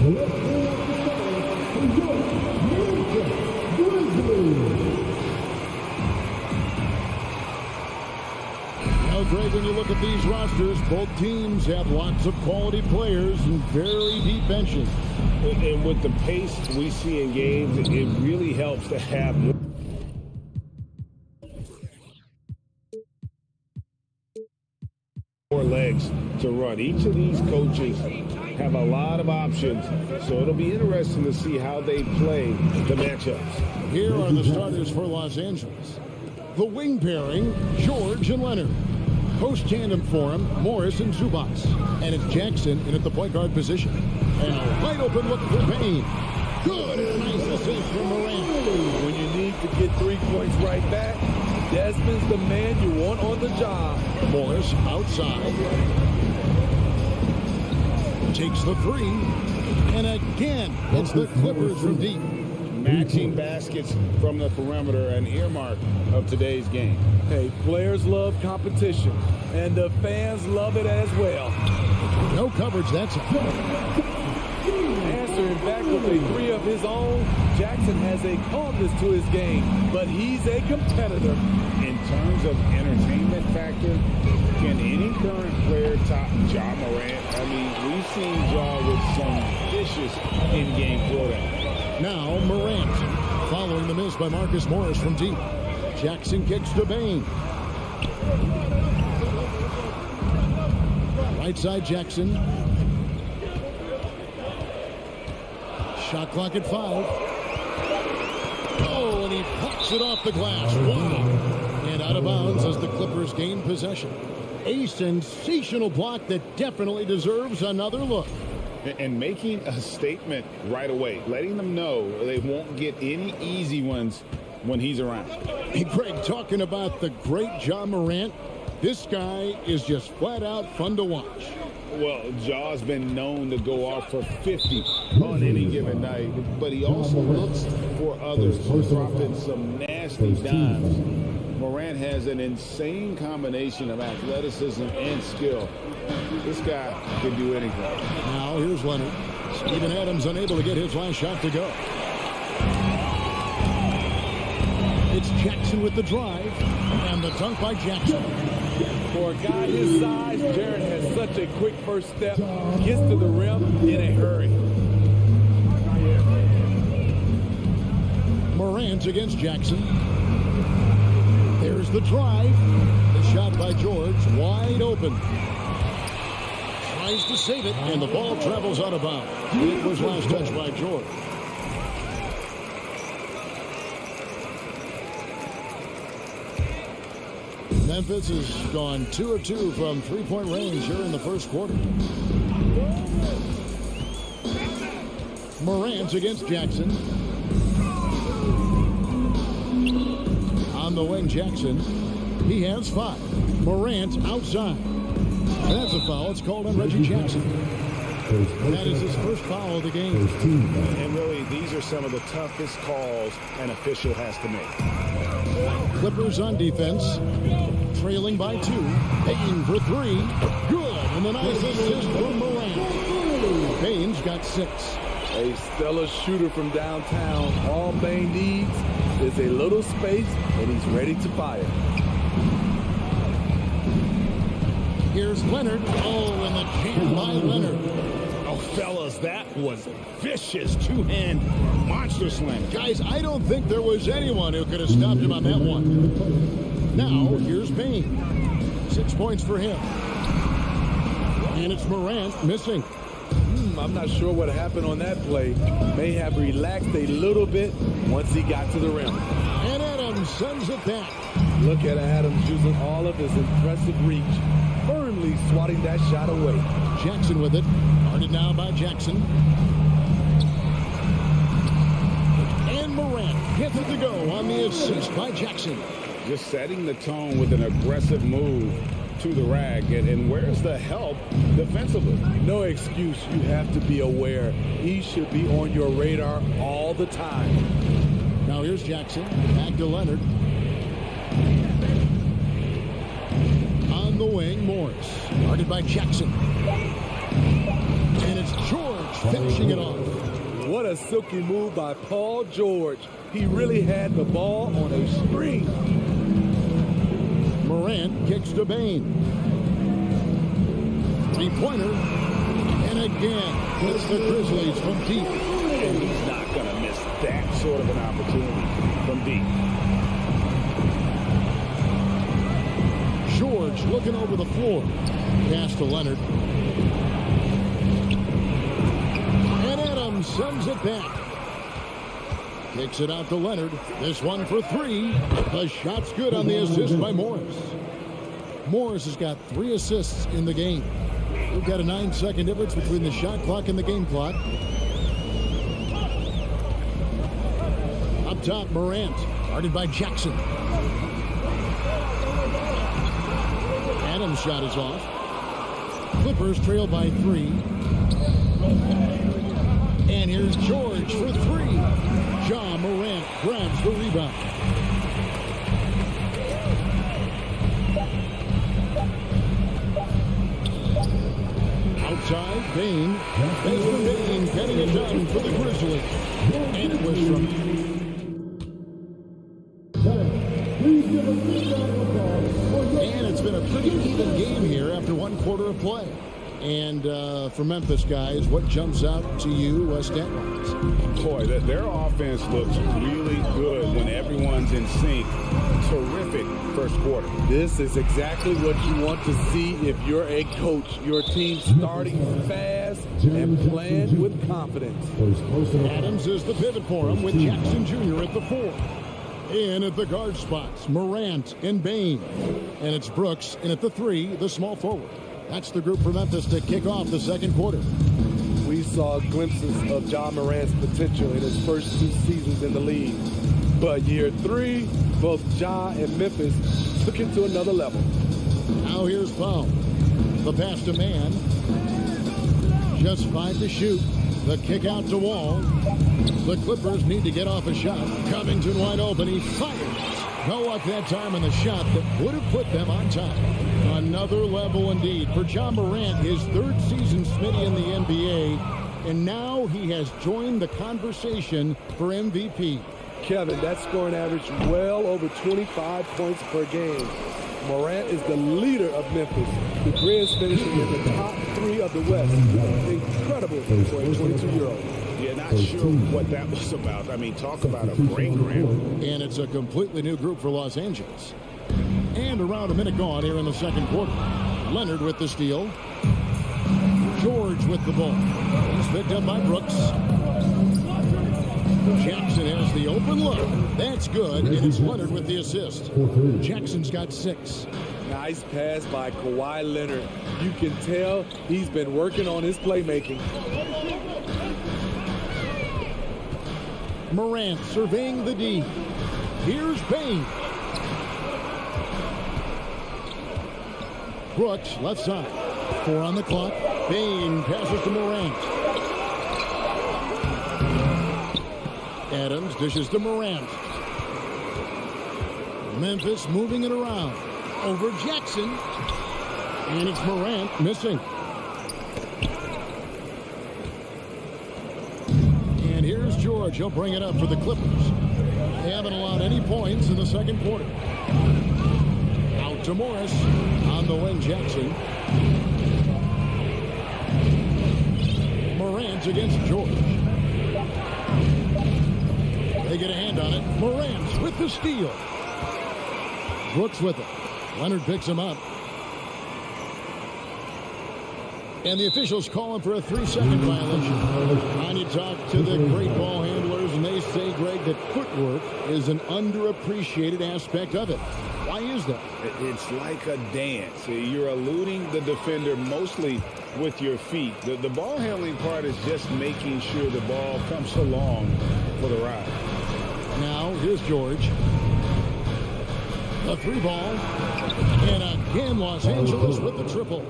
Now, Greg, when you look at these rosters, both teams have lots of quality players and very deep benches. And with the pace we see in games, it really helps to have more legs to run. Each of these coaches have a lot of options, so it'll be interesting to see how they play the matchups. Here are the starters for Los Angeles. The wing pairing, George and Leonard. Post tandem for him, Morris and Zubats. And it's Jackson in at the point guard position. And a wide open look for Payne. Good and nice assist from Morant. When you need to get 3 points right back, Desmond's the man you want on the job. Morris outside. Takes the three. And again, it's the Clippers from deep. Matching baskets from the perimeter, an earmark of today's game. Hey, players love competition, and the fans love it as well. No coverage, that's it. Answering back with a three of his own, Jackson has a calmness to his game, but he's a competitor. In terms of entertainment factor, can any current player top Ja Morant? I mean, we've seen Ja with some vicious in-game throwdown. Now Morant, following the miss by Marcus Morris from deep. Jackson kicks to Payne. Right side Jackson. Shot clock at 5. Oh, and he pops it off the glass. Wow. And out of bounds as the Clippers gain possession. A sensational block that definitely deserves another look. And making a statement right away, letting them know they won't get any easy ones when he's around. Hey, Greg, talking about the great Ja Morant, this guy is just flat out fun to watch. Well, Ja's been known to go off for 50 on any given night, but he also looks for others, dropping some nasty dimes. Morant has an insane combination of athleticism and skill. This guy can do anything. Now here's Leonard. Steven Adams unable to get his last shot to go. It's Jackson with the drive, and the dunk by Jackson. For a guy his size, Jared has such a quick first step. Gets to the rim in a hurry. Morant against Jackson. There's the drive. The shot by George, wide open. Tries to save it, and the ball travels out of bounds. It was last touched by George. Memphis has gone 2 of 2 from three-point range here in the first quarter. Morant against Jackson. On the wing, Jackson. He has 5. Morant outside. And that's a foul. It's called on Reggie Jackson. That is his first foul of the game. And really, these are some of the toughest calls an official has to make. Clippers on defense. Trailing by 2. Payne for 3. Good. And a nice assist from Morant. Payne's got 6. A stellar shooter from downtown. All Payne needs is a little space, and he's ready to fire. Here's Leonard. Oh, and the jam by Leonard. Oh, fellas, that was a vicious two-hand monster slam. Guys, I don't think there was anyone who could have stopped him on that one. Now, here's Payne. 6 points for him. And it's Morant missing. I'm not sure what happened on that play. May have relaxed a little bit once he got to the rim. And Adams sends it back. Look at Adams using all of his impressive reach, firmly swatting that shot away. Jackson with it. Guarded now by Jackson. And Morant gets it to go on the assist by Jackson. Just setting the tone with an aggressive move to the rack. And where's the help defensively? No excuse. You have to be aware. He should be on your radar all the time. Now here's Jackson. Back to Leonard. On the wing, Morris. Guarded by Jackson. And it's George George finishing it off. What a silky move by Paul George. He really had the ball on a string. Morant kicks to Bain. Three-pointer. And again, hits the Grizzlies from deep. And he's not going to miss that sort of an opportunity from deep. George looking over the floor. Pass to Leonard. And Adams sends it back. Kicks it out to Leonard. This one for three. The shot's good on the assist by Morris. Morris has got 3 assists in the game. We've got a 9-second difference between the shot clock and the game clock. Up top, Morant, guarded by Jackson. Adams' shot is off. Clippers trail by 3. And here's George for 3. Ja Morant grabs the rebound. Outside, Bain. Benjamin Bain getting it done for the Grizzlies. And it was from... And it's been a pretty even game here after 1 quarter of play. And for Memphis, guys, what jumps out to you stat-wise? Boy, their offense looks really good when everyone's in sync. Terrific first quarter. This is exactly what you want to see if you're a coach. Your team starting fast and playing with confidence. Adams is the pivot for him with Jackson Jr. at the 4. In at the guard spots, Morant and Bain. And it's Brooks in at the 3, the small forward. That's the group for Memphis to kick off the second quarter. We saw glimpses of Ja Morant's potential in his first 2 seasons in the league. But year 3, both Ja and Memphis took him to another level. Now here's Powell. The pass to Mann. Just 5 to shoot. The kick out to Wall. The Clippers need to get off a shot. Covington wide open. He fires. No up that time on the shot that would have put them on top. Another level indeed for Ja Morant, his 3rd season Smitty in the NBA. And now he has joined the conversation for MVP. Kevin, that scoring average well over 25 points per game. Morant is the leader of Memphis. The Grizz finishing in the top 3 of the West. Incredible for a 22-year-old. Yeah, not sure what that was about. I mean, talk about a brain cramp. And it's a completely new group for Los Angeles. And around a minute gone here in the second quarter. Leonard with the steal. George with the ball. He's picked up by Brooks. Jackson has the open look. That's good, and it's Leonard with the assist. Jackson's got 6. Nice pass by Kawhi Leonard. You can tell he's been working on his playmaking. Morant surveying the D. Here's Bain. Brooks, left side. 4 on the clock. Bain passes to Morant. Adams dishes to Morant. Memphis moving it around. Over Jackson. And it's Morant missing. And here's George. He'll bring it up for the Clippers. They haven't allowed any points in the second quarter. Out to Morris. On the wing, Jackson. Morant against George. They get a hand on it. Morant with the steal. Brooks with it. Leonard picks him up. And the officials calling for a 3-second violation. And you talk to the great ball handlers, and they say, Greg, that footwork is an underappreciated aspect of it. Why is that? It's like a dance. You're eluding the defender mostly with your feet. The ball handling part is just making sure the ball comes along for the ride. Now, here's George. A 3 ball. And again, Los Angeles with the triple.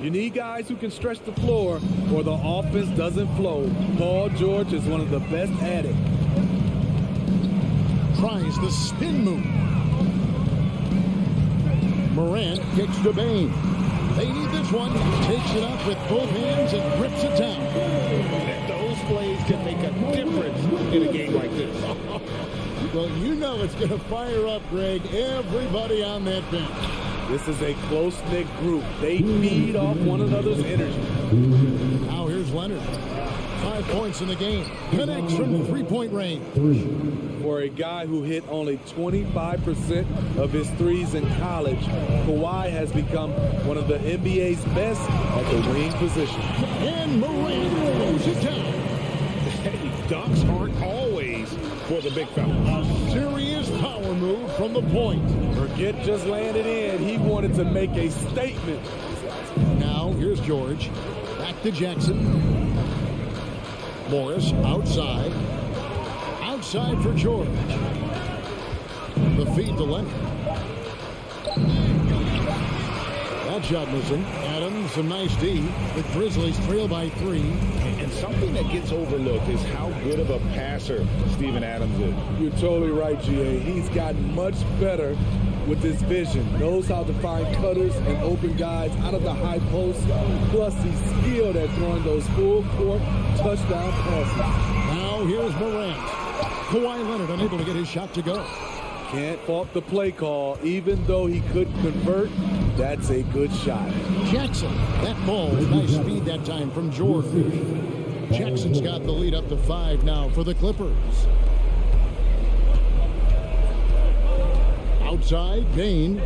You need guys who can stretch the floor or the offense doesn't flow. Paul George is one of the best at it. Tries the spin move. Morant kicks to Bain. They need this this one, takes it up with both hands and rips it down. Those plays can make a difference in a game like this. Well, you know it's going to fire up, Greg, everybody on that bench. This is a close-knit group. They feed off one another's energy. Now here's Leonard. 5 points in the game. Connects from three-point range. For a guy who hit only 25% of his threes in college, Kawhi has become one of the NBA's best at the wing position. And Morant throws it down. Dunks aren't always for the big fella. A serious power move from the point. Forget just landed in. He wanted to make a statement. Now here's George. Back to Jackson. Morris outside. Outside for George. The feed to Leonard. That shot missing. Adams, some nice D. The Grizzlies trail by 3. And something that gets overlooked is how good of a passer Steven Adams is. You're totally right, GA. He's gotten much better with his vision. Knows how to find cutters and open guys out of the high post. Plus, he's skilled at throwing those full court touchdown passes. Now here's Morant. Kawhi Leonard unable to get his shot to go. Can't fault the play call. Even though he couldn't convert, that's a good shot. Jackson, that ball, nice speed that time from George. Jackson's got the lead up to 5 now for the Clippers. Outside, Bain.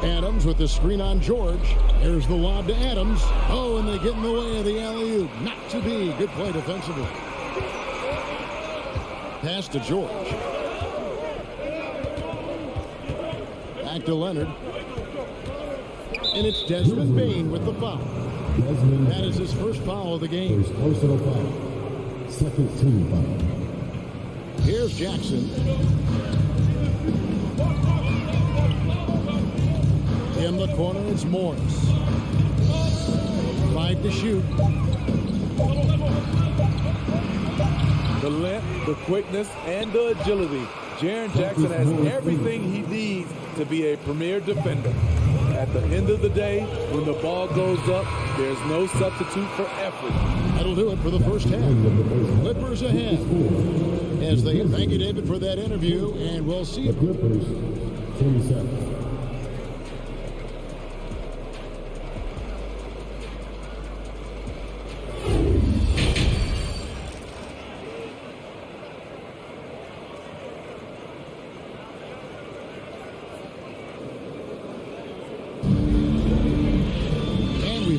Adams with the screen on George. Here's the lob to Adams. Oh, and they get in the way of the alley-oop. Not to be. Good play defensively. Pass to George. Back to Leonard. And it's Desmond Bain with the foul. That is his first foul of the game. First personal foul. Second team foul. Here's Jackson. In the corner, it's Morris. 5 to shoot. The length, the quickness, and the agility. Jaren Jackson has everything he needs to be a premier defender. At the end of the day, when the ball goes up, there's no substitute for effort. That'll do it for the first half. Clippers ahead. As they thank you, David, for that interview, and we'll see you. Clippers, 27.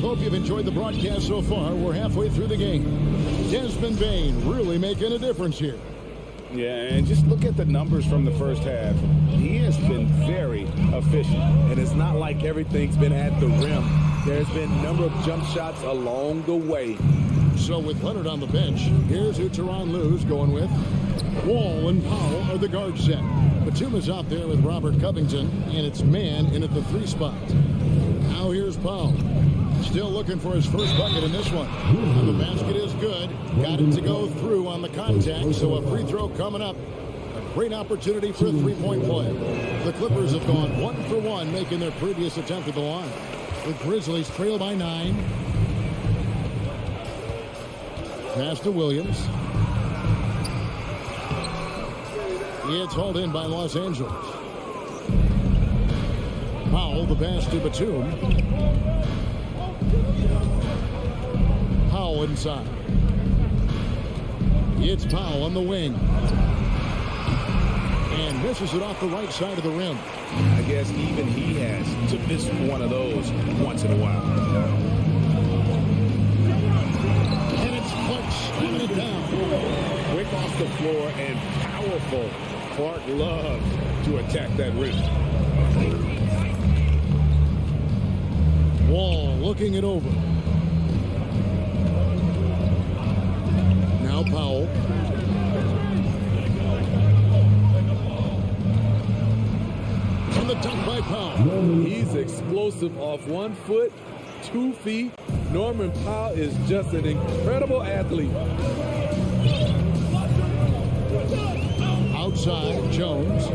Hope you've enjoyed the broadcast so far. We're halfway through the game. Desmond Bain really making a difference here. Yeah, and just look at the numbers from the first half. He has been very efficient. And it's not like everything's been at the rim. There's been a number of jump shots along the way. So with Leonard on the bench, here's who Tyronn Lue's going with. Wall and Powell are the guard set. Batum is out there with Robert Covington, and it's Man in at the 3 spot. Now here's Powell. Still looking for his first bucket in this one. And the basket is good. Got it to go through on the contact, so a free throw coming up. A great opportunity for a three-point play. The Clippers have gone 1 for 1, making their previous attempt at the line. The Grizzlies trail by 9. Pass to Williams. It's hauled in by Los Angeles. Powell, the pass to Batum. Powell inside. It's Powell on the wing. And misses it off the right side of the rim. I guess even he has to miss one of those once in a while. And it's Clark slamming it down. Quick off the floor and powerful. Clark loves to attack that rim. Wall looking it over. Now Powell. And the dunk by Powell. He's explosive off 1 foot, 2 feet. Norman Powell is just an incredible athlete. Outside, Jones.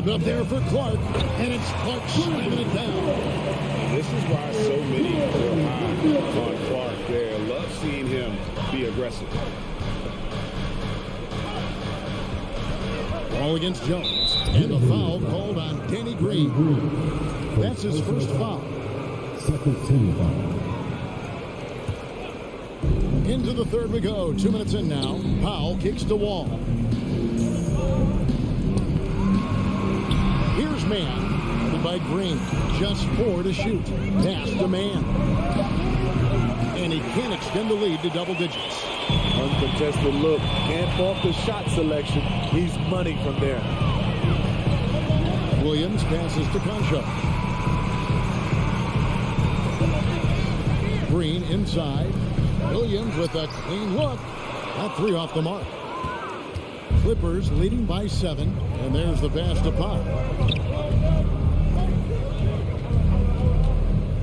Lob up there for Clark, and it's Clark slamming it down. This is why so many are high on Clark there. Love seeing him be aggressive. Ball against Jones, and the foul called on Danny Green. That's his first foul. Second team foul. Into the third we go. 2 minutes in now. Powell kicks to Wall. Here's man by Green. Just 4 to shoot. Pass to man. And he can't extend the lead to double digits. Uncontested look. Can't fault the shot selection. He's money from there. Williams passes to Concho. Green inside. Williams with a clean look. That 3 off the mark. Clippers leading by 7. And there's the pass to Powell.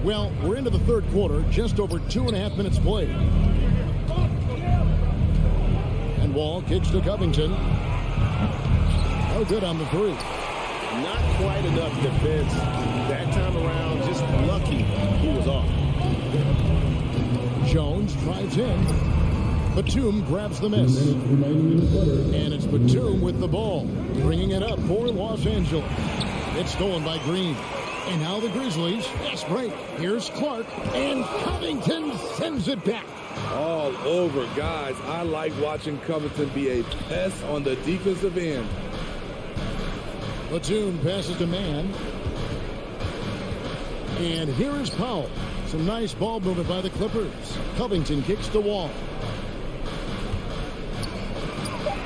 Well, we're into the third quarter. Just over 2.5 minutes played. And Wall kicks to Covington. No good on the 3. Not quite enough defense that time around. Just lucky he was off. Jones drives in. Batum grabs the miss. And it's Batum with the ball, bringing it up for Los Angeles. It's stolen by Green. And now the Grizzlies. Fast break. Here's Clark. And Covington sends it back. All over, guys. I like watching Covington be a pest on the defensive end. Batum passes to man. And here is Powell. Some nice ball movement by the Clippers. Covington kicks to Wall.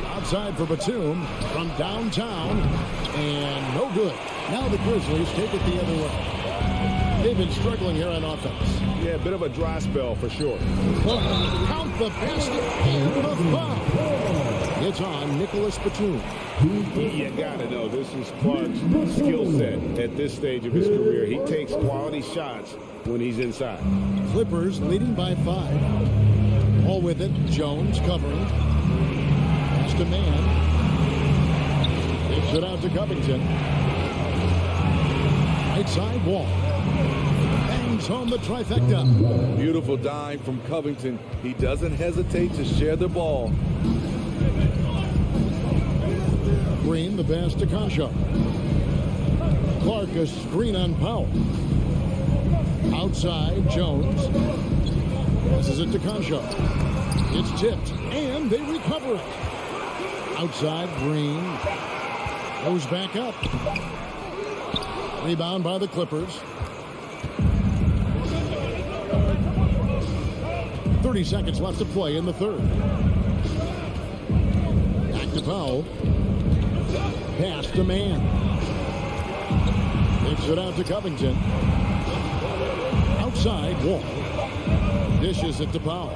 Outside for Batum from downtown. And no good. Now the Grizzlies take it the other way. They've been struggling here on offense. Yeah, a bit of a dry spell for sure. Count the basket and the foul. It's on Nicholas Batum. You gotta know, this is Clark's skill set at this stage of his career. He takes quality shots when he's inside. Clippers leading by 5. All with it. Jones covering. Pass to man. Takes it out to Covington. Right side Wall. Bangs home the trifecta. Beautiful dime from Covington. He doesn't hesitate to share the ball. Green, the pass to Concho. Clark, a screen on Powell. Outside, Jones. Passes it to Concho. It's tipped, and they recover it. Outside, Green. Goes back up. Rebound by the Clippers. 30 seconds left to play in the third. Back to Powell. Pass to man. Takes it out to Covington. Outside, Wall. Dishes it to Powell.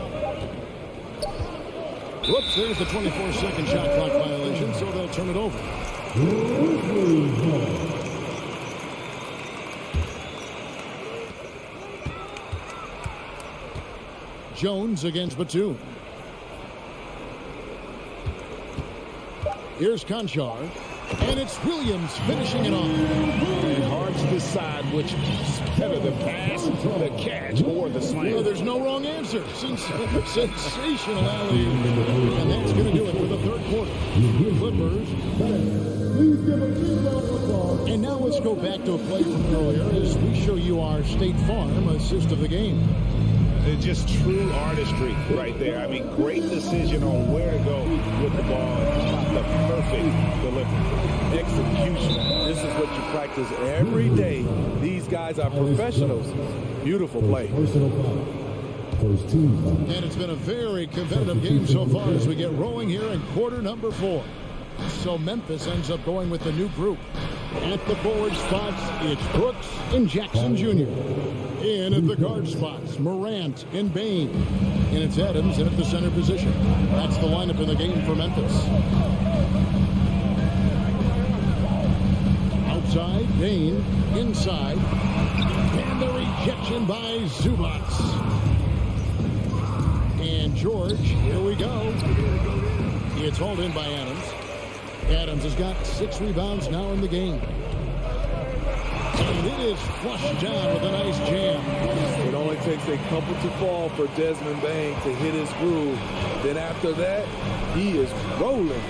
Whoops, there's the 24-second shot clock violation, so they'll turn it over. Jones against Batum. Here's Conchar. And it's Williams finishing it off. And hard to decide which is better, the pass, the catch, or the slam. Well, there's no wrong answer. Sensational alley. And that's going to do it for the third quarter. Clippers. And now let's go back to a play from earlier as we show you our State Farm assist of the game. It's just true artistry right there. I mean, great decision on where to go with the ball. The perfect delivery. Execution. This is what you practice every day. These guys are professionals. Beautiful play. First team foul. And it's been a very competitive game so far as we get rolling here in quarter number 4. So Memphis ends up going with the new group. At the forward spots, it's Brooks and Jackson Jr. In at the guard spots, Morant and Bain. And it's Adams in at the center position. That's the lineup in the game for Memphis. Outside, Bain. Inside. And the rejection by Zubac. And George, here we go. It's hauled in by Adams. Adams has got 6 rebounds now in the game. And it is flushed down with a nice jam. It only takes a couple to fall for Desmond Bain to hit his groove. Then after that, he is rolling.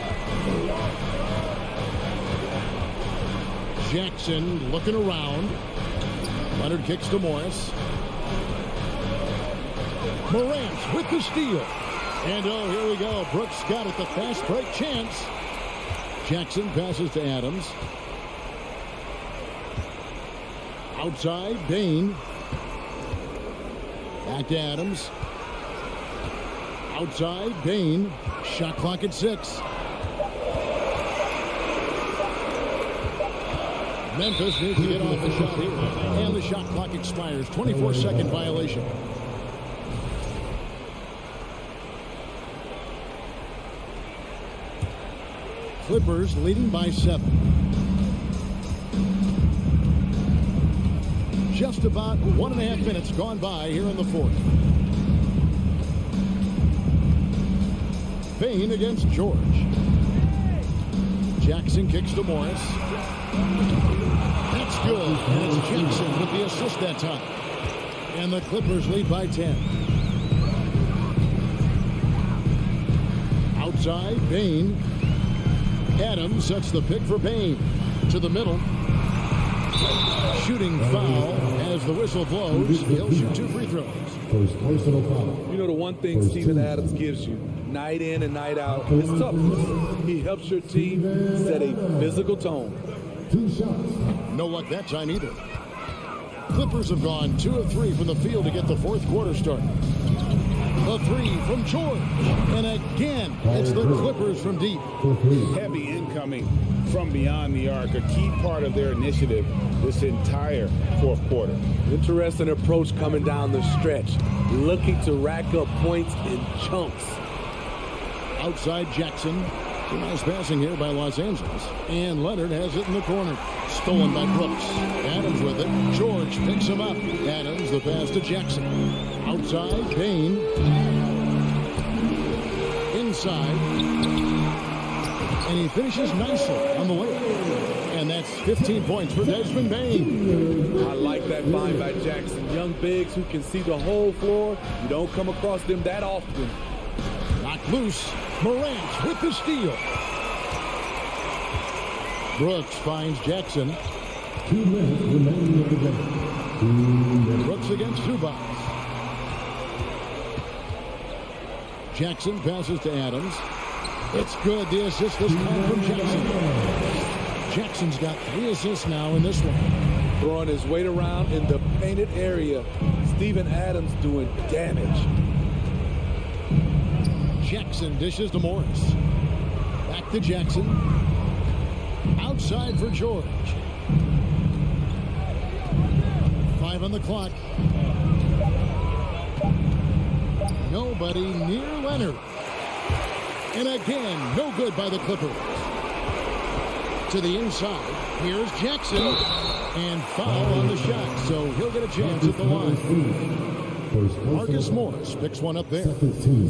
Jackson looking around. Leonard kicks to Morris. Morant with the steal. And oh, here we go. Brooks got it, the fast break chance. Jackson passes to Adams. Outside, Bain. Back to Adams. Outside, Bain. Shot clock at 6. Memphis needs to get off the shot here. And the shot clock expires. 24-second violation. Clippers leading by 7. Just about 1.5 minutes gone by here in the 4th. Bain against George. Jackson kicks to Morris. That's good. And it's Jackson with the assist that time. And the Clippers lead by 10. Outside, Bain. Adams sets the pick for Bain. To the middle. Shooting foul as the whistle blows. He'll shoot 2 free throws. First personal foul. You know the one thing Steven Adams gives you, night in and night out, is toughness. He helps your team set a physical tone. 2 shots. No luck that time either. Clippers have gone 2 of 3 from the field to get the 4th quarter started. A 3 from George. And again, it's the Clippers from deep. Heavy incoming from beyond the arc, a key part of their initiative this entire 4th quarter. Interesting approach coming down the stretch, looking to rack up points in chunks. Outside Jackson. Some nice passing here by Los Angeles. And Leonard has it in the corner. Stolen by Brooks. Adams with it. George picks him up. Adams the pass to Jackson. Outside, Bain. Inside. And he finishes nicely on the way. And that's 15 points for Desmond Bain. I like that find by Jackson. Young bigs who can see the whole floor. You don't come across them that often. Knocked loose. Morant with the steal. Brooks finds Jackson. 2 minutes remaining in the game. Brooks against Zubac. Jackson passes to Adams. It's good. The assist this time from Jackson. Jackson's got 3 assists now in this one. Throwing his weight around in the painted area. Steven Adams doing damage. Jackson dishes to Morris. Back to Jackson. Outside for George. 5 on the clock. Nobody near Leonard. And again, no good by the Clippers. To the inside. Here's Jackson. And foul on the shot. So he'll get a chance at the line. Marcus Morris picks one up there.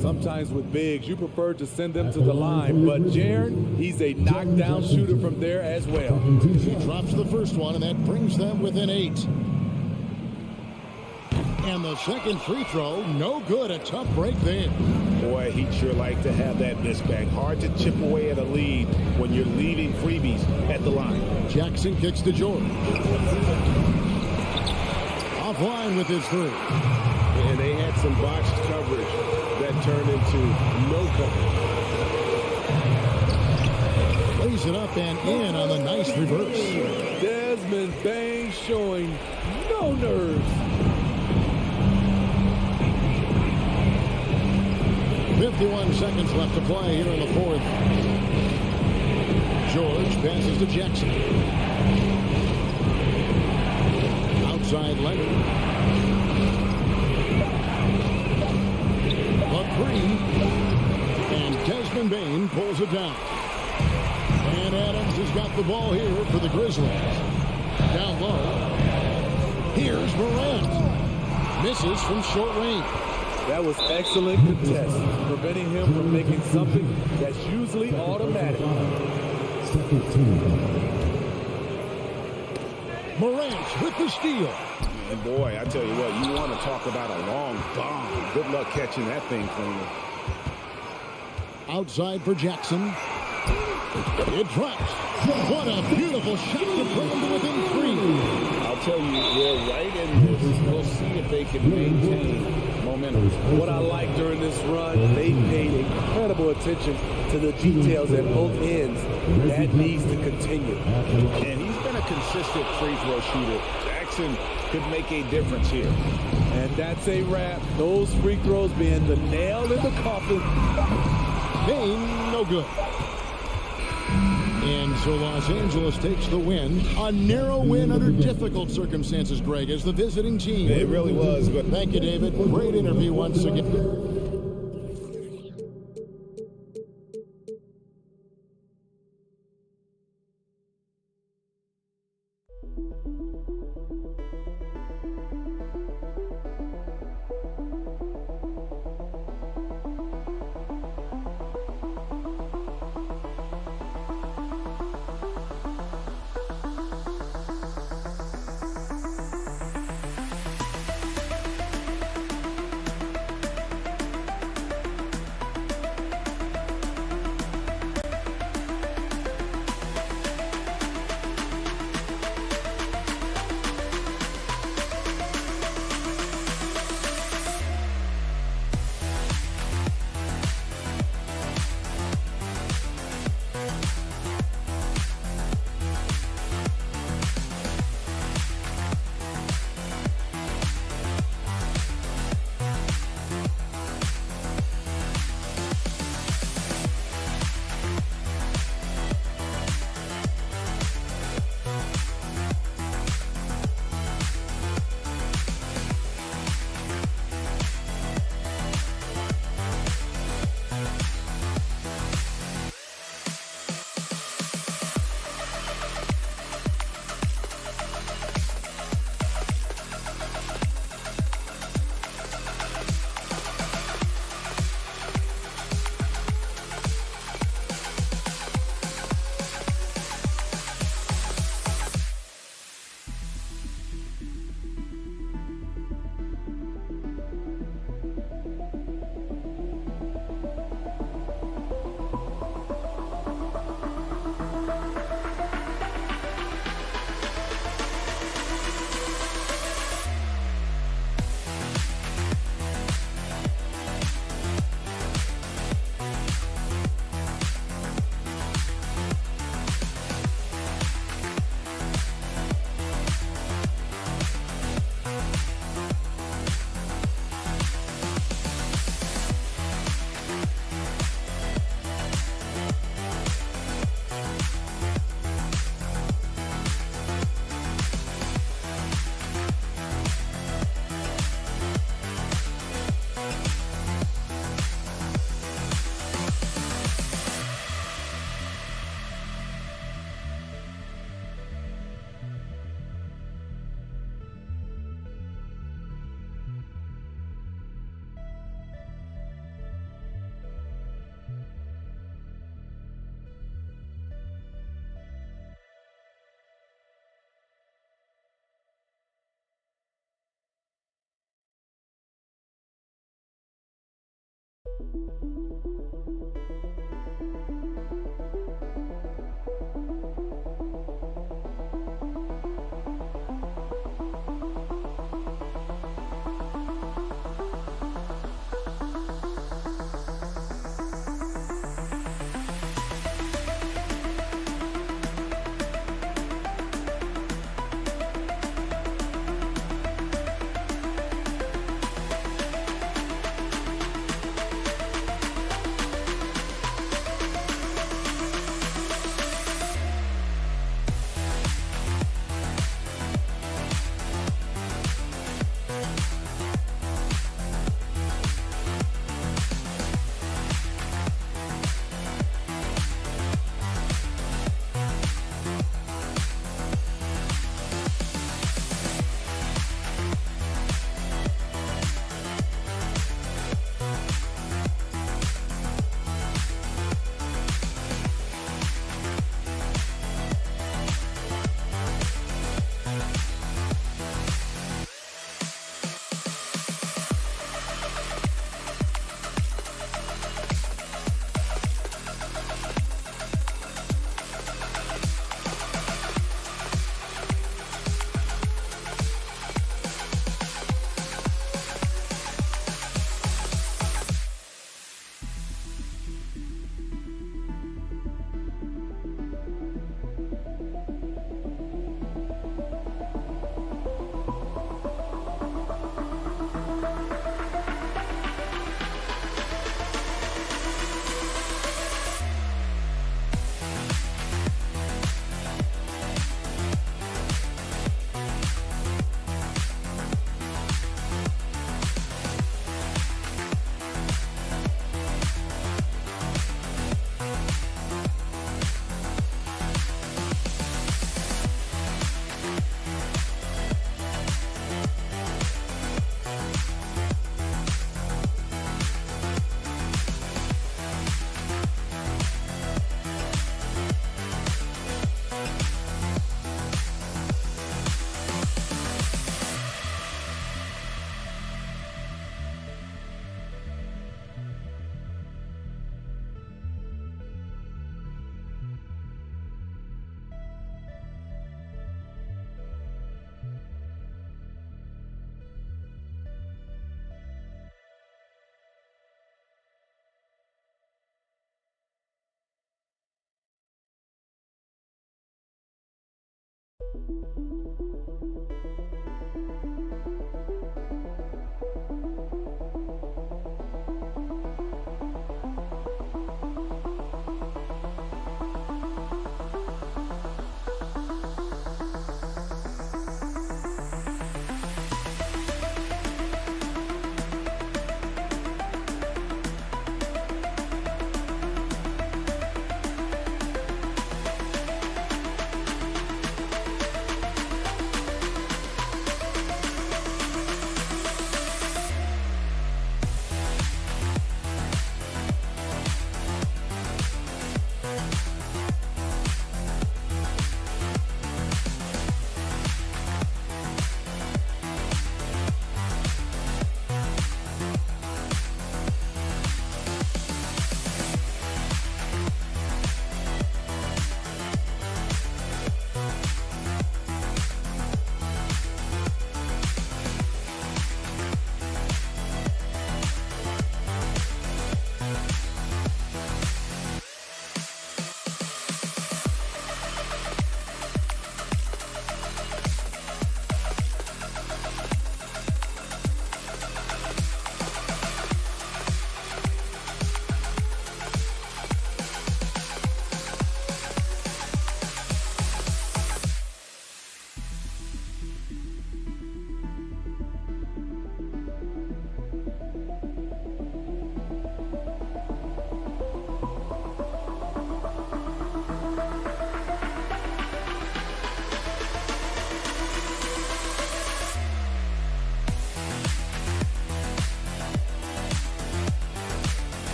Sometimes with bigs, you prefer to send them to the line. But Jaren, he's a knockdown shooter from there as well. He drops the first one, and that brings them within 8. And the second free throw, no good. A tough break there. Boy, he'd sure like to have that miss back. Hard to chip away at a lead when you're leaving freebies at the line. Jackson kicks to George. Offline with his 3. And they had some botched coverage that turned into no coverage. Plays it up and in on the nice reverse. Desmond Bain showing no nerves. 51 seconds left to play here in the 4th. George passes to Jackson. Outside Leonard. A 3. And Desmond Bain pulls it down. And Adams has got the ball here for the Grizzlies. Down low. Here's Morant. Misses from short range. That was excellent contest, preventing him from making something that's usually automatic. Second team foul. Morant with the steal. And boy, I tell you what, you want to talk about a long bomb. Good luck catching that thing cleanly. Outside for Jackson. It drops. What a beautiful shot to bring him to within 3. I'll tell you, we're right in this. We'll see if they can maintain momentum. What I like during this run, they paid incredible attention to the details at both ends. That needs to continue. And he's been a consistent free throw shooter. Jackson could make a difference here. And that's a wrap. Those free throws being the nail in the coffin. Ain't no good. And so Los Angeles takes the win. A narrow win under difficult circumstances, Greg, as the visiting team. It really was. But Thank you, David. Great interview once again.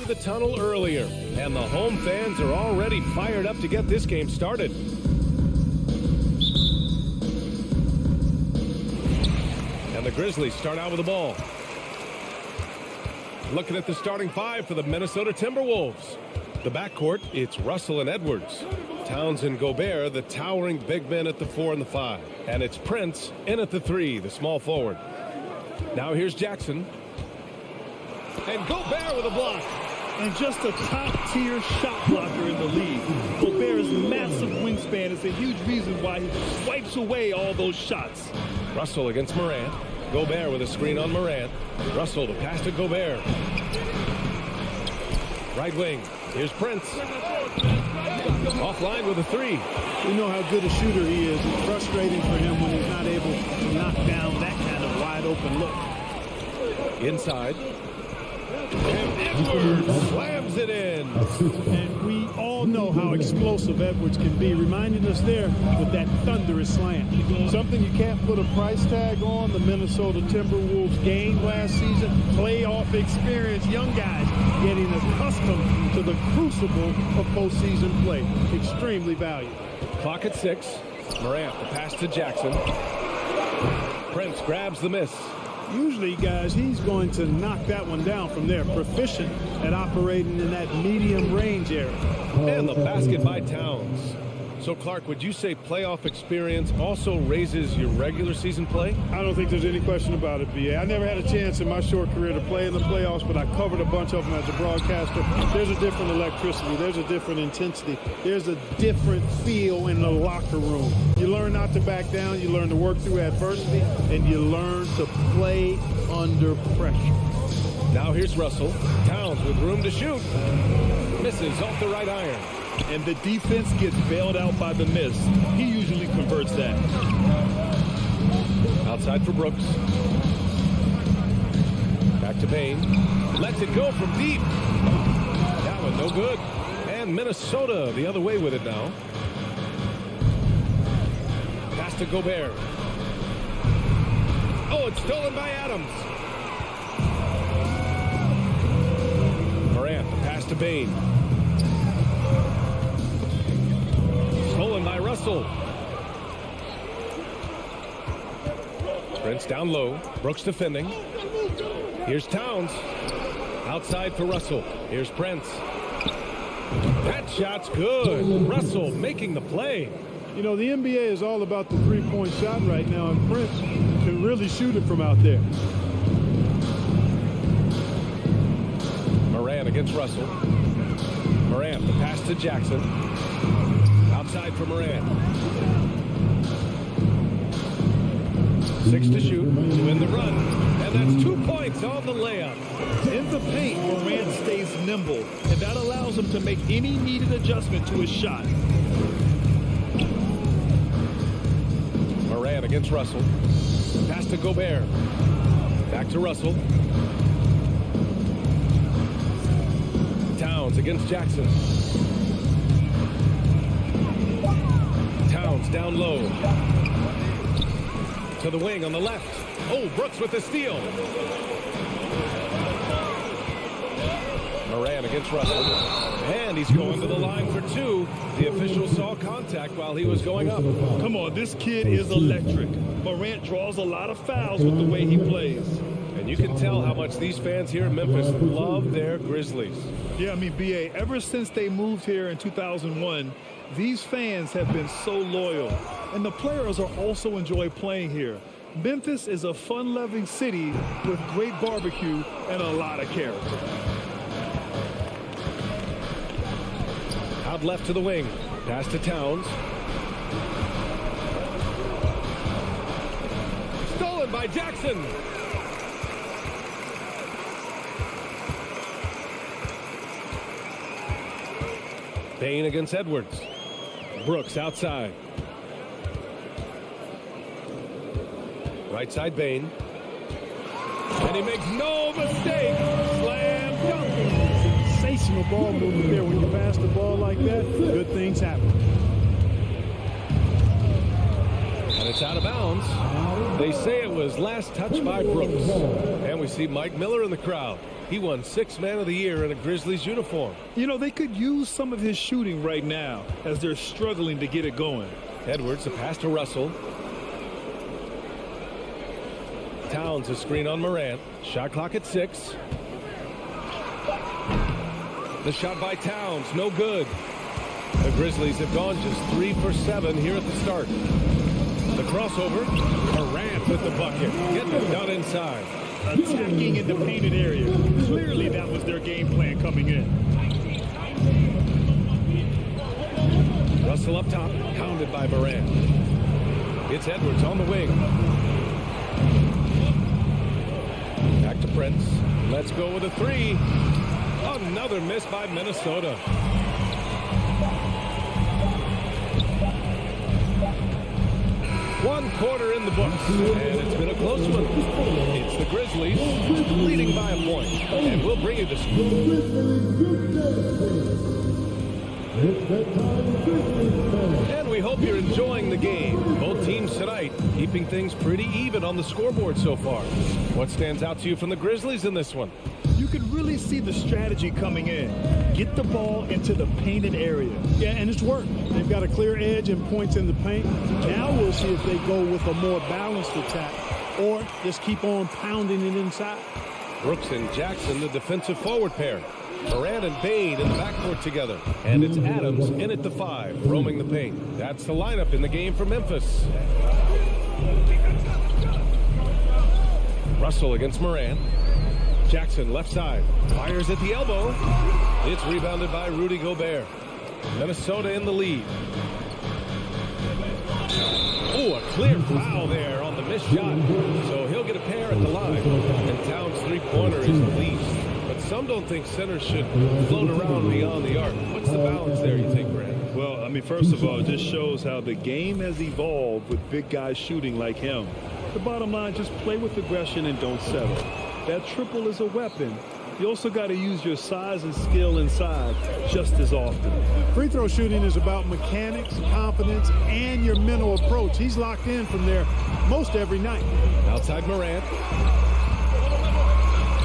The tunnel earlier, and the home fans are already fired up to get this game started. And the Grizzlies start out with the ball. Looking at the starting five for the Minnesota Timberwolves. The backcourt, it's Russell and Edwards. Towns and Gobert, the towering big men at the 4 and the 5. And it's Prince in at the 3, the small forward. Now here's Jackson. And Gobert with a block. And just a top-tier shot blocker in the league. Gobert's massive wingspan is a huge reason why he wipes away all those shots. Russell against Morant. Gobert with a screen on Morant. Russell to pass to Gobert. Right wing. Here's Prince. Offline with a three. We know how good a shooter he is. It's frustrating for him when he's not able to knock down that kind of wide open look. Inside. And Edwards slams it in. And we all know how explosive Edwards can be, reminding us there with that thunderous slam. Something you can't put a price tag on. The Minnesota Timberwolves gained last season. Playoff experience, young guys getting accustomed to the crucible of postseason play. Extremely valuable. Clock at 6. Morant, the pass to Jackson. Prince grabs the miss. Usually, guys, he's going to knock that one down from there. Proficient at operating in that medium range area. And the basket by Towns. So, Clark, would you say playoff experience also raises your regular season play? I don't think there's any question about it, B.A. I never had a chance in my short career to play in the playoffs, but I covered a bunch of them as a broadcaster. There's a different electricity. There's a different intensity. There's a different feel in the locker room. You learn not to back down. You learn to work through adversity, and you learn to play under pressure. Now here's Russell. Towns with room to shoot. Misses off the right iron. And the defense gets bailed out by the miss. He usually converts that. Outside for Brooks. Back to Payne. Lets it go from deep. That one no good. And Minnesota the other way with it now. Pass to Gobert. Oh, it's stolen by Adams. Morant, the pass to Payne. Stolen by Russell. Prince down low. Brooks defending. Here's Towns. Outside for Russell. Here's Prince. That shot's good. Russell making the play. You know, the NBA is all about the three-point shot right now, and Prince can really shoot it from out there. Morant against Russell. Morant, the pass to Jackson. Outside for Morant. 6 to shoot to win the run. And that's 2 points on the layup. In the paint, Morant stays nimble, and that allows him to make any needed adjustment to his shot. Morant against Russell. Pass to Gobert. Back to Russell. Towns against Jackson. Towns down low. To the wing on the left. Oh, Brooks with the steal. Morant against Russell. And he's going to the line for 2. The official saw contact while he was going up. Come on, this kid is electric. Morant draws a lot of fouls with the way he plays. And you can tell how much these fans here in Memphis love their Grizzlies. Yeah, I mean, B.A., ever since they moved here in 2001, these fans have been so loyal. And the players are also enjoy playing here. Memphis is a fun-loving city with great barbecue and a lot of character. Out left to the wing. Pass to Towns. Stolen by Jackson. Payne against Edwards. Brooks outside. Right side Payne. And he makes no mistake. Slam dunk. Sensational ball movement there. When you pass the ball like that, good things happen. And it's out of bounds. They say it was last touched by Brooks. And we see Mike Miller in the crowd. He won 6th Man of the Year in a Grizzlies uniform. You know, they could use some of his shooting right now as they're struggling to get it going. Edwards, a pass to Russell. Towns, a screen on Morant. Shot clock at 6. The shot by Towns, no good. The Grizzlies have gone just 3 for 7 here at the start. The crossover, Morant with the bucket. Getting it done inside. Attacking in the painted area. Clearly that was their game plan coming in. Russell up top, pounded by Morant. It's Edwards on the wing. Prince. Let's go with a three. Another miss by Minnesota. One quarter in the books, and it's been a close one. It's the Grizzlies leading by a point, and we'll bring you the score. And we hope you're enjoying the game. Both teams tonight keeping things pretty even on the scoreboard so far. What stands out to you from the Grizzlies in this one? You can really see the strategy coming in. Get the ball into the painted area. Yeah, and it's worked. They've got a clear edge and points in the paint. Now we'll see if they go with a more balanced attack or just keep on pounding it inside. Brooks and Jackson, the defensive forward pair. Morant and Bane in the backcourt together. And it's Adams in at the 5, roaming the paint. That's the lineup in the game for Memphis. Russell against Morant. Jackson left side. Fires at the elbow. It's rebounded by Rudy Gobert. Minnesota in the lead. Oh, a clear foul there on the missed shot. So he'll get a pair at the line. And Towns' three-pointer is the lead. But some don't think centers should float around beyond the arc. What's the balance there, you think, Brad? Well, I mean, first of all, it just shows how the game has evolved with big guys shooting like him. The bottom line, just play with aggression and don't settle. That triple is a weapon. You also got to use your size and skill inside just as often. Free throw shooting is about mechanics, confidence, and your mental approach. He's locked in from there most every night. Outside Morant.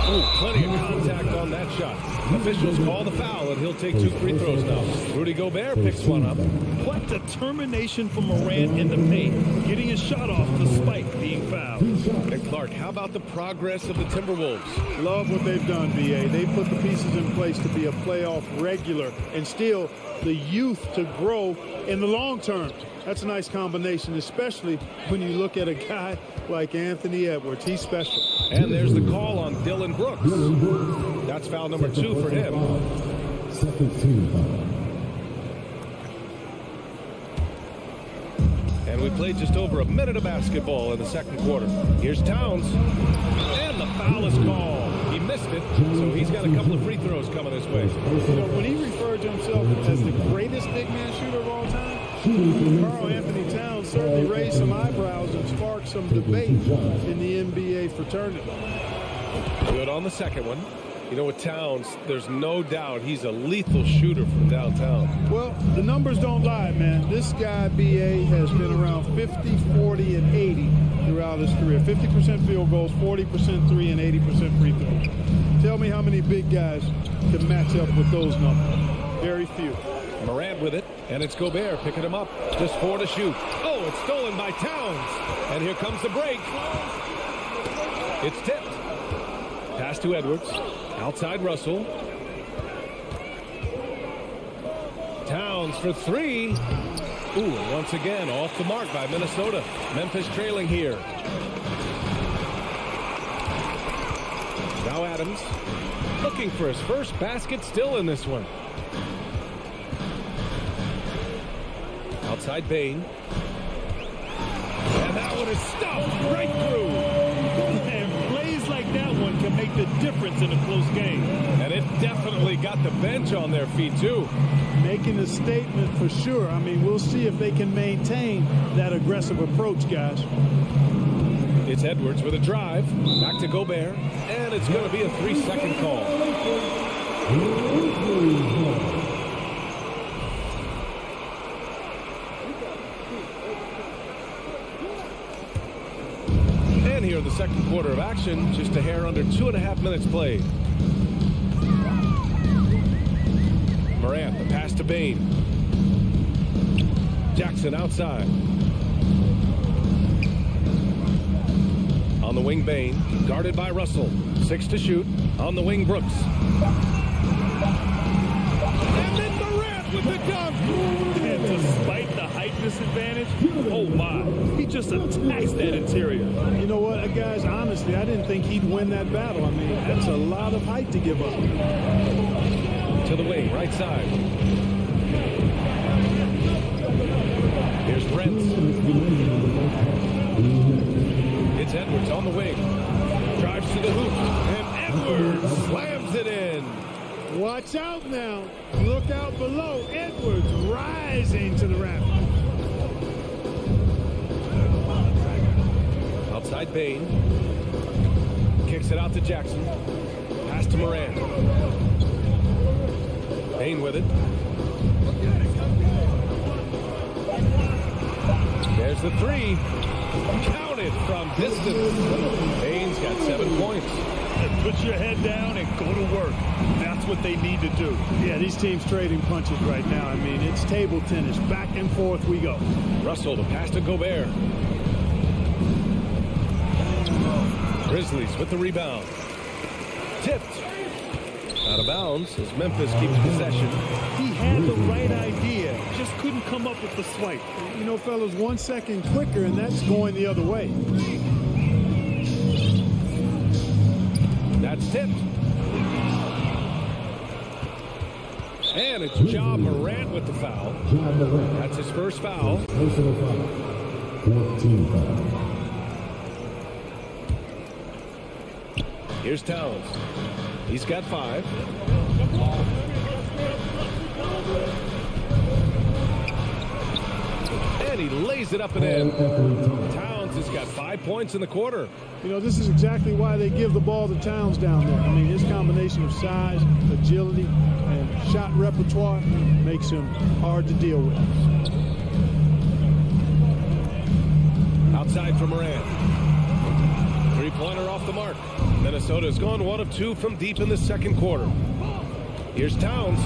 Ooh, plenty of contact on that shot. Officials call the foul, and he'll take 2 free throws now. Rudy Gobert picks one up. What determination from Morant in the paint, getting his shot off despite being fouled. And Clark, how about the progress of the Timberwolves? Love what they've done, B.A. They put the pieces in place to be a playoff regular and still the youth to grow in the long term. That's a nice combination, especially when you look at a guy like Anthony Edwards. He's special. And there's the call on Dylan Brooks. That's foul number 2 for him. Second team foul. And we played just over a minute of basketball in the second quarter. Here's Towns. And the foul is called. He missed it, so he's got a couple of free throws coming his way. You know, when he referred to himself as the greatest big man shooter of all time, Karl Anthony Towns certainly raised some eyebrows and sparked some debate in the NBA fraternity. Good on the second one. You know, with Towns, there's no doubt he's a lethal shooter from downtown. Well, the numbers don't lie, man. This guy, B.A., has been around 50, 40, and 80 throughout his career. 50% field goals, 40% three, and 80% free throws. Tell me how many big guys can match up with those numbers. Very few. Morant with it, and it's Gobert picking him up. Just 4 to shoot. Oh, it's stolen by Towns. And here comes the break. It's tipped. Pass to Edwards. Outside Russell. Towns for 3. Ooh, and once again, off the mark by Minnesota. Memphis trailing here. Now Adams looking for his first basket, still in this one. Outside Bane. And that one is stuffed right through. And plays like that one can make the difference in a close game. And it definitely got the bench on their feet, too. Making a statement for sure. I mean, we'll see if they can maintain that aggressive approach, guys. It's Edwards with a drive. Back to Gobert. And it's going to be a 3-second call. And here in the second quarter of action, just a hair under 2.5 minutes played. Morant, the pass to Bane. Jackson outside. On the wing, Bane, guarded by Russell. 6 to shoot. On the wing, Brooks. And then Morant with the dunk. And despite the height disadvantage, oh my, he just attacks that interior. You know what, guys, honestly, I didn't think he'd win that battle. I mean, that's a lot of height to give up. To the wing, right side. Here's Brent. It's Edwards on the wing. Drives to the hoop. And Edwards slams it in. Watch out now. Look out below. Edwards rising to the rafters. Outside Bain. Kicks it out to Jackson. Pass to Moran. Bain with it. There's the three. Counted from distance. Bain's got 7 points. Put your head down and go to work. That's what they need to do. Yeah, these teams trading punches right now. I mean, it's table tennis. Back and forth we go. Russell, the pass to Gobert. Grizzlies with the rebound. Tipped. Out of bounds as Memphis keeps possession. He had the right idea, just couldn't come up with the swipe. You know, fellas, 1 second quicker, and that's going the other way. That's tipped. And it's Ja Morant with the foul. That's his first foul. Personal foul. 14 foul. Here's Towns. He's got 5. And he lays it up and in. Towns has got 5 points in the quarter. You know, this is exactly why they give the ball to Towns down there. I mean, his combination of size, agility, and shot repertoire makes him hard to deal with. Outside for Moran. Three-pointer off the mark. Minnesota's gone 1 of 2 from deep in the second quarter. Here's Towns.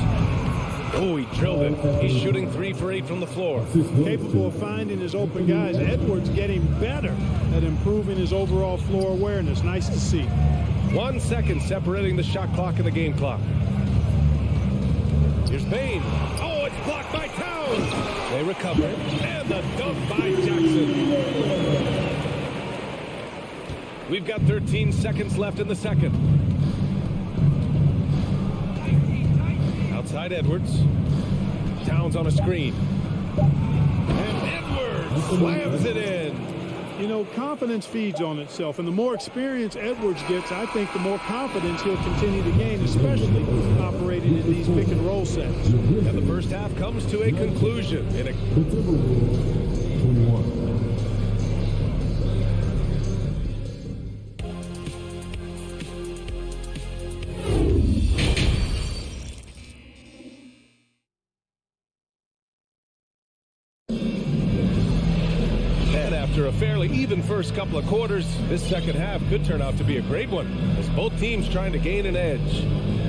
Oh, he drilled it. He's shooting 3 for 8 from the floor. Capable of finding his open guys. Edwards getting better at improving his overall floor awareness. Nice to see. 1 second separating the shot clock and the game clock. Here's Bain. Oh, it's blocked by Towns. They recover. And the dunk by Jackson. We've got 13 seconds left in the second. Outside Edwards. Towns on a screen. And Edwards slams it in. You know, confidence feeds on itself, and the more experience Edwards gets, I think the more confidence he'll continue to gain, especially operating in these pick and roll sets. And the first half comes to a conclusion in a 21. After a fairly even first couple of quarters, this second half could turn out to be a great one, as both teams trying to gain an edge.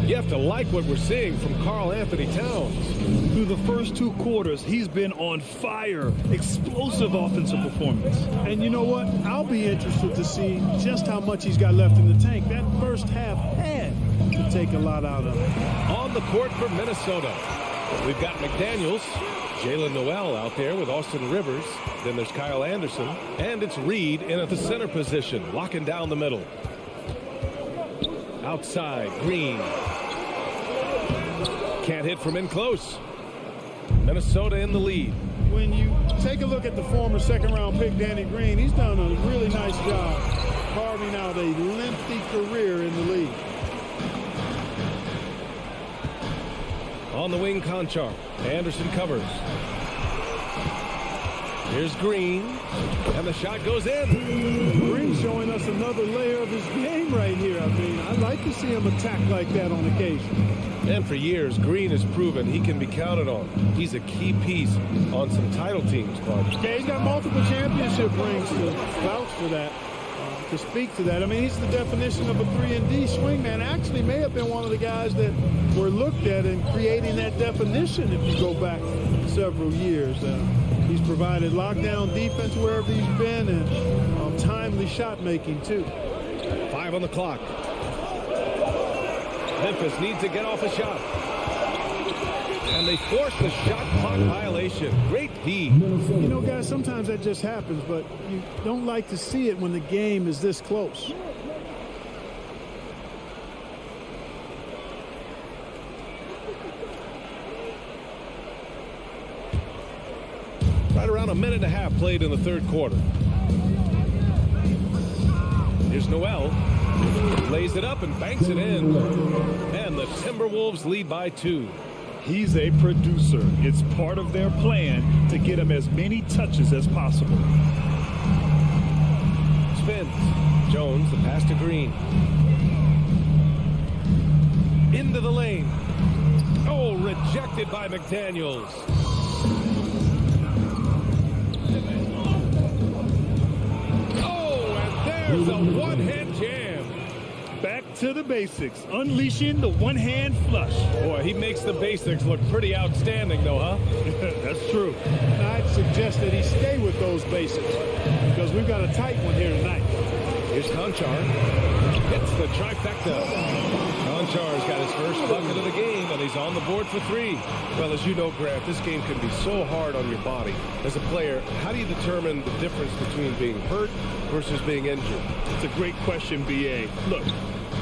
You have to like what we're seeing from Karl Anthony Towns. Through the first 2 quarters, he's been on fire. Explosive offensive performance. And you know what? I'll be interested to see just how much he's got left in the tank. That first half had to take a lot out of him. On the court for Minnesota, we've got McDaniels, Jalen Noel out there with Austin Rivers. Then there's Kyle Anderson. And it's Reed in at the center position, locking down the middle. Outside, Green. Can't hit from in close. Minnesota in the lead. When you take a look at the former second-round pick, Danny Green, he's done a really nice job carving out a lengthy career in the league. On the wing, Conchar. Anderson covers. Here's Green. And the shot goes in. Green showing us another layer of his game right here. I mean, I'd like to see him attack like that on occasion. And for years, Green has proven he can be counted on. He's a key piece on some title teams, Clark. Yeah, he's got multiple championship rings to vouch for that, to speak to that. I mean, he's the definition of a 3-and-D swingman. Actually may have been one of the guys that were looked at in creating that definition if you go back several years. He's provided lockdown defense wherever he's been and timely shot making, too. 5 on the clock. Memphis needs to get off a shot. And they force the shot clock violation. Great D. You know, guys, sometimes that just happens, but you don't like to see it when the game is this close. Right around a minute and a half played in the third quarter. Here's Noel. Lays it up and banks it in. And the Timberwolves lead by 2. He's a producer. It's part of their plan to get him as many touches as possible. Spins. Jones, the pass to Green. Into the lane. Oh, rejected by McDaniels. Oh, and there's a one-hand jam. Back to the basics, unleashing the one-hand flush. Boy, he makes the basics look pretty outstanding, though, huh? That's true. I'd suggest that he stay with those basics because we've got a tight one here tonight. Here's Conchar. Hits the trifecta. Conchar's got his first bucket of the game, and he's on the board for 3. Well, as you know, Grant, this game can be so hard on your body. As a player, how do you determine the difference between being hurt versus being injured? It's a great question, B.A. Look,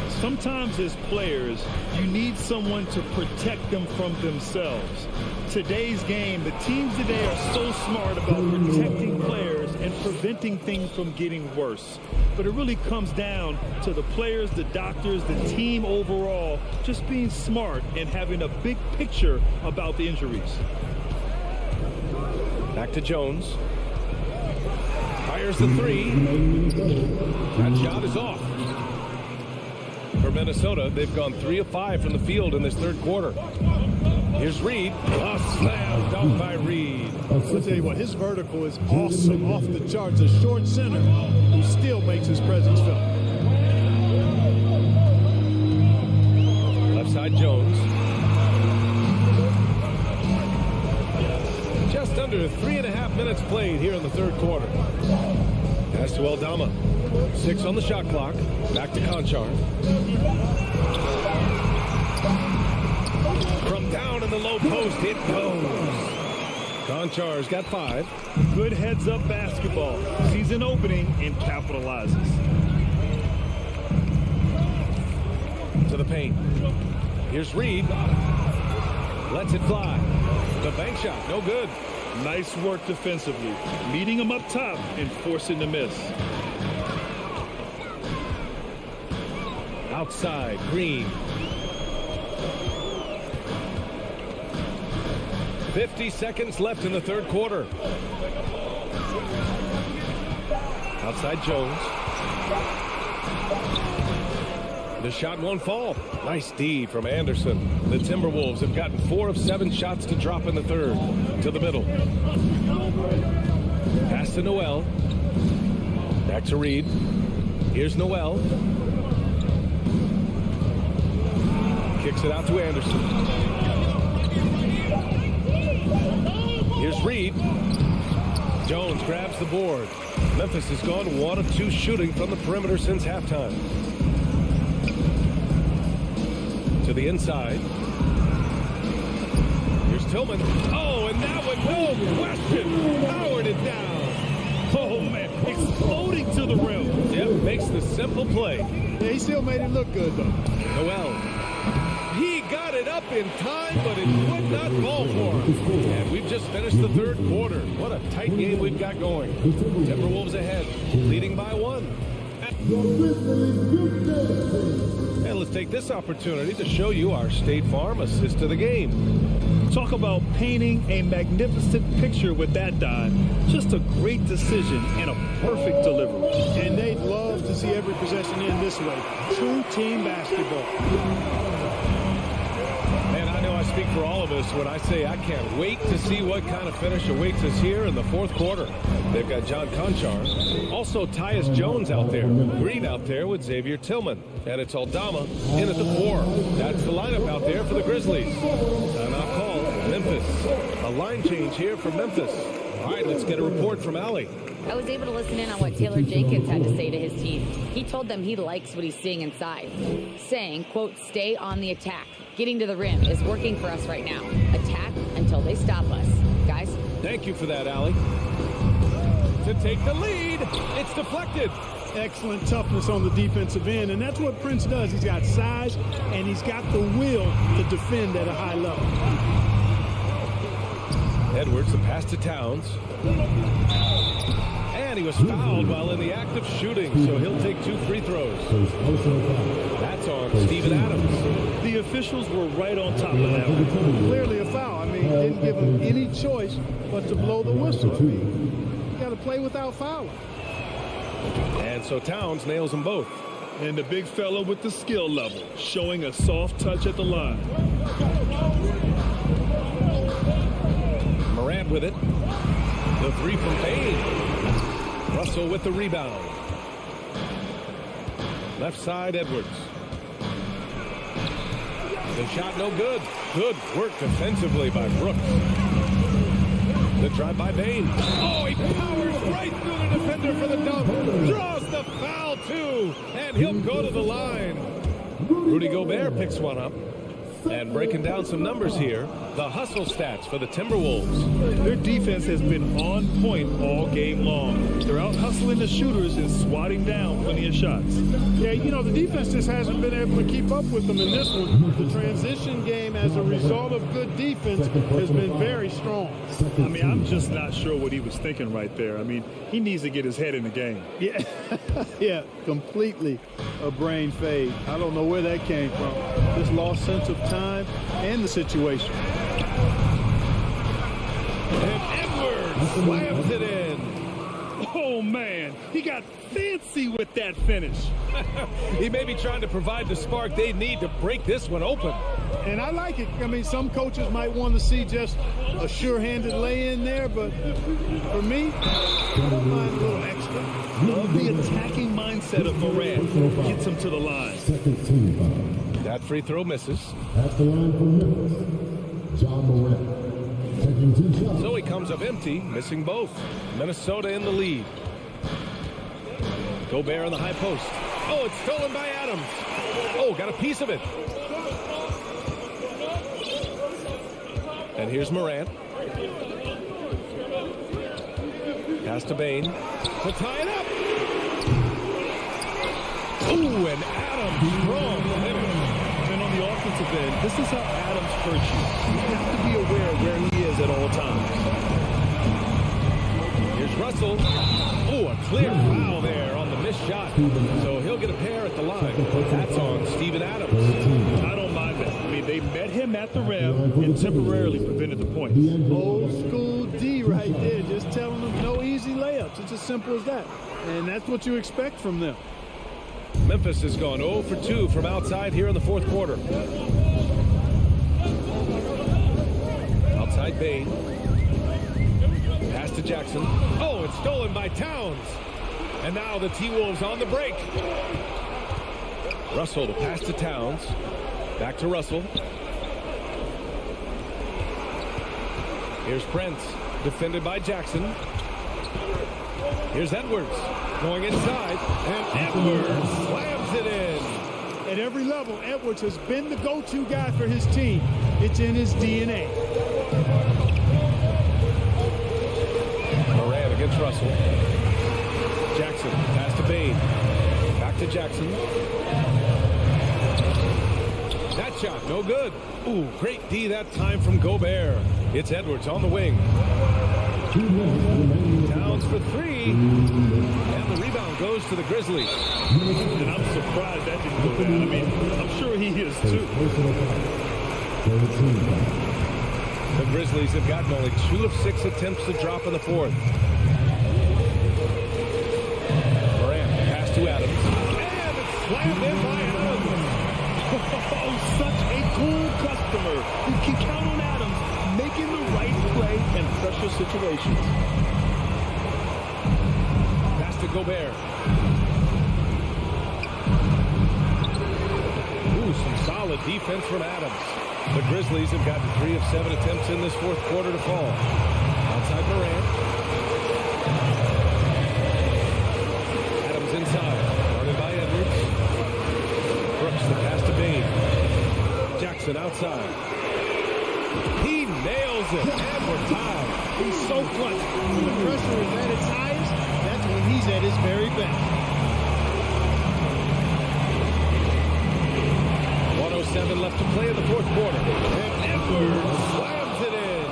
sometimes as players, you need someone to protect them from themselves. Today's game, the teams today are so smart about protecting players and preventing things from getting worse. But it really comes down to the players, the doctors, the team overall, just being smart and having a big picture about the injuries. Back to Jones. Fires the 3. That shot is off. For Minnesota, they've gone 3 of 5 from the field in this third quarter. Here's Reed. A slam dunk by Reed. I'll tell you what, his vertical is awesome, off the charts. A short center who still makes his presence felt. Left side Jones. Just under 3.5 minutes played here in the third quarter. Pass to Aldama. 6 on the shot clock. Back to Conchar. From down in the low post, it goes. Conchar's got 5. Good heads-up basketball. Sees an opening and capitalizes. To the paint. Here's Reed. Lets it fly. The bank shot, no good. Nice work defensively. Meeting him up top and forcing the miss. Outside, Green. 50 seconds left in the third quarter. Outside Jones. The shot won't fall. Nice D from Anderson. The Timberwolves have gotten 4 of 7 shots to drop in the third. To the middle. Pass to Noel. Back to Reed. Here's Noel. Kicks it out to Anderson. Here's Reed. Jones grabs the board. Memphis has gone 1 of 2 shooting from the perimeter since halftime. To the inside. Here's Tillman. Oh, and that one, no question. Powered it down. Oh, man. Exploding to the rim. Yep, makes the simple play. Yeah, he still made it look good, though. Noel. He got it up in time, but it would not fall for him. And we've just finished the third quarter. What a tight game we've got going. Timberwolves ahead, leading by 1. And let's take this opportunity to show you our State Farm assist to the game. Talk about painting a magnificent picture with that dive. Just a great decision and a perfect delivery. And they'd love to see every possession end this way. True team basketball. Man, I know I speak for all of us when I say I can't wait to see what kind of finish awaits us here in the fourth quarter. They've got John Conchar. Also, Tyus Jones out there. Green out there with Xavier Tillman. And it's Aldama in at the 4. That's the lineup out there for the Grizzlies. Timeout call, Memphis. A line change here for Memphis. All right, let's get a report from Allie. I was able to listen in on what Taylor Jenkins had to say to his team. He told them he likes what he's seeing inside, saying, quote, stay on the attack. Getting to the rim is working for us right now. Attack until they stop us. Guys? Thank you for that, Allie. To take the lead, it's deflected. Excellent toughness on the defensive end, and that's what Prince does. He's got size, and he's got the will to defend at a high level. Edwards, the pass to Towns. And And he was fouled while in the act of shooting, so he'll take 2 free throws. That's on Steven Adams. The officials were right on top of that one. Clearly a foul. I mean, didn't give him any choice but to blow the whistle. I mean, you got to play without fouling. And so Towns nails them both. And the big fella with the skill level, showing a soft touch at the line. Morant with it. The 3 from Bain. Russell with the rebound. Left side, Edwards. The shot no good. Good work defensively by Brooks. The drive by Bain. Oh, he powers right through the defender for the dunk. Draws the foul, too. And he'll go to the line. Rudy Gobert picks one up. And breaking down some numbers here, the hustle stats for the Timberwolves. Their defense has been on point all game long. They're out hustling the shooters and swatting down plenty of shots. Yeah, you know, the defense just hasn't been able to keep up with them in this one. The transition game, as a result of good defense, has been very strong. I mean, I'm just not sure what he was thinking right there. I mean, he needs to get his head in the game. Yeah, yeah, completely a brain fade. I don't know where that came from. This lost sense of time and the situation. And Edwards slams it in. Oh, man, he got fancy with that finish. He may be trying to provide the spark they need to break this one open. And I like it. I mean, some coaches might want to see just a sure-handed lay-in there, but for me, I don't mind a little extra. Love the attacking mindset of Morant. Gets him to the line. That free throw misses. At the line for Memphis, John Morant, taking 2 shots. So he comes up empty, missing both. Minnesota in the lead. Gobert on the high post. Oh, it's stolen by Adams. Oh, got a piece of it. And here's Morant. Pass to Bain. To tie it up. Ooh, and Adams strong finish. And on the offensive end, this is how Adams hurts you. You have to be aware of where he is at all times. Here's Russell. Oh, a clear foul there on the missed shot. So he'll get a pair at the line. That's on Steven Adams. I don't mind that. I mean, they met him at the rim and temporarily prevented the points. Old school D right there, just telling them no easy layups. It's as simple as that. And that's what you expect from them. Memphis has gone 0 for 2 from outside here in the 4th quarter. Outside Bain. Pass to Jackson. Oh, it's stolen by Towns. And now the T-Wolves on the break. Russell, the pass to Towns. Back to Russell. Here's Prince, defended by Jackson. Here's Edwards, going inside, and Edwards slams it in. At every level, Edwards has been the go-to guy for his team. It's in his DNA. Morant against Russell. Jackson, pass to Bain. Back to Jackson. That shot, no good. Ooh, great D that time from Gobert. It's Edwards on the wing. Towns for 3. And the rebound goes to the Grizzlies. And I'm surprised that didn't go down. I mean, I'm sure he is too. The Grizzlies have gotten only 2 of 6 attempts to drop in the 4th. Morant, pass to Adams. And it's slammed in by Adams. Oh, such a cool customer. You can count on Adams making the right play in pressure situations. Pass to Gobert. Ooh, some solid defense from Adams. The Grizzlies have gotten 3 of 7 attempts in this 4th quarter to fall. Outside Morant. Adams inside. Guarded by Edwards. Brooks, the pass to Bain. Jackson outside. He nails it. And we're tied. He's so clutch. When the pressure is at its highest, that's when he's at his very best. 1:07 left to play in the 4th quarter. And Edwards slams it in.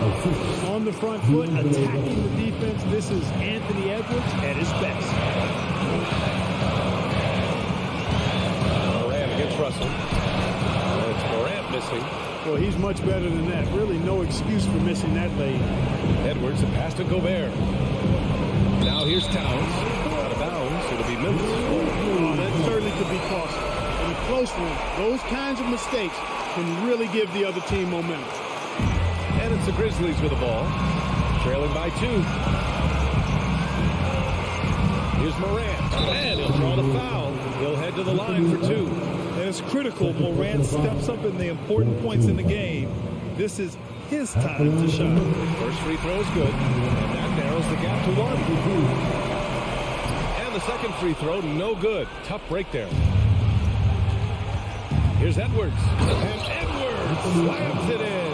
On on the front foot, attacking the defense. This is Anthony Edwards at his best. Morant against Russell. It's Morant missing. Well, he's much better than that. Really no excuse for missing that lane. Edwards, a pass to Gobert. Now here's Towns. Out of bounds. It'll be Memphis. Oh, that certainly could be costly. In a close one, those kinds of mistakes can really give the other team momentum. And it's the Grizzlies with the ball. Trailing by 2. Here's Morant. And he'll draw the foul. He'll head to the line for 2. And it's critical Morant steps up in the important points in the game. This is his time to shine. First free throw is good. And that narrows the gap to 1. And the second free throw, no good. Tough break there. Here's Edwards. And Edwards slams it in.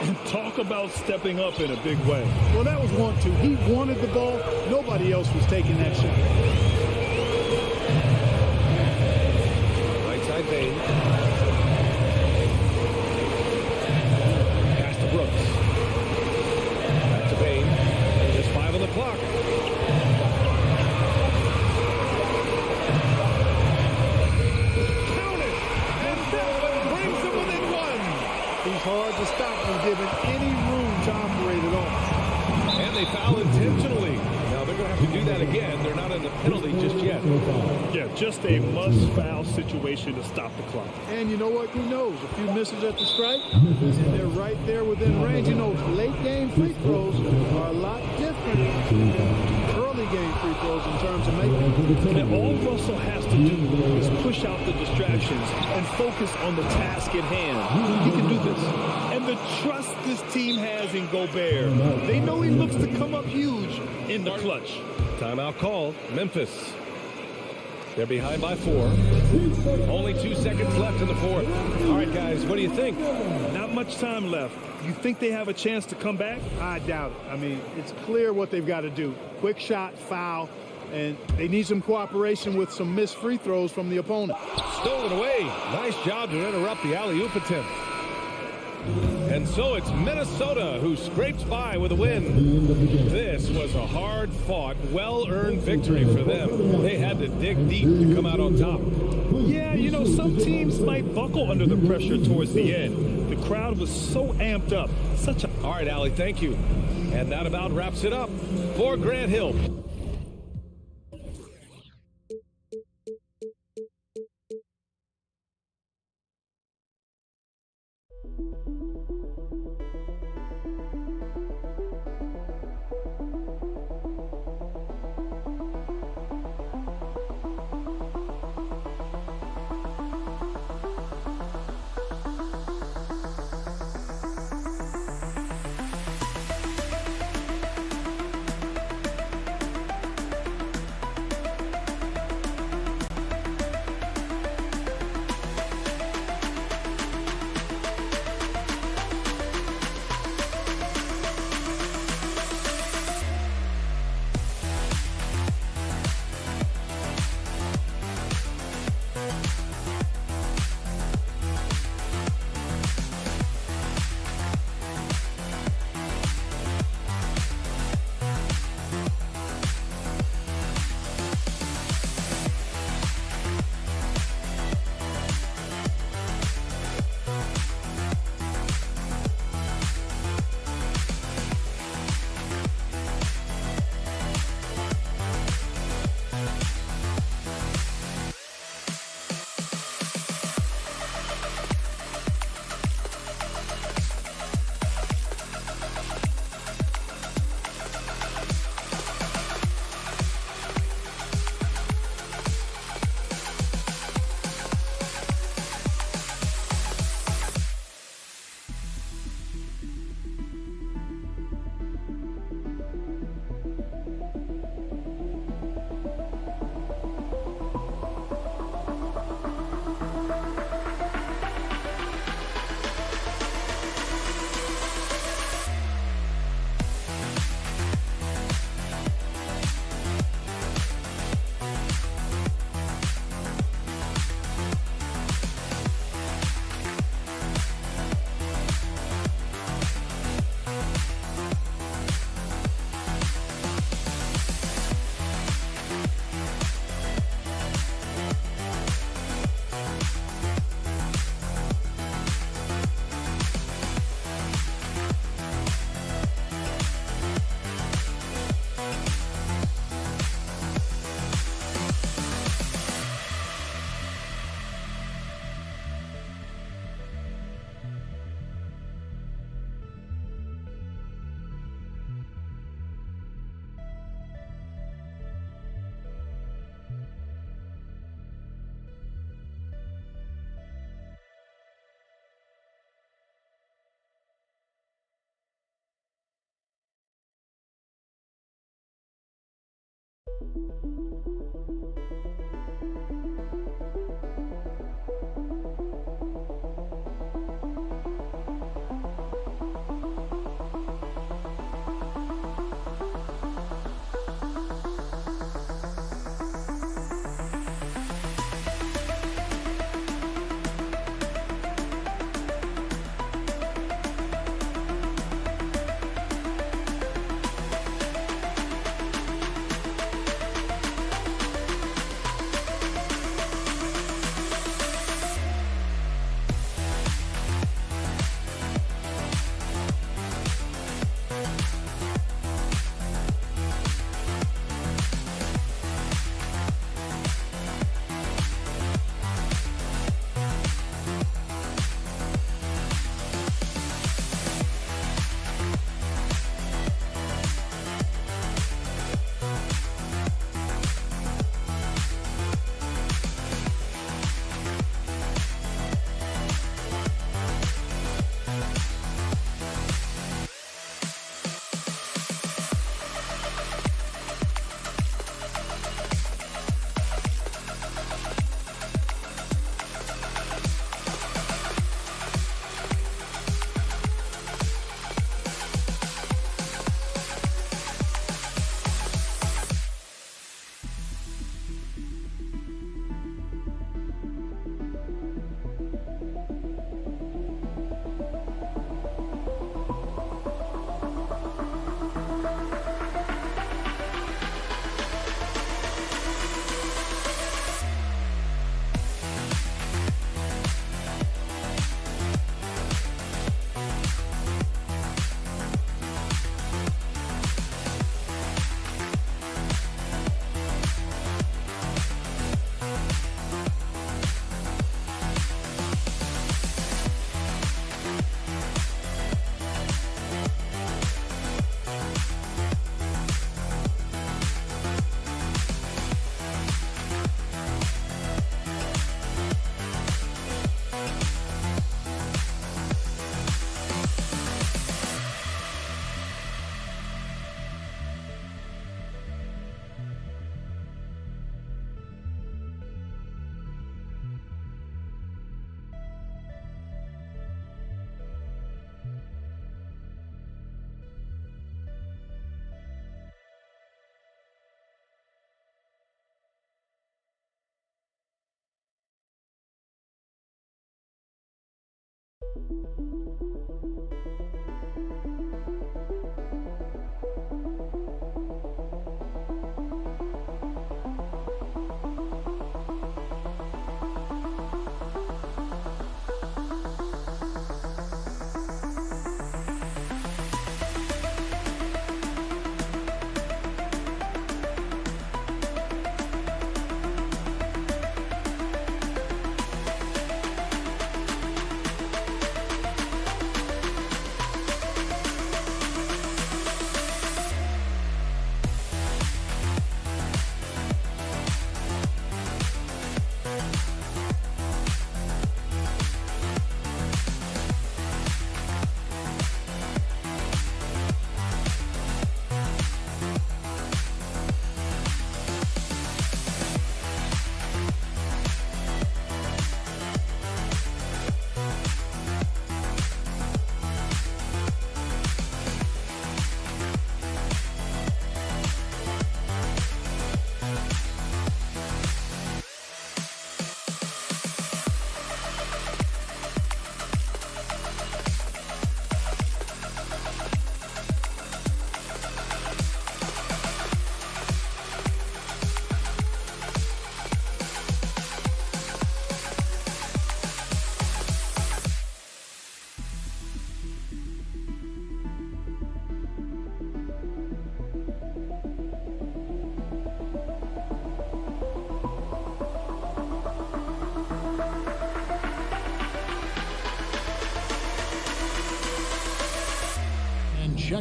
And talk about stepping up in a big way. Well, that was 1-2. He wanted the ball. Nobody else was taking that shot. Right side Bain. Pass to Brooks. Back to Bain. Just 5 on the clock. He's hard to stop from giving any room to operate at all. And they foul intentionally. Now they're going to have to do that again. They're not in the penalty just yet. Yeah, just a must-foul situation to stop the clock. And you know what? Who knows? A few misses at the stripe, and they're right there within range. You know, late-game free throws are a lot different than early-game free throws in terms of making. And all Russell has to do is push out the distractions and focus on the task at hand. He can do this. And the trust this team has in Gobert. They know he looks to come up huge in the clutch. Timeout called. Memphis. They're behind by 4. Only 2 seconds left in the fourth. All right, guys, what do you think? Not much time left. You think they have a chance to come back? I doubt it. I mean, it's clear what they've got to do. Quick shot, foul, and they need some cooperation with some missed free throws from the opponent. Stolen away. Nice job to interrupt the alley-oop attempt. And so it's Minnesota who scrapes by with a win. This was a hard-fought, well-earned victory for them. They had to dig deep to come out on top. Yeah, you know, some teams might buckle under the pressure towards the end. The crowd was so amped up. All right, Allie, thank you. And that about wraps it up for Grant Hill.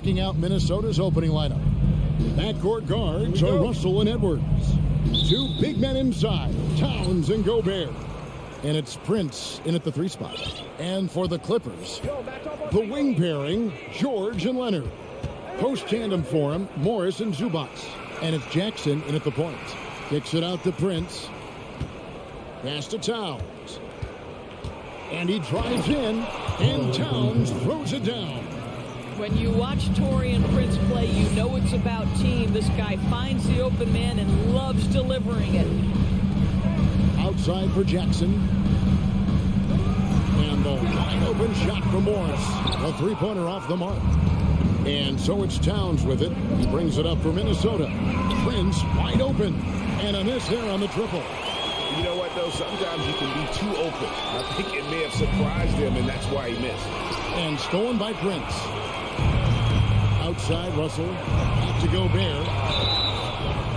checking out Minnesota's opening lineup. Backcourt guards are Russell and Edwards. Two big men inside, Towns and Gobert. And it's Prince in at the 3 spot. And for the Clippers, the wing pairing, George and Leonard. Post tandem for him, Morris and Zubac. And it's Jackson in at the point. Kicks it out to Prince. Pass to Towns. And he drives in, and Towns throws it down. When you watch Taurean Prince play, you know it's about team. This guy finds the open man and loves delivering it. Outside for Jackson. And the wide open shot for Morris. A three-pointer off the mark. And so it's Towns with it. He brings it up for Minnesota. Prince wide open. And a miss there on the triple. You know what, though? Sometimes you can be too open. I think it may have surprised him, and that's why he missed. And stolen by Prince. Outside, Russell. To Gobert.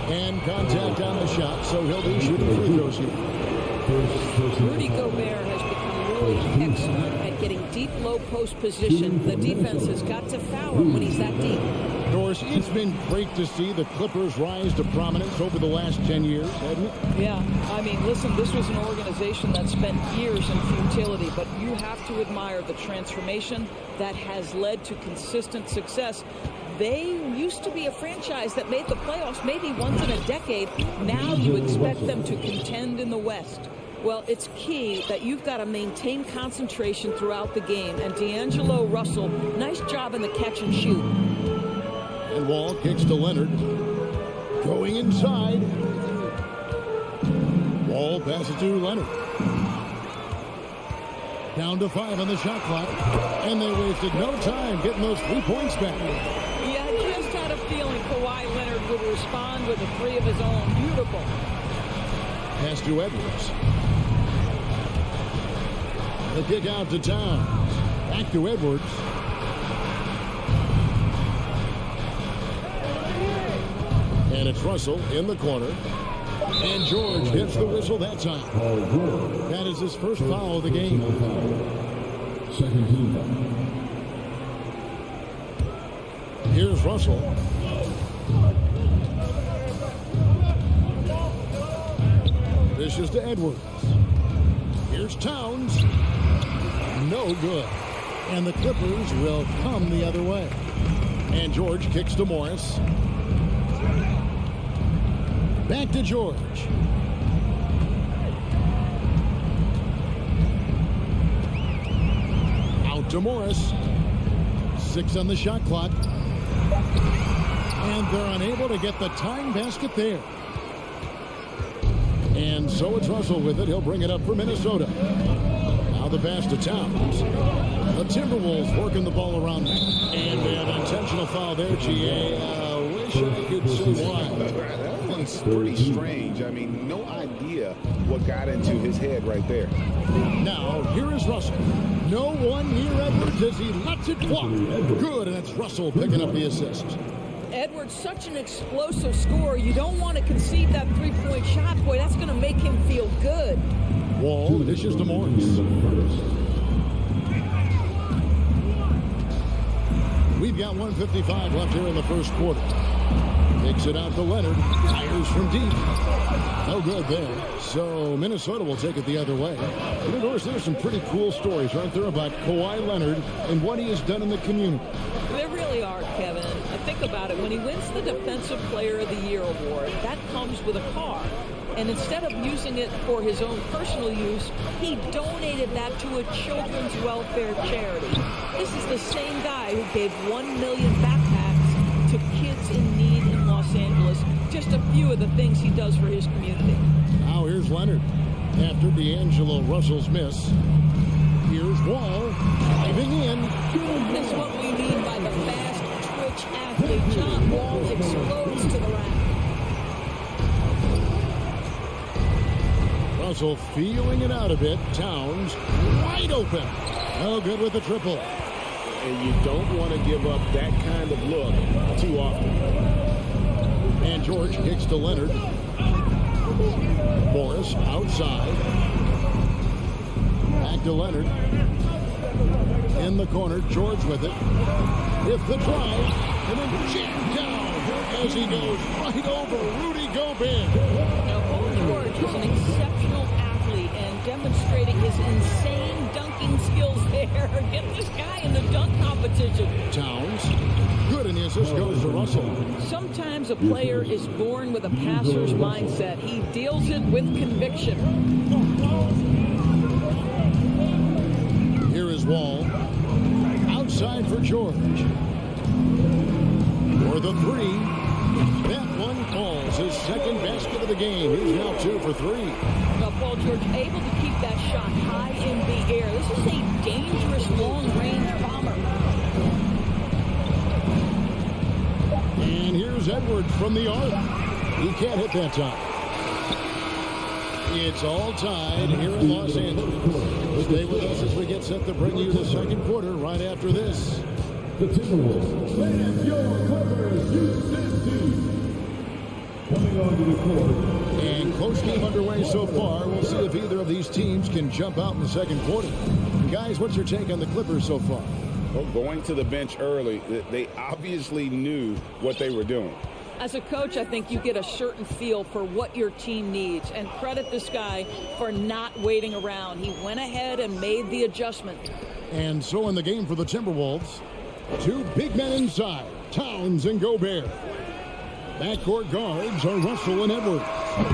And contact on the shot, so he'll be shooting free throws here. Rudy Gobert has become really excellent at getting deep, low post position. The defense has got to foul him when he's that deep. Doris, it's been great to see the Clippers rise to prominence over the last 10 years, hasn't it? Yeah, I mean, listen, this was an organization that spent years in futility, but you have to admire the transformation that has led to consistent success. They used to be a franchise that made the playoffs maybe once in a decade. Now you expect them to contend in the West. Well, it's key that you've got to maintain concentration throughout the game. And D'Angelo Russell, nice job in the catch and shoot. And Wall kicks to Leonard. Going inside. Wall passes to Leonard. Down to 5 on the shot clock. And they wasted no time getting those 3 points back. Yeah, I just had a feeling Kawhi Leonard would respond with a 3 of his own. Beautiful. Pass to Edwards. The kick out to Towns. Back to Edwards. And it's Russell in the corner. And George gets the whistle that time. That is his first foul of the game. Second team foul. Here's Russell. Dishes to Edwards. Here's Towns. No good. And the Clippers will come the other way. And George kicks to Morris. Back to George. Out to Morris. 6 on the shot clock. And they're unable to get the tying basket there. And so it's Russell with it. He'll bring it up for Minnesota. Now the pass to Towns. The Timberwolves working the ball around. And an intentional foul there, GA. Wish I could say why. That one's pretty strange. I mean, no idea what got into his head right there. Now, here is Russell. No one near Edwards as he lets it fly. Good, and it's Russell picking up the assist. Edwards, such an explosive scorer. You don't want to concede that three-point shot. Boy, that's going to make him feel good. Wall dishes to Morris. We've got 1:55 left here in the first quarter. Takes it out to Leonard. Fires from deep. No good there. So Minnesota will take it the other way. You know, Doris, there's some pretty cool stories, aren't there, about Kawhi Leonard and what he has done in the community. There really are, Kevin. I think about it. When he wins the Defensive Player of the Year award, that comes with a car. And instead of using it for his own personal use, he donated that to a children's welfare charity. This is the same guy who gave 1 million backpacks to kids in need in Los Angeles. Just a few of the things he does for his community. Now here's Leonard. After D'Angelo Russell's miss, here's Wall driving in. That's what we mean by the fast twitch athlete. John Wall explodes to the rack. Russell feeling it out a bit. Towns wide open. No good with the triple. And you don't want to give up that kind of look too often. And George kicks to Leonard. Morris outside. Back to Leonard. In the corner, George with it. With the drive. And then jammed down as he goes right over Rudy Gobert. Now, Paul George is an exceptional athlete and demonstrating his insane dunking skills balls there. Get this guy in the dunk competition. Towns. Good, and the assist goes to Russell. Sometimes a player is born with a passer's mindset. He deals it with conviction. Here is Wall. Outside for George. For the three. That one falls. His second basket of the game. He's now 2 for 3. Now, Paul George able to keep that shot high in the air. This is a dangerous long-range bomber. And here's Edwards from the arc. He can't hit that time. It's all tied here in Los Angeles. Stay with us as we get set to bring you the second quarter right after this. The Timberwolves and your Clippers Houston team. Coming onto the court. And close game underway so far. We'll see if either of these teams can jump out in the second quarter. And guys, what's your take on the Clippers so far? Well, going to the bench early, they obviously knew what they were doing. As a coach, I think you get a certain feel for what your team needs. And credit this guy for not waiting around. He went ahead and made the adjustment. And so in the game for the Timberwolves, 2 big men inside, Towns and Gobert. Backcourt guards are Russell and Edwards.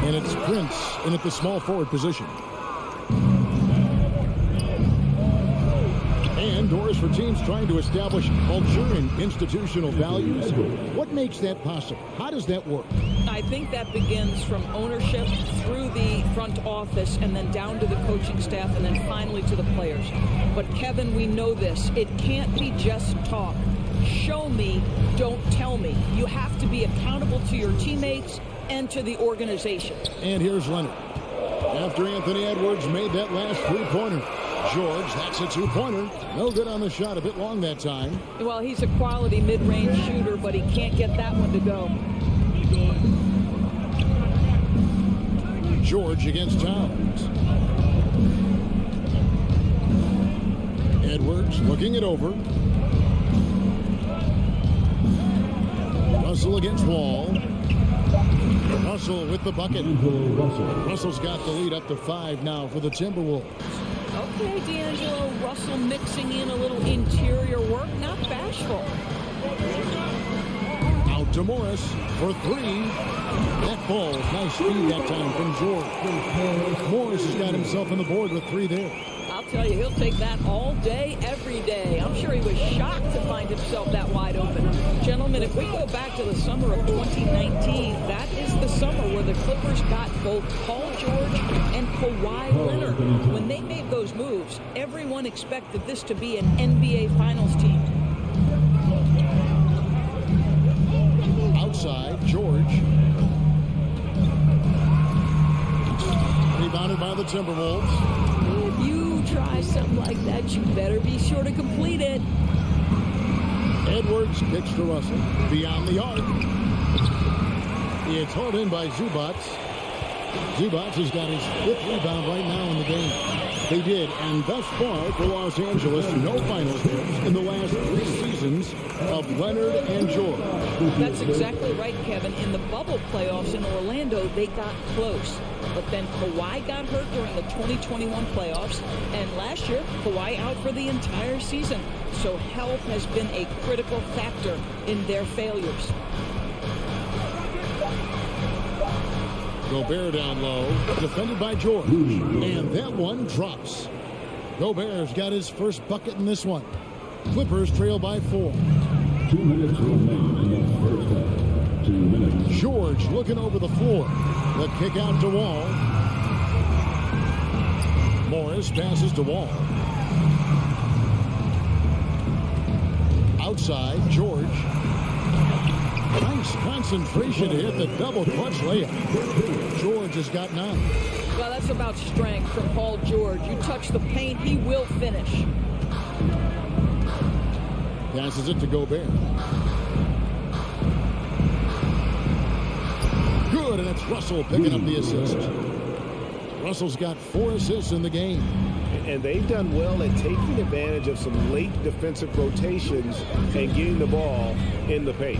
And it's Prince in at the small forward position. And doors for teams trying to establish culture and institutional values. What makes that possible? How does that work? I think that begins from ownership through the front office and then down to the coaching staff and then finally to the players. But Kevin, we know this. It can't be just talk. Show me, don't tell me. You have to be accountable to your teammates and to the organization. And here's Leonard. After Anthony Edwards made that last three-pointer. George, that's a 2-pointer. No good on the shot, a bit long that time. Well, he's a quality mid-range shooter, but he can't get that one to go. George against Towns. Edwards looking it over. Russell against Wall. Russell with the bucket. Russell's got the lead up to 5 now for the Timberwolves. Okay, D'Angelo Russell mixing in a little interior work, not bashful. Out to Morris for 3. That falls. Nice speed that time from George. Morris has got himself on the board with 3 there. I'll tell you, he'll take that all day, every day. I'm sure he was shocked to find himself that wide open. Gentlemen, if we go back to the summer of 2019, that is the summer where the Clippers got both Paul George and Kawhi Leonard. When they made those moves, everyone expected this to be an NBA Finals team. Outside, George. Rebounded by the Timberwolves. If you try something like that, you better be sure to complete it. Edwards kicks to Russell. Beyond the arc. It's hauled in by Zubac. Zubac has got his 5th rebound right now in the game. They did, and thus far for Los Angeles, no finals wins in the last 3 seasons of Leonard and George. That's exactly right, Kevin. In the bubble playoffs in Orlando, they got close. But then Kawhi got hurt during the 2021 playoffs, and last year, Kawhi out for the entire season. So health has been a critical factor in their failures. Gobert down low, defended by George, and that one drops. Gobert's got his first bucket in this one. Clippers trail by 4. 2 minutes remaining in the first half. 2 minutes. George looking over the floor. The kick out to Wall. Morris passes to Wall. Outside, George. Nice concentration to hit the double clutch layup. George has got 9. Well, that's about strength from Paul George. You touch the paint, he will finish. Passes it to Gobert. Good, and it's Russell picking up the assist. Russell's got 4 assists in the game. And they've done well at taking advantage of some late defensive rotations and getting the ball in the paint.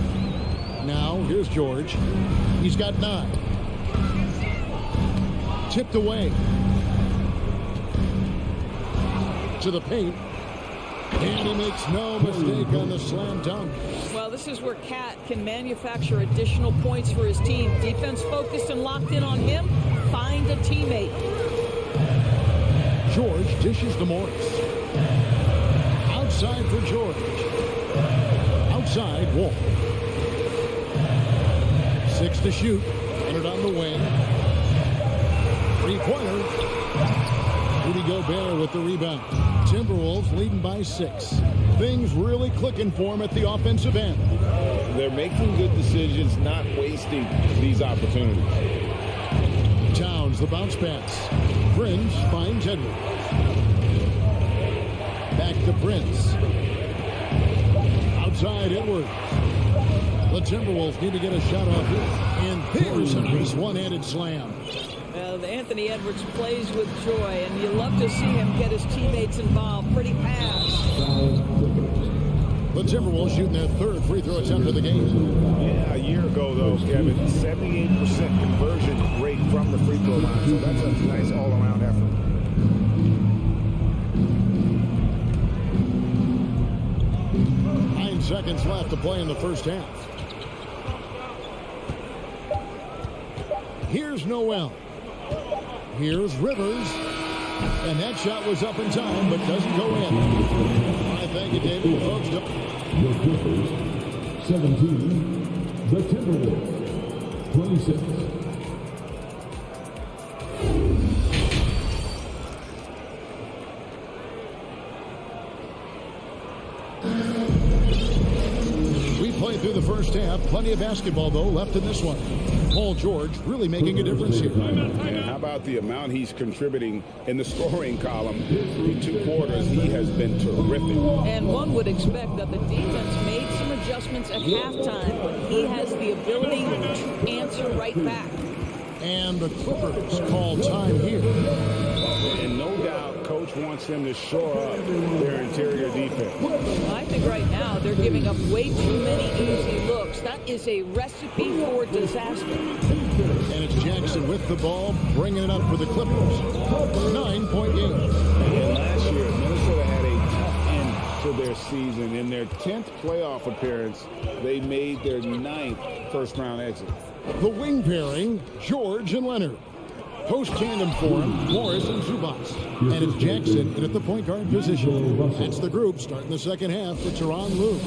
Now, here's George. He's got 9. Tipped away. To the paint. And he makes no mistake on the slam dunk. Well, this is where Cat can manufacture additional points for his team. Defense focused and locked in on him. Find a teammate. George dishes to Morris. Outside for George. Outside, Wolf. 6 to shoot. Entered on the wing. Three-pointer. Rudy Gobert with the rebound. Timberwolves leading by 6. Things really clicking for him at the offensive end. They're making good decisions, not wasting these opportunities. Towns, the bounce pass. Prince finds Edwards. Back to Prince. Outside Edwards. The Timberwolves need to get a shot off here. And there's a nice one-handed slam. Anthony Edwards plays with joy, and you love to see him get his teammates involved. Pretty pass. The Timberwolves shooting their 3rd free throw attempt of the game. Yeah, a year ago, though, Kevin, 78% conversion rate from the free throw line. So that's a nice all-around effort. Seconds left to play in the first half. Here's Noel. Here's Rivers. And that shot was up in time, but doesn't go in. I thank you, David. Folks, the Clippers, 17. The Timberwolves, 26. Through the first half, plenty of basketball though left in this one. Paul George really making a difference here. And how about the amount he's contributing in the scoring column through 2 quarters? He has been terrific. And one would expect that the defense made some adjustments at halftime, but he has the ability to answer right back. And the Clippers call time here. And no doubt Coach wants them to shore up their interior defense. I think right now they're giving up way too many easy looks. That is a recipe for disaster. And it's Jackson with the ball, bringing it up for the Clippers. 9-point game. And last year, Minnesota had a tough end to their season. In their 10th playoff appearance, they made their 9th first-round exit. The wing pairing, George and Leonard. Post tandem for him, Morris and Zubac. And it's Jackson in at the point guard position. That's the group starting the second half for SuperLu.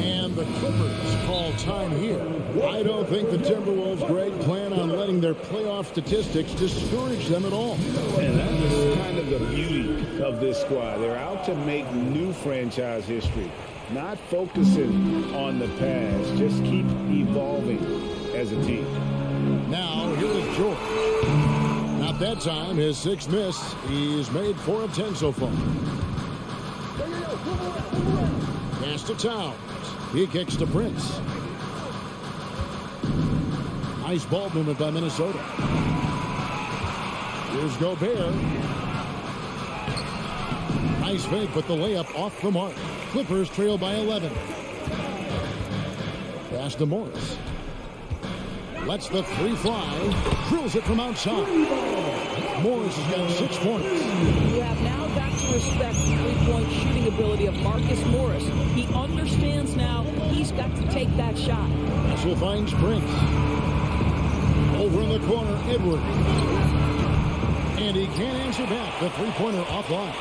And the Clippers call time here. I don't think the Timberwolves, Greg, plan on letting their playoff statistics discourage them at all. And that is kind of the beauty of this squad. They're out to make new franchise history. Not focusing on the past. Just keep evolving as a team. Now, here is George. Not that time, his 6th miss. He's made 4 of 10 so far. Pass to Towns. He kicks to Prince. Nice ball movement by Minnesota. Here's Gobert. Nice fake, but the layup off the mark. Clippers trail by 11. Pass to Morris. Lets the 3 fly. Drills it from outside. Morris has got 6 points. You have now got to respect the 3-point shooting ability of Marcus Morris. He understands now he's got to take that shot. Russell finds Prince. Over in the corner, Edwards. And he can't answer back. The 3-pointer offline.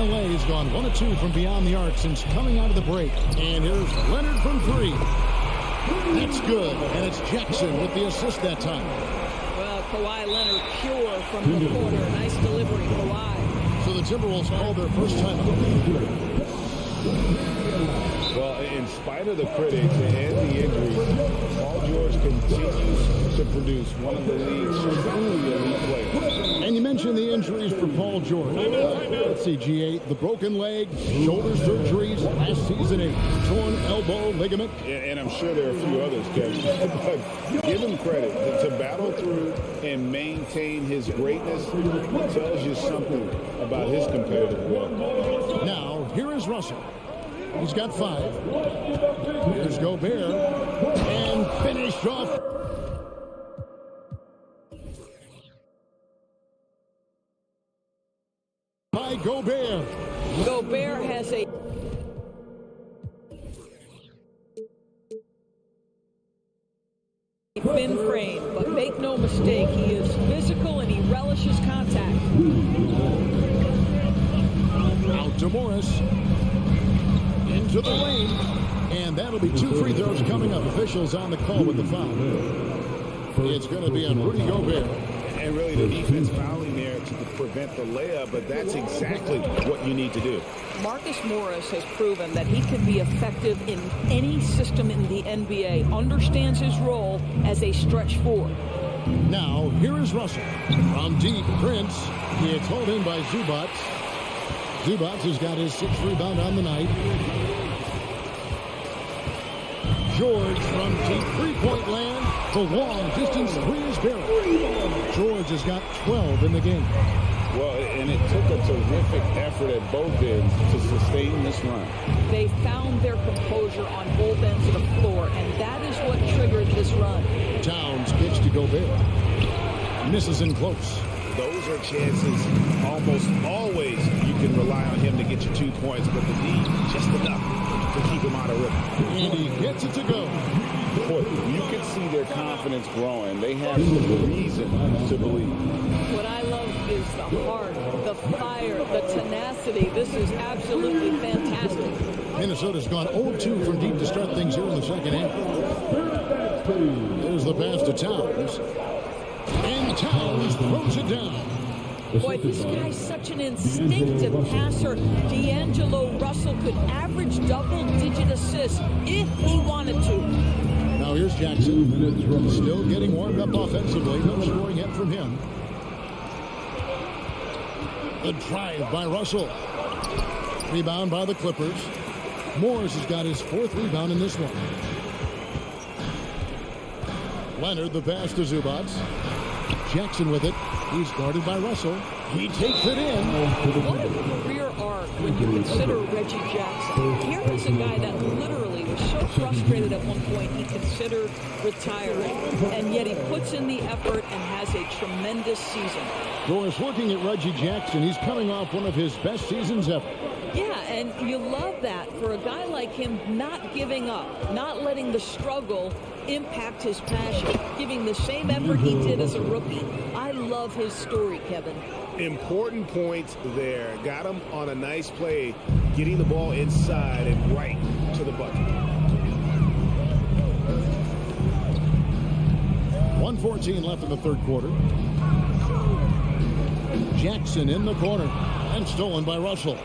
LA has gone 1 of 2 from beyond the arc since coming out of the break. And here's Leonard from 3. That's good, and it's Jackson with the assist that time. Well, Kawhi Leonard pure from the corner. Nice delivery, Kawhi. So the Timberwolves call their first time out. Well, in spite of the critics and the injuries, Paul George continues to produce one of the league's truly elite players. And you mentioned the injuries for Paul George. Let's see, G8, the broken leg, shoulder surgeries, last season a torn elbow ligament. And I'm sure there are a few others, Kevin. But give him credit to battle through and maintain his greatness. It tells you something about his competitive work. Now, here is Russell. He's got 5. Here's Gobert. And finished off. By Gobert. Gobert has a spin frame, but make no mistake, he is physical and he relishes contact. Out to Morris. Into the lane. And that'll be 2 free throws coming up. Officials on the call with the foul. It's going to be on Rudy Gobert. And really the defense fouling there to prevent the layup, but that's exactly what you need to do. Marcus Morris has proven that he can be effective in any system in the NBA, understands his role as a stretch forward. Now, here is Russell. From deep, Prince. It's hauled in by Zubac. Zubac has got his 6th rebound on the night. George from deep three-point land. The long-distance three is buried. George has got 12 in the game. Well, and it took a terrific effort at both ends to sustain this run. They found their composure on both ends of the floor, and that is what triggered this run. Towns kicks to Gobert. Misses in close. Those are chances almost always you can rely on him to get you 2 points, but the D just enough to keep him out of rhythm. And he gets it to go. Boy, you can see their confidence growing. They have some reason to believe. What I love is the heart, the fire, the tenacity. This is absolutely fantastic. Minnesota's gone 0-2 from deep to start things here in the second half. There's the pass to Towns. And Towns throws it down. Boy, this guy's such an instinctive passer. D'Angelo Russell could average double-digit assists if he wanted to. Now here's Jackson. Still getting warmed up offensively. No scoring yet from him. The drive by Russell. Rebound by the Clippers. Morris has got his 4th rebound in this one. Leonard, the pass to Zubac. Jackson with it. He's guarded by Russell. He takes it in. What a career arc when you consider Reggie Jackson. Here is a guy that literally was so frustrated at one point he considered retiring. And yet he puts in the effort and has a tremendous season. Doris, looking at Reggie Jackson, he's coming off one of his best seasons ever. Yeah, and you love that for a guy like him, not giving up, not letting the struggle impact his passion, giving the same effort he did as a rookie. I love his story, Kevin. Important points there. Got him on a nice play, getting the ball inside and right to the bucket. 1:14 left in the third quarter. Jackson in the corner and stolen by Russell.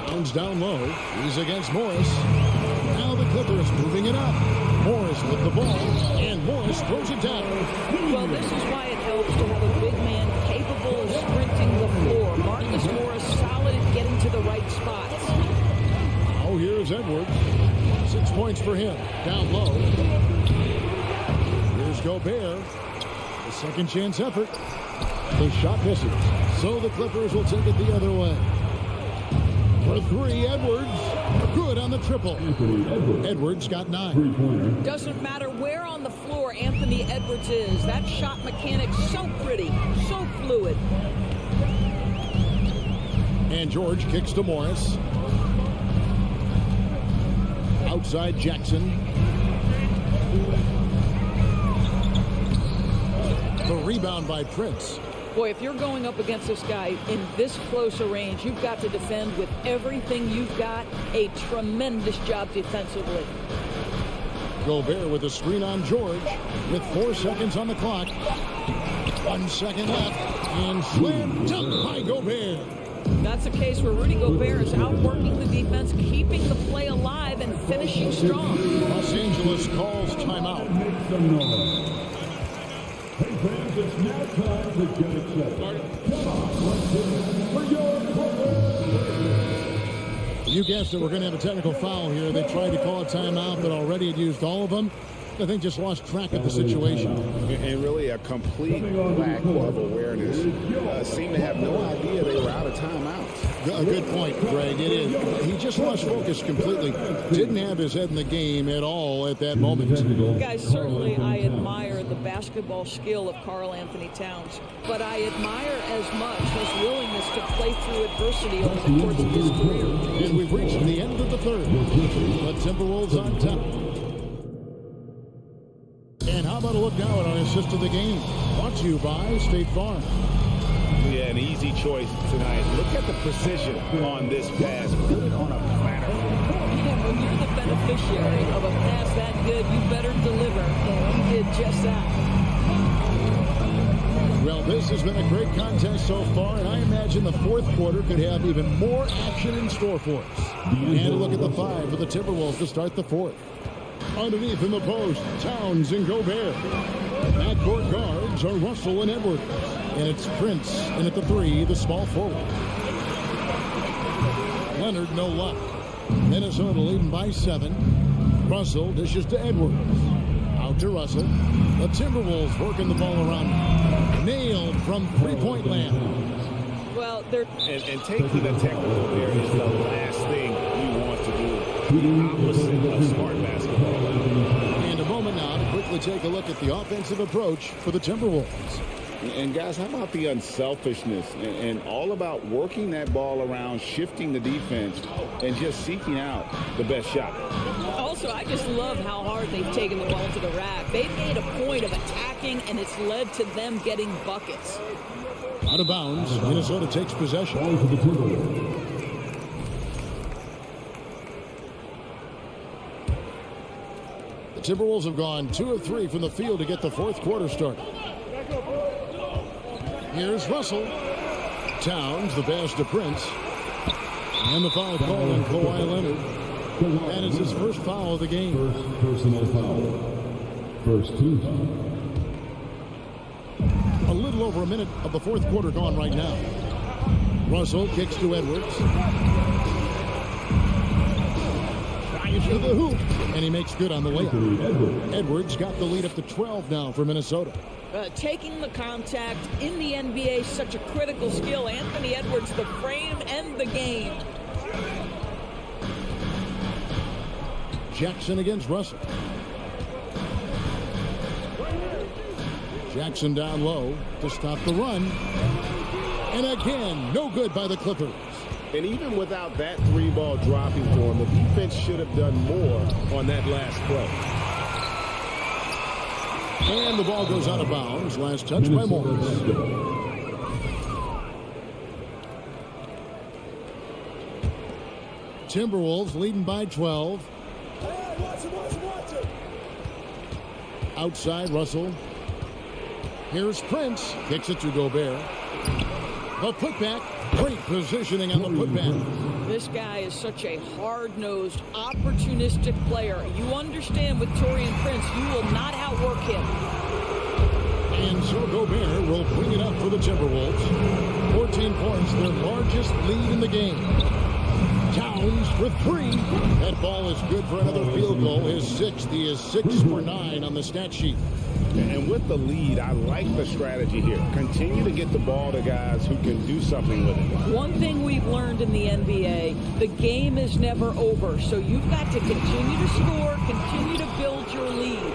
Towns down low. He's against Morris. Now the Clippers moving it up. Morris with the ball, and Morris throws it down. Well, this is why it helps to have a big man capable of sprinting the floor. Marcus Morris solid at getting to the right spots. Oh, here's Edwards. 6 points for him. Down low. Here's Gobert. A second chance effort. The shot misses. So the Clippers will take it the other way. For 3, Edwards. Good on the triple. Edwards got 9. Doesn't matter where on the floor Anthony Edwards is. That shot mechanic so pretty, so fluid. And George kicks to Morris. Outside Jackson. The rebound by Prince. Boy, if you're going up against this guy in this close a range, you've got to defend with everything you've got. A tremendous job defensively. Gobert with a screen on George with 4 seconds on the clock. 1 second left. And slam dunk by Gobert. That's a case where Rudy Gobert is outworking the defense, keeping the play alive, and finishing strong. Los Angeles calls timeout. Hey fans, it's now time to get excited. Come on, let's do it for your Clippers. You guessed it, we're going to have a technical foul here. They tried to call a timeout, but already had used all of them. I think just lost track of the situation. And really a complete lack of awareness. Seemed to have no idea they were out of timeouts. A good point, Greg. It is. He just lost focus completely. Didn't have his head in the game at all at that moment. Guys, certainly I admire the basketball skill of Karl Anthony Towns, but I admire as much his willingness to play through adversity over the course of his career. And we've reached the end of the third. The Timberwolves on top. How about a look now at our assist of the game? Brought to you by State Farm. Yeah, an easy choice tonight. Look at the precision on this pass. Put it on a platter. And when you're the beneficiary of a pass that good, you better deliver. And he did just that. Well, this has been a great contest so far, and I imagine the fourth quarter could have even more action in store for us. And a look at the 5 for the Timberwolves to start the fourth. Underneath in the post, Towns and Gobert. Backcourt guards are Russell and Edwards. And it's Prince in at the 3, the small forward. Leonard, no luck. Minnesota leading by 7. Russell dishes to Edwards. Out to Russell. The Timberwolves working the ball around. Nailed from three-point land. Well, they're... And taking the technical there is the last thing we want to do. The opposite of smart basketball. And a moment now to quickly take a look at the offensive approach for the Timberwolves. And guys, how about the unselfishness and all about working that ball around, shifting the defense, and just seeking out the best shot. Also, I just love how hard they've taken the ball to the rack. They've made a point of attacking, and it's led to them getting buckets. Out of bounds, Minnesota takes possession. The Timberwolves have gone 2 of 3 from the field to get the fourth quarter started. Here's Russell. Towns, the pass to Prince. And the foul call on Kawhi Leonard. That is his first foul of the game. First personal foul. First team foul. A little over a minute of the fourth quarter gone right now. Russell kicks to Edwards. Drives to the hoop. And he makes good on the layup. Edwards got the lead up to 12 now for Minnesota. Taking the contact in the NBA is such a critical skill. Anthony Edwards, the frame and the game. Jackson against Russell. Jackson down low to stop the run. And again, no good by the Clippers. And even without that 3-ball dropping for him, the defense should have done more on that last play. And the ball goes out of bounds. Last touch by Morris. Timberwolves leading by 12. Outside Russell. Here's Prince. Kicks it to Gobert. The putback. Great positioning on the putback. This guy is such a hard-nosed, opportunistic player. You understand with Taurean Prince, you will not outwork him. And so Gobert will bring it up for the Timberwolves. 14 points, their largest lead in the game. Towns for 3. That ball is good for another field goal. His 6th. He is 6 for 9 on the stat sheet. And with the lead, I like the strategy here. Continue to get the ball to guys who can do something with it. One thing we've learned in the NBA, the game is never over. So you've got to continue to score, continue to build your lead.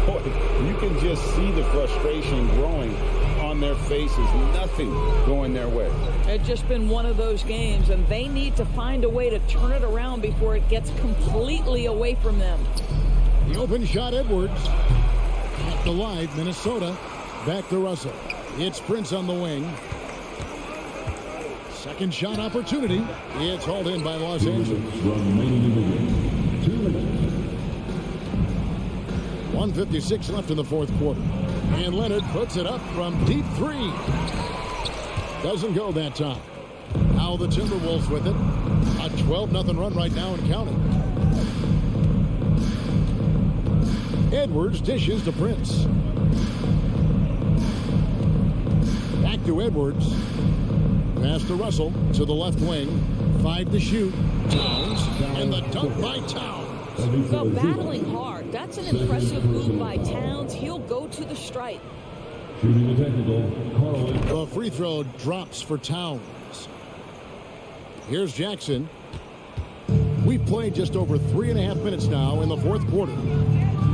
Boy, you can just see the frustration growing on their faces. Nothing going their way. It's just been one of those games, and they need to find a way to turn it around before it gets completely away from them. The open shot, Edwards. At the line, Minnesota. Back to Russell. It's Prince on the wing. Second shot opportunity. It's hauled in by Los Angeles. 1:56 left in the fourth quarter. And Leonard puts it up from deep 3. Doesn't go that time. Now the Timberwolves with it. A 12-0 run right now and counting. Edwards dishes to Prince. Back to Edwards. Pass to Russell to the left wing. 5 to shoot. Towns. And the dunk by Towns. So battling hard. That's an impressive move by Towns. He'll go to the stripe. Shooting the technical, Carlin. The free throw drops for Towns. Here's Jackson. We've played just over 3.5 minutes now in the fourth quarter.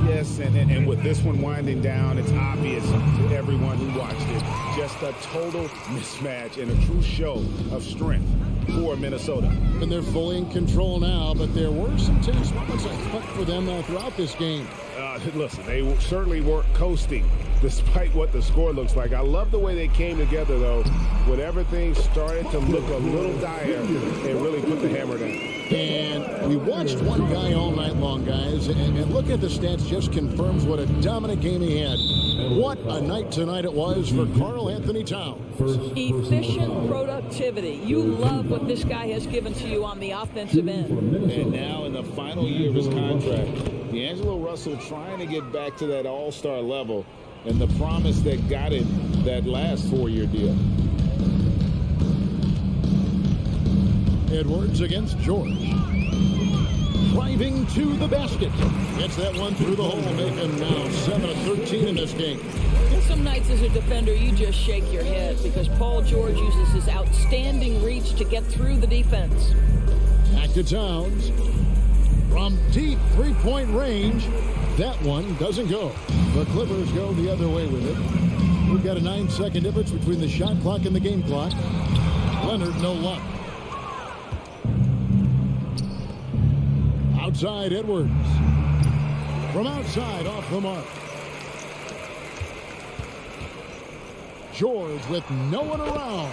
Yes, and with this one winding down, it's obvious to everyone who watched it. Just a total mismatch and a true show of strength for Minnesota. And they're fully in control now, but there were some tense moments, I thought, for them throughout this game. listen, they certainly weren't coasting despite what the score looks like. I love the way they came together, though, when everything started to look a little dire and really put the hammer down. And we watched one guy all night long, guys, and look at the stats, just confirms what a dominant game he had. What a night tonight it was for Karl Anthony Towns. Efficient productivity. You love what this guy has given to you on the offensive end. And now in the final year of his contract, D'Angelo Russell trying to get back to that all-star level and the promise that got him that last 4-year deal. Edwards against George. Driving to the basket. Gets that one through the hole, making now 7 of 13 in this game. Some nights as a defender, you just shake your head because Paul George uses his outstanding reach to get through the defense. Back to Towns. From deep three-point range, that one doesn't go. The Clippers go the other way with it. We've got a 9-second difference between the shot clock and the game clock. Leonard, no luck. Outside, Edwards. From outside, off the mark. George with no one around.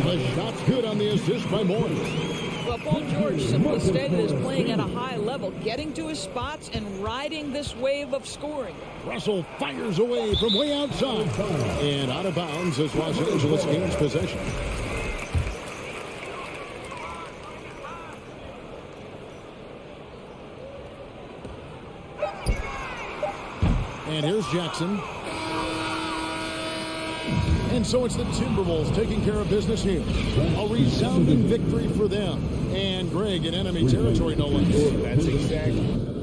The shot's good on the assist by Morris. Well, Paul George, simply stated, is playing at a high level, getting to his spots and riding this wave of scoring. Russell fires away from way outside. And out of bounds as Los Angeles gains possession. And here's Jackson. And so it's the Timberwolves taking care of business here. A resounding victory for them. And Greg in enemy territory, no less. That's exactly.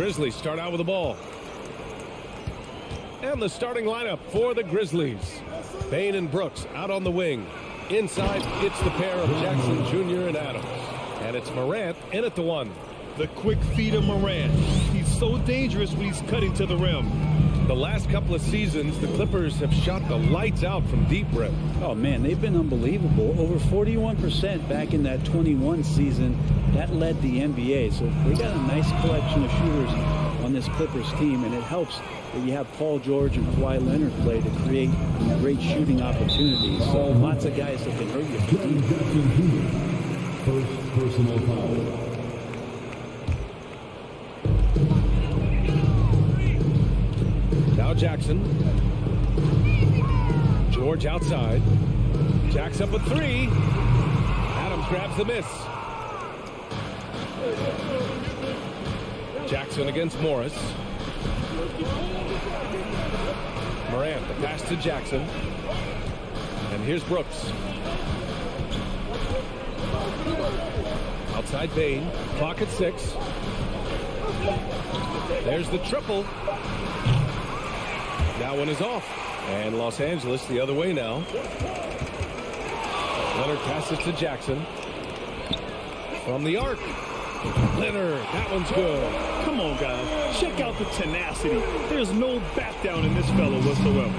Grizzlies start out with the ball. And the starting lineup for the Grizzlies. Bain and Brooks out on the wing. Inside, it's the pair of Jackson Jr. and Adams. And it's Morant in at the one. The quick feet of Morant. He's so dangerous when he's cutting to the rim. The last couple of seasons, the Clippers have shot the lights out from deep rim. Oh, man, they've been unbelievable. Over 41% back in that 21 season. That led the NBA. So they got a nice collection of shooters on this Clippers team, and it helps that you have Paul George and Kawhi Leonard play to create great shooting opportunities. So lots of guys that can hurt you. First personal foul. Now Jackson. George outside. Jacks up a three. Adams grabs the miss. Jackson against Morris. Morant, the pass to Jackson. And here's Brooks. Outside Bain. Clock at 6. There's the triple. That one is off. And Los Angeles the other way now. Leonard passes to Jackson. From the arc. Leonard, that one's good. Come on, guys. Check out the tenacity. There's no back down in this fellow whatsoever.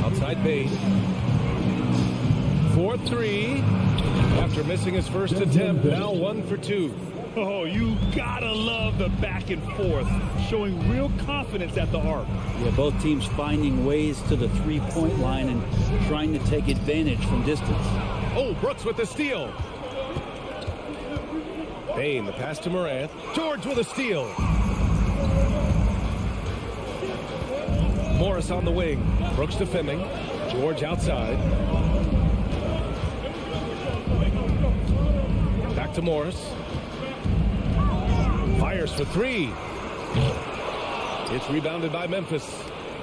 Outside Bain. 4-3. After missing his first attempt, now 1 for 2. Oh, you gotta love the back and forth, showing real confidence at the arc. Yeah, both teams finding ways to the three-point line and trying to take advantage from distance. Oh, Brooks with the steal. Bain, the pass to Morant. George with a steal. Morris on the wing. Brooks defending. George outside. Back to Morris. Fires for three. It's rebounded by Memphis.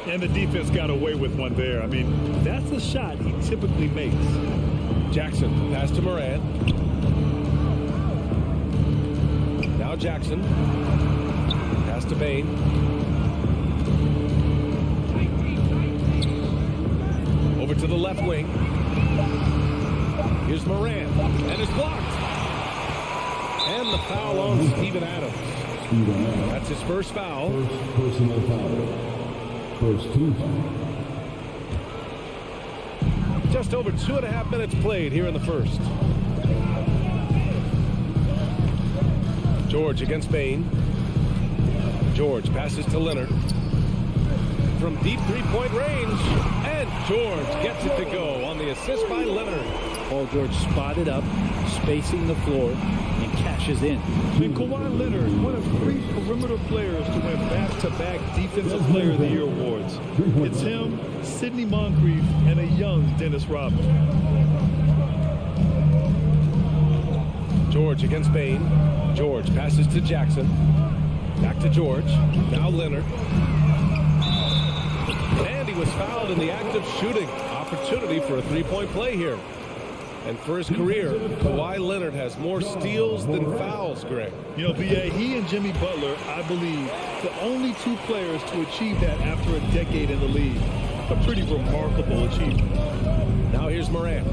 And the defense got away with one there. I mean, that's a shot he typically makes. Jackson, pass to Morant. Now Jackson. Pass to Bain. Over to the left wing. Here's Morant. And it's blocked. And the foul on Steven Adams. That's his first foul. First personal foul. First team foul. Just over 2.5 minutes played here in the first. George against Bain. George passes to Leonard. From deep three-point range. And George gets it to go on the assist by Leonard. Paul George spotted up, spacing the floor, and cashes in. And Kawhi Leonard, one of 3 perimeter players to win back-to-back Defensive Player of the Year awards. It's him, Sidney Moncrief, and a young Dennis Rodman. George against Bain. George passes to Jackson. Back to George. Now Leonard. And he was fouled in the act of shooting. Opportunity for a three-point play here. And for his career, Kawhi Leonard has more steals than fouls, Greg. You know, B.A., he and Jimmy Butler, I believe, the only 2 players to achieve that after a decade in the league. A pretty remarkable achievement. Now here's Morant.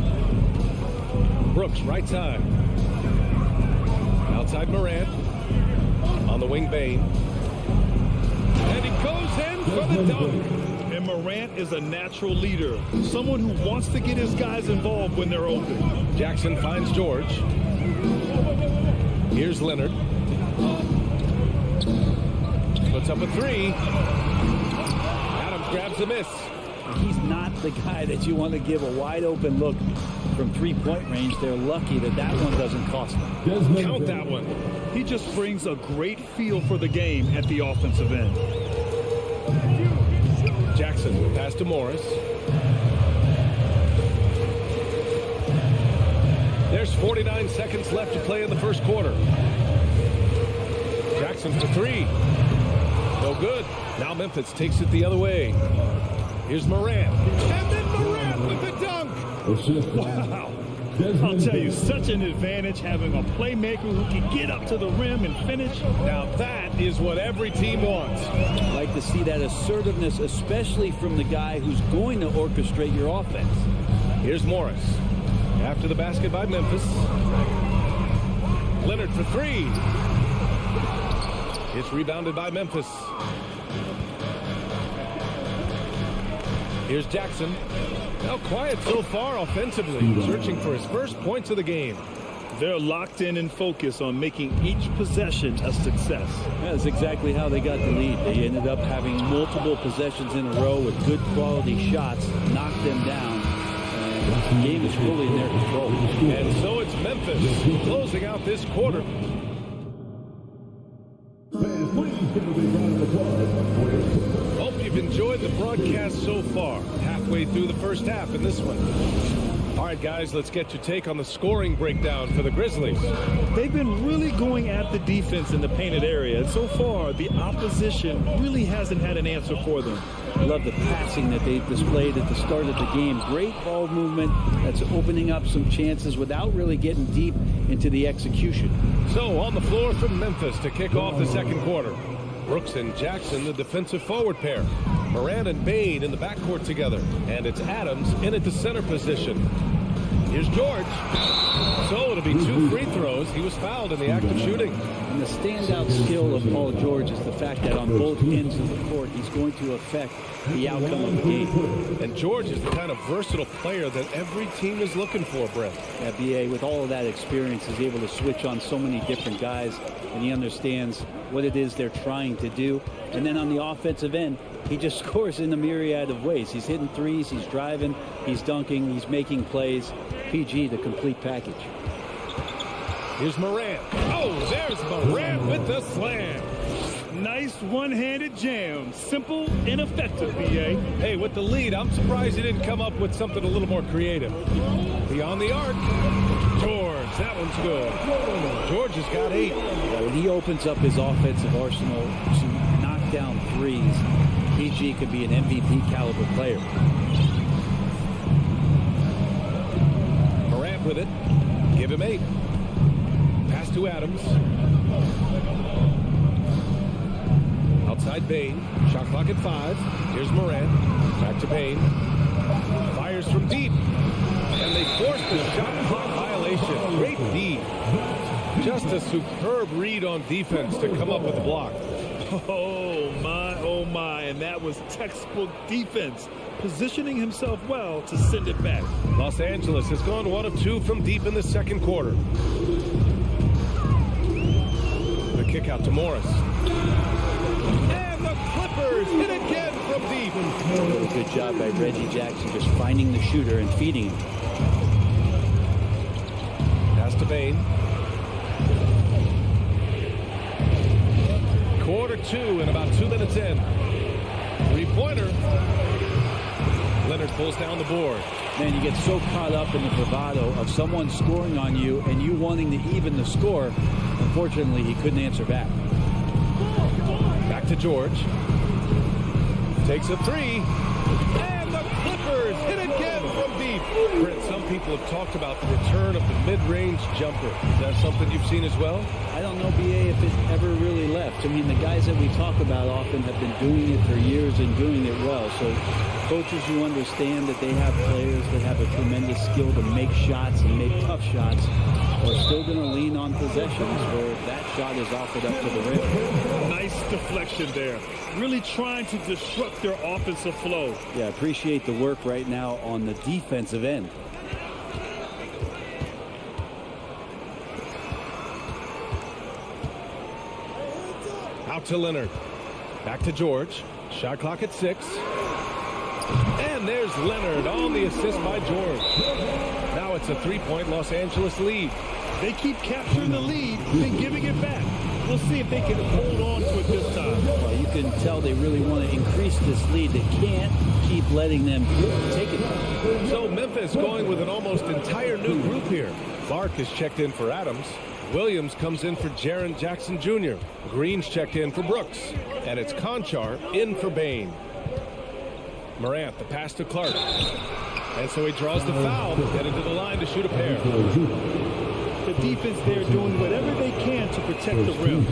Brooks, right side. Outside Morant. On the wing, Bain. And he goes in for the dunk. And Morant is a natural leader, someone who wants to get his guys involved when they're open. Jackson finds George. Here's Leonard. Puts up a three. Adams grabs the miss. He's not the guy that you want to give a wide open look from three-point range. They're lucky that that one doesn't cost them. Count that one. He just brings a great feel for the game at the offensive end. Jackson, pass to Morris. There's 49 seconds left to play in the first quarter. Jackson for three. No good. Now Memphis takes it the other way. Here's Morant. And then Morant with the dunk. Wow. I'll tell you, such an advantage having a playmaker who can get up to the rim and finish. Now that is what every team wants. I like to see that assertiveness, especially from the guy who's going to orchestrate your offense. Here's Morris. After the basket by Memphis. Leonard for three. It's rebounded by Memphis. Here's Jackson. Now quiet so far offensively, searching for his first points of the game. They're locked in and focused on making each possession a success. That's exactly how they got the lead. They ended up having multiple possessions in a row with good quality shots, knocked them down, and the game is fully in their control. And so it's Memphis closing out this quarter. Hope you've enjoyed the broadcast so far. Halfway through the first half in this one. All right, guys, let's get your take on the scoring breakdown for the Grizzlies. They've been really going at the defense in the painted area, and so far the opposition really hasn't had an answer for them. I love the passing that they displayed at the start of the game. Great ball movement that's opening up some chances without really getting deep into the execution. So on the floor from Memphis to kick off the second quarter. Brooks and Jackson, the defensive forward pair. Moran and Bain in the backcourt together. And it's Adams in at the center position. Here's George. So it'll be 2 free throws. He was fouled in the act of shooting. And the standout skill of Paul George is the fact that on both ends of the court, he's going to affect the outcome of the game. And George is the kind of versatile player that every team is looking for, Brent. Yeah, B.A., with all of that experience, is able to switch on so many different guys, and he understands what it is they're trying to do. And then on the offensive end, he just scores in a myriad of ways. He's hitting threes, he's driving, he's dunking, he's making plays. PG, the complete package. Here's Moran. Oh, there's Moran with the slam. Nice one-handed jam. Simple and effective, B.A. Hey, with the lead, I'm surprised he didn't come up with something a little more creative. Beyond the arc. George, that one's good. George has got 8. Yeah, when he opens up his offensive arsenal to knock down threes, PG could be an MVP caliber player. Morant with it. Give him 8. Pass to Adams. Outside Bain. Shot clock at 5. Here's Morant. Back to Bain. Fires from deep. And they forced the shot clock violation. Great D. Just a superb read on defense to come up with the block. Oh my, and that was textbook defense. Positioning himself well to send it back. Los Angeles has gone 1 of 2 from deep in the second quarter. The kick out to Morris. And the Clippers hit again from deep. A good job by Reggie Jackson just finding the shooter and feeding him. Pass to Bain. Quarter 2 and about 2 minutes in. 3-pointer. Leonard pulls down the board. Man, you get so caught up in the bravado of someone scoring on you and you wanting to even the score. Unfortunately, he couldn't answer back. Back to George. Takes a 3. And the Clippers hit again from deep. Brent, some people have talked about the return of the mid-range jumper. Is that something you've seen as well? I don't know, B.A., if it ever really left. I mean, the guys that we talk about often have been doing it for years and doing it well. So coaches who understand that they have players that have a tremendous skill to make shots and make tough shots are still going to lean on possessions where that shot is offered up to the rim. Nice deflection there. Really trying to disrupt their offensive flow. Yeah, appreciate the work right now on the defensive end. Out to Leonard. Back to George. Shot clock at 6. And there's Leonard on the assist by George. Now it's a 3-point Los Angeles lead. They keep capturing the lead and giving it back. We'll see if they can hold on to it this time. Well, you can tell they really want to increase this lead. They can't keep letting them take it. So Memphis going with an almost entire new group here. Clark is checked in for Adams. Williams comes in for Jaren Jackson Jr. Green's checked in for Brooks. And it's Conchar in for Bain. Morant, the pass to Clark. And so he draws the foul, headed to the line to shoot a pair. The defense there doing whatever they can to protect the rim.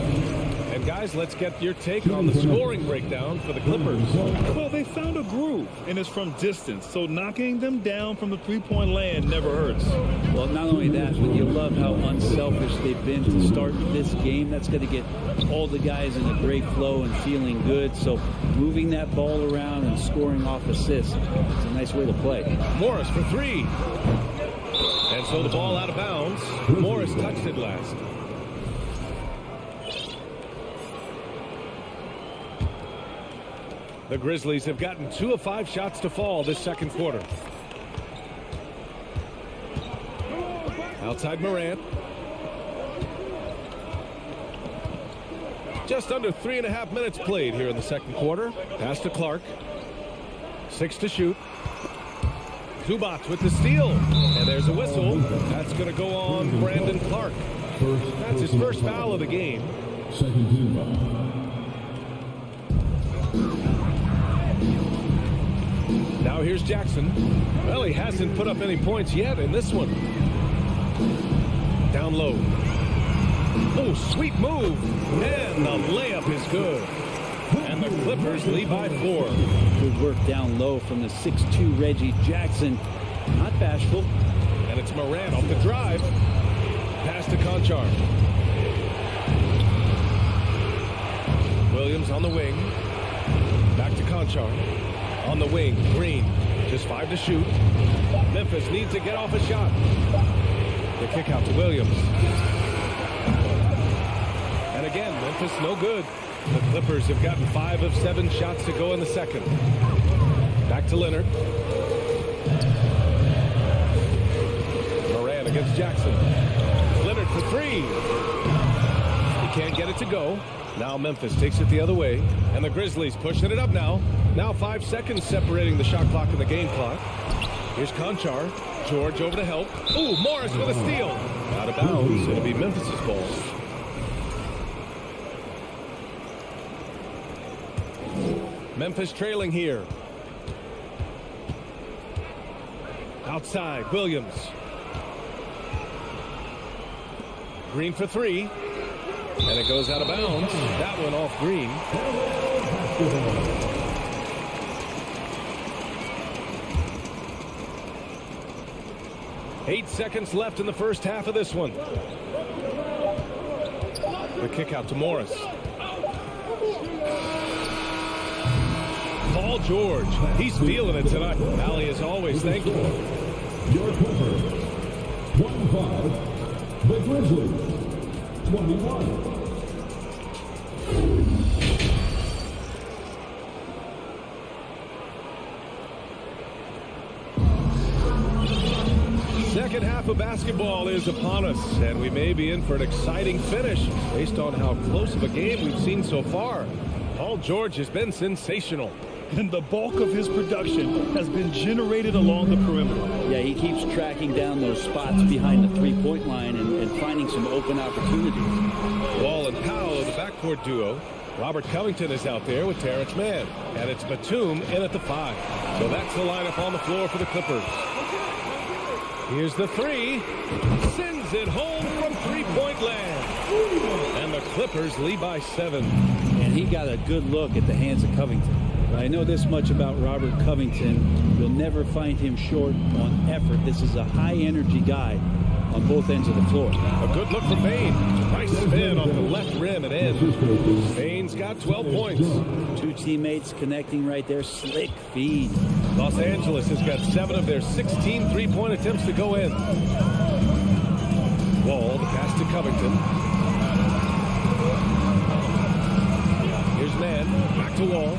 And guys, let's get your take on the scoring breakdown for the Clippers. Well, they found a groove, and it's from distance, so knocking them down from the three-point land never hurts. Well, not only that, but you love how unselfish they've been to start this game. That's going to get all the guys in a great flow and feeling good. So moving that ball around and scoring off assists, it's a nice way to play. Morris for three. And so the ball out of bounds. Morris touched it last. The Grizzlies have gotten 2 of 5 shots to fall this second quarter. Outside Morant. Just under 3.5 minutes played here in the second quarter. Pass to Clark. 6 to shoot. Zubac with the steal. And there's a whistle. That's going to go on Brandon Clark. That's his first foul of the game. Second team foul. Now here's Jackson. Well, he hasn't put up any points yet in this one. Down low. Oh, sweet move. And the layup is good. And the Clippers lead by 4. Good work down low from the 6'2" Reggie Jackson. Not bashful. And it's Morant off the drive. Pass to Conchar. Williams on the wing. Back to Conchar. On the wing, Green, just 5 to shoot. Memphis needs to get off a shot. The kick out to Williams. And again, Memphis no good. The Clippers have gotten 5 of 7 shots to go in the second. Back to Leonard. Moran against Jackson. Leonard for 3. He can't get it to go. Now Memphis takes it the other way. And the Grizzlies pushing it up now. Now 5 seconds separating the shot clock and the game clock. Here's Conchar. George over to help. Ooh, Morris with a steal. Out of bounds. It'll be Memphis's ball. Memphis trailing here. Outside, Williams. Green for 3. And it goes out of bounds. That one off Green. 8 seconds left in the first half of this one. The kick out to Morris. Paul George. He's feeling it tonight. Allie is always thankful. Your Clippers, 25. The Grizzlies, 21. Second half of basketball is upon us, and we may be in for an exciting finish based on how close of a game we've seen so far. Paul George has been sensational. And the bulk of his production has been generated along the perimeter. Yeah, he keeps tracking down those spots behind the three-point line and finding some open opportunities. Wall and Powell are the backcourt duo. Robert Covington is out there with Terrence Mann. And it's Batum in at the 5. So that's the lineup on the floor for the Clippers. Here's the 3. Sends it home from three-point land. And the Clippers lead by 7. And he got a good look at the hands of Covington. But I know this much about Robert Covington. You'll never find him short on effort. This is a high-energy guy on both ends of the floor. A good look from Bain. Nice spin off the left rim and in. Bain's got 12 points. 2 teammates connecting right there. Slick feed. Los Angeles has got 7 of their 16 three-point attempts to go in. Wall, the pass to Covington. Here's Mann. Back to Wall.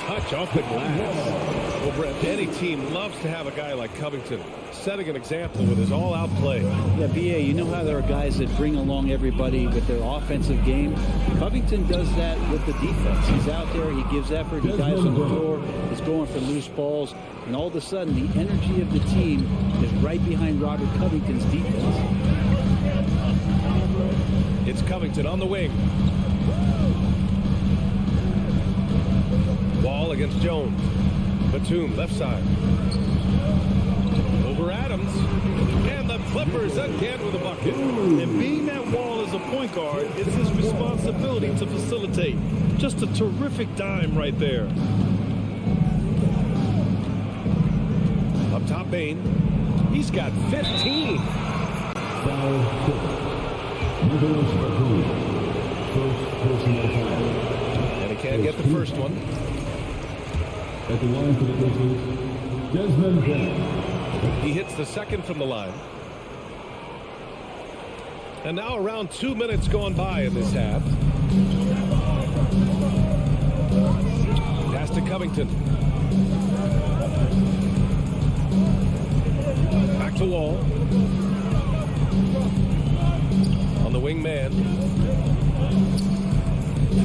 Touch off the glass. Well, Brett, any team loves to have a guy like Covington setting an example with his all-out play. Yeah, BA, you know how there are guys that bring along everybody with their offensive game? Covington does that with the defense. He's out there, he gives effort, he dives on the floor, he's going for loose balls, and all of a sudden the energy of the team is right behind Robert Covington's defense. It's Covington on the wing. Wall against Jones. Batum, left side. Over Adams. And the Clippers again with a bucket. And being that Wall is a point guard, it's his responsibility to facilitate. Just a terrific dime right there. Up top, Bain. He's got 15. Foul 6. Nicholas Batum. First personal foul. And he can't get the first one. At the line for the Grizzlies, Desmond Bain. He hits the second from the line. And now around 2 minutes gone by in this half. Pass to Covington. Back to Wall. On the wing man.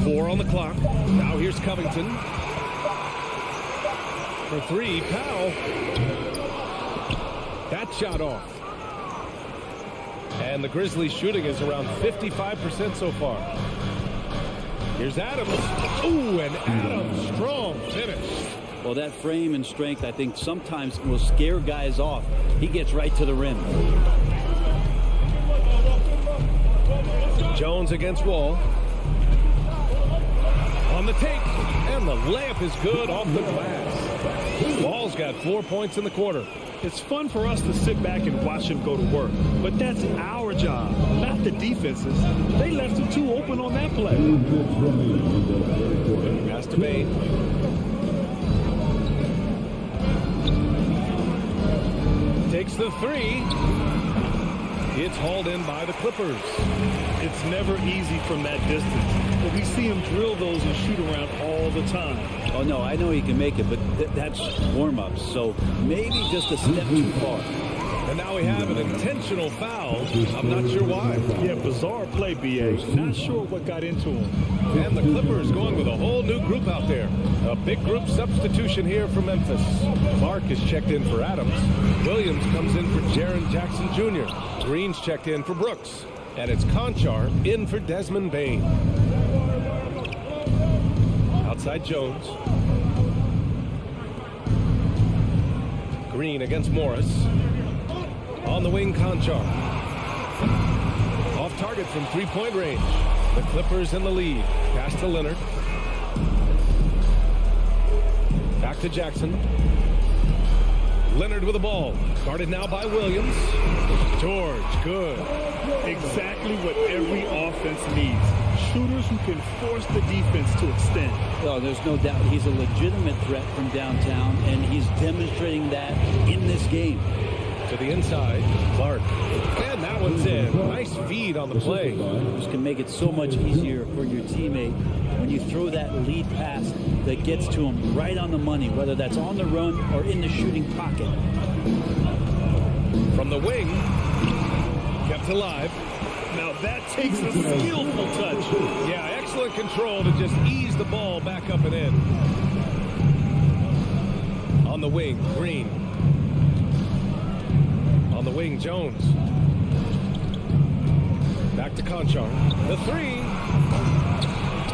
4 on the clock. Now here's Covington. For 3, Powell. That shot off. And the Grizzlies shooting is around 55% so far. Here's Adams. Ooh, and Adams, strong finish. Well, that frame and strength, I think, sometimes will scare guys off. He gets right to the rim. Jones against Wall. On the take. And the layup is good off the glass. Wall's got 4 points in the quarter. It's fun for us to sit back and watch him go to work, but that's our job, not the defense's. They left him too open on that play. Pass to Bain. Takes the 3. It's hauled in by the Clippers. It's never easy from that distance, but we see him drill those and shoot around all the time. Oh, no, I know he can make it, but that's warm-ups, so maybe just a step too far. And now we have an intentional foul. I'm not sure why. Yeah, bizarre play, B.A. Not sure what got into him. And the Clippers going with a whole new group out there. A big group substitution here for Memphis. Clark is checked in for Adams. Williams comes in for Jaren Jackson Jr. Green's checked in for Brooks. And it's Conchar in for Desmond Bain. Outside Jones. Green against Morris. On the wing, Conchar. Off target from three-point range. The Clippers in the lead. Pass to Leonard. Back to Jackson. Leonard with the ball. Guarded now by Williams. George, good. Exactly what every offense needs. Shooters who can force the defense to extend. Oh, there's no doubt he's a legitimate threat from downtown, and he's demonstrating that in this game. To the inside, Clark. And that one's in. Nice feed on the play. This can make it so much easier for your teammate when you throw that lead pass that gets to him right on the money, whether that's on the run or in the shooting pocket. From the wing, kept alive. Now that takes a skillful touch. Yeah, excellent control to just ease the ball back up and in. On the wing, Green. On the wing, Jones. Back to Conchar. The 3.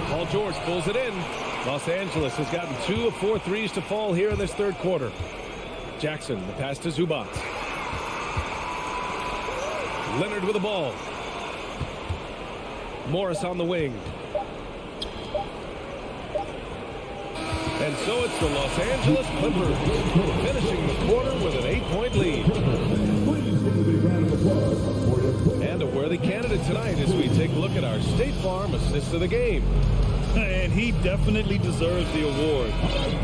Paul George pulls it in. Los Angeles has gotten 2 of 4 threes to fall here in this third quarter. Jackson, the pass to Zubac. Leonard with the ball. Morris on the wing. And so it's the Los Angeles Clippers finishing the quarter with an 8-point lead. And a worthy candidate tonight as we take a look at our State Farm assist of the game. And he definitely deserves the award.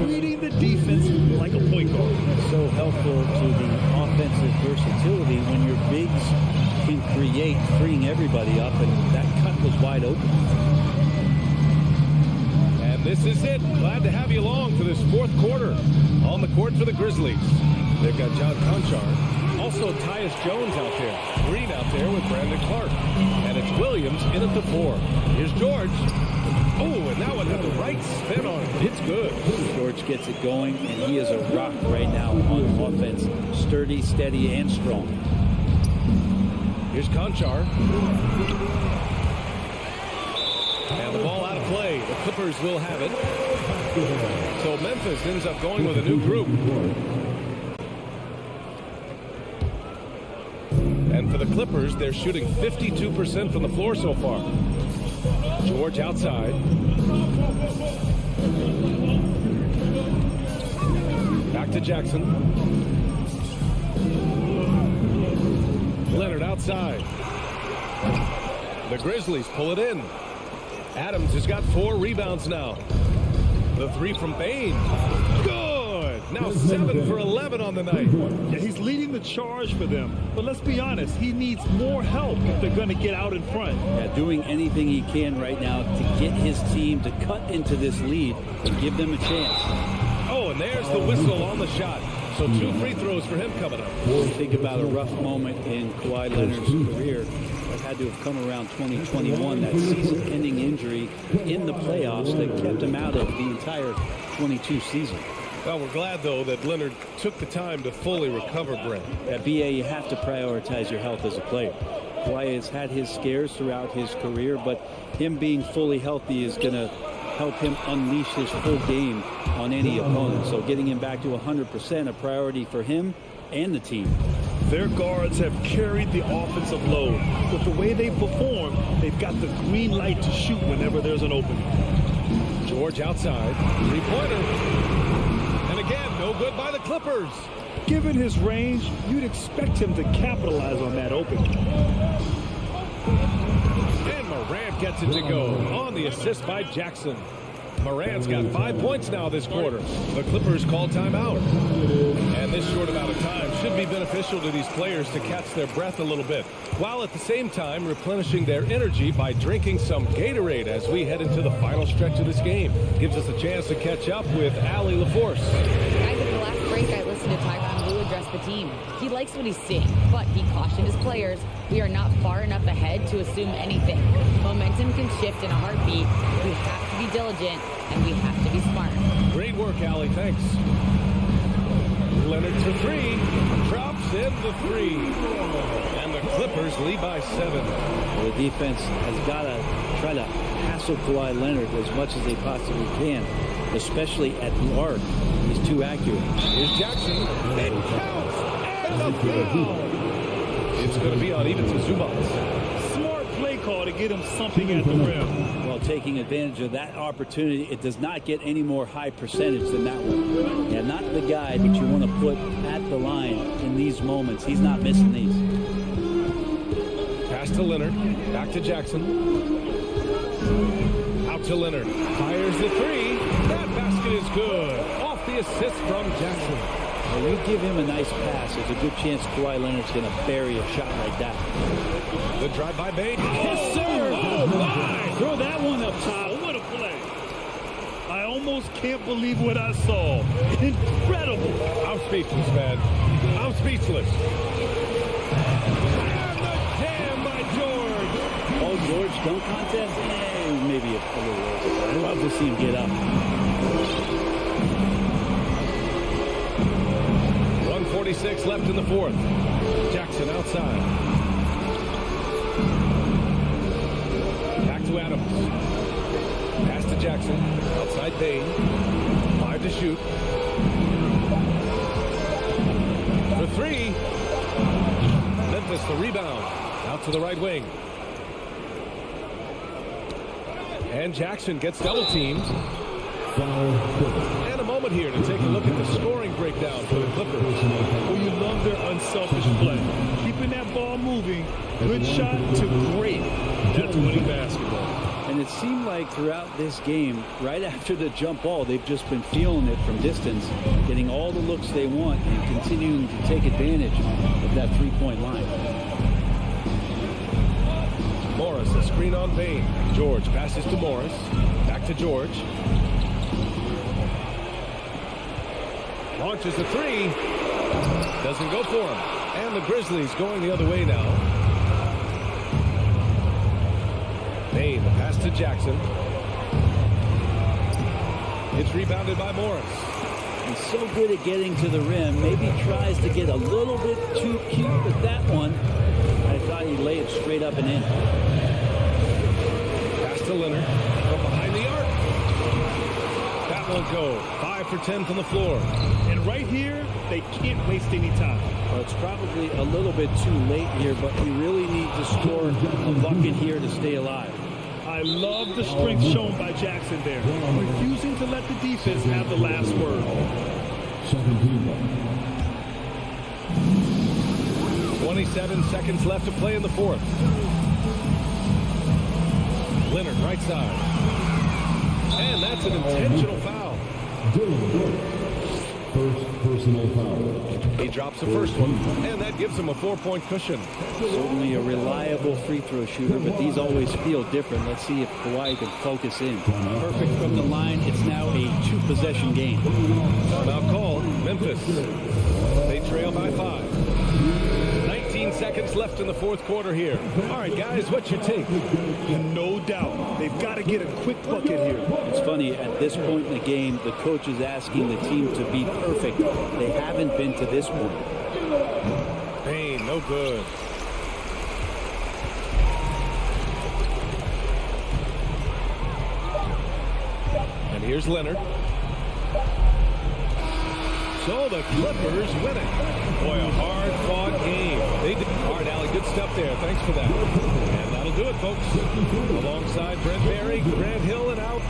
Reading the defense like a point guard. So helpful to the offensive versatility when your bigs can create, freeing everybody up, and that cut was wide open. And this is it. Glad to have you along for this fourth quarter. On the court for the Grizzlies. They've got John Conchar. Also Tyus Jones out there. Green out there with Brandon Clark. And it's Williams in at the 4. Here's George. Oh, and that one had the right spin on it. It's good. George gets it going, and he is a rock right now on offense. Sturdy, steady, and strong. Here's Conchar. And the ball out of play. The Clippers will have it. So Memphis ends up going with a new group. And for the Clippers, they're shooting 52% from the floor so far. George outside. Back to Jackson. Leonard outside. The Grizzlies pull it in. Adams has got 4 rebounds now. The 3 from Bain. Good. Now 7 for 11 on the night. Yeah, he's leading the charge for them. But let's be honest, he needs more help if they're going to get out in front. Yeah, doing anything he can right now to get his team to cut into this lead and give them a chance. Oh, and there's the whistle on the shot. So 2 free throws for him coming up. Think about a rough moment in Kawhi Leonard's career that had to have come around 2021, that season-ending injury in the playoffs that kept him out of the entire 22 season. Well, we're glad, though, that Leonard took the time to fully recover, Brent. At BA, you have to prioritize your health as a player. Kawhi has had his scares throughout his career, but him being fully healthy is going to help him unleash his full game on any opponent. So getting him back to 100% a priority for him and the team. Their guards have carried the offensive load. With the way they perform, they've got the green light to shoot whenever there's an opening. George outside. 3-pointer. And again, no good by the Clippers. Given his range, you'd expect him to capitalize on that opening. And Morant gets it to go on the assist by Jackson. Morant's got 5 points now this quarter. The Clippers call timeout. And this short amount of time should be beneficial to these players to catch their breath a little bit, while at the same time replenishing their energy by drinking some Gatorade as we head into the final stretch of this game. Gives us a chance to catch up with Allie LaForce. Guys, at the last break, I listened to Tyronn Lue address the team. He likes what he's seeing, but he cautioned his players, we are not far enough ahead to assume anything. Momentum can shift in a heartbeat. We have to be diligent, and we have to be smart. Great work, Allie. Thanks. Leonard for 3. Drops in the 3. And the Clippers lead by 7. The defense has got to try to hassle Kawhi Leonard as much as they possibly can, especially at the arc. He's too accurate. Here's Jackson. It counts. And the foul. It's going to be on even to Zubats. Smart play call to get him something at the rim. Well, taking advantage of that opportunity, it does not get any more high percentage than that one. Yeah, not the guy that you want to put at the line in these moments. He's not missing these. Pass to Leonard. Back to Jackson. Out to Leonard. Fires the 3. That basket is good. Off the assist from Jackson. When you give him a nice pass, there's a good chance Kawhi Leonard's going to bury a shot like that. The drive by Bain. Yes, sir. Oh, my. Throw that one up top. What a play. I almost can't believe what I saw. Incredible. I'm speechless, man. I'm speechless. And the jam by George. Oh, George, dunk contest? Maybe a little over. I'd love to see him get up. 1:46 left in the 4th. Jackson outside. Back to Adams. Pass to Jackson. Outside Bain. 5 to shoot. For 3. Memphis the rebound. Out to the right wing. And Jackson gets double teamed. And a moment here to take a look at the scoring breakdown for the Clippers. Well, you love their unselfish play. Keeping that ball moving, good shot to great. That's winning basketball. And it seemed like throughout this game, right after the jump ball, they've just been feeling it from distance, getting all the looks they want and continuing to take advantage of that three-point line. Morris, a screen on Bain. George passes to Morris. Back to George. Launches a 3. Doesn't go for him. And the Grizzlies going the other way now. Bain, the pass to Jackson. It's rebounded by Morris. He's so good at getting to the rim. Maybe tries to get a little bit too cute with that one. I thought he'd lay it straight up and in. Pass to Leonard from behind the won't go. 5 for 10 from the floor. And right here, they can't waste any time. Well, it's probably a little bit too late here, but you really need to score a bucket here to stay alive. I love the strength shown by Jackson there, refusing to let the defense have the last word. 27 seconds left to play in the fourth. Leonard, right side. And that's an intentional foul. First personal foul. He drops the first one, and that gives him a 4-point cushion. Certainly a reliable free throw shooter, but these always feel different. Let's see if Kawhi can focus in. Perfect from the line. It's now a 2-possession game. Timeout call, Memphis. They trail by 5. 19 seconds left in the fourth quarter here. All right, guys, what's your take? No doubt. They've got to get a quick bucket here. It's funny, at this point in the game, the coach is asking the team to be perfect. They haven't been to this point. Payne, no good. And here's Leonard. So the Clippers win it. Boy, a hard-fought game. They did. All right, Allie, good stuff there. Thanks for that. And that'll do it, folks. Alongside Brent Barry, Grant Hill, and out.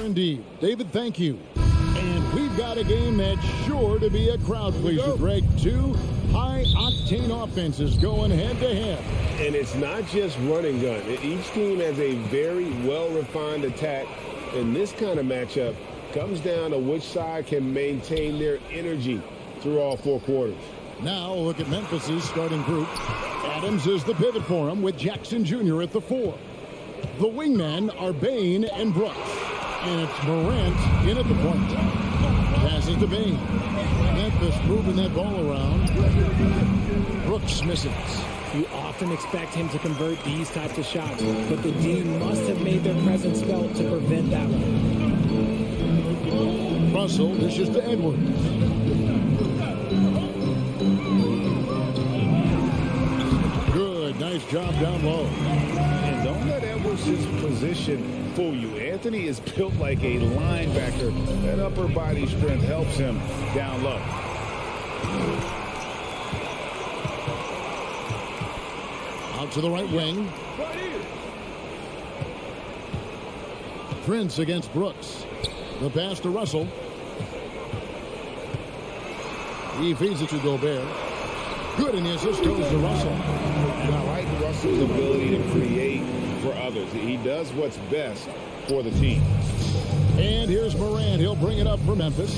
Indeed. David, thank you. And we've got a game that's sure to be a crowd pleaser, Greg. Two high-octane offenses going head-to-head. And it's not just run and gun. Each team has a very well-refined attack. And this kind of matchup comes down to which side can maintain their energy through all four quarters. Now a look at Memphis' starting group. Adams is the pivot for him with Jackson Jr. at the 4. The wingmen are Bain and Brooks. And it's Morant in at the point. Passes to Bain. Memphis moving that ball around. Brooks misses. You often expect him to convert these types of shots, but the D must have made their presence felt to prevent that one. Russell dishes to Edwards. Good, nice job down low. And don't let Edwards' position fool you. Anthony is built like a linebacker. That upper body strength helps him down low. Out to the right wing. Prince against Brooks. The pass to Russell. He feeds it to Gobert. Good, and the assist goes to Russell. And I like Russell's ability to create for others. He does what's best for the team. And here's Morant. He'll bring it up for Memphis.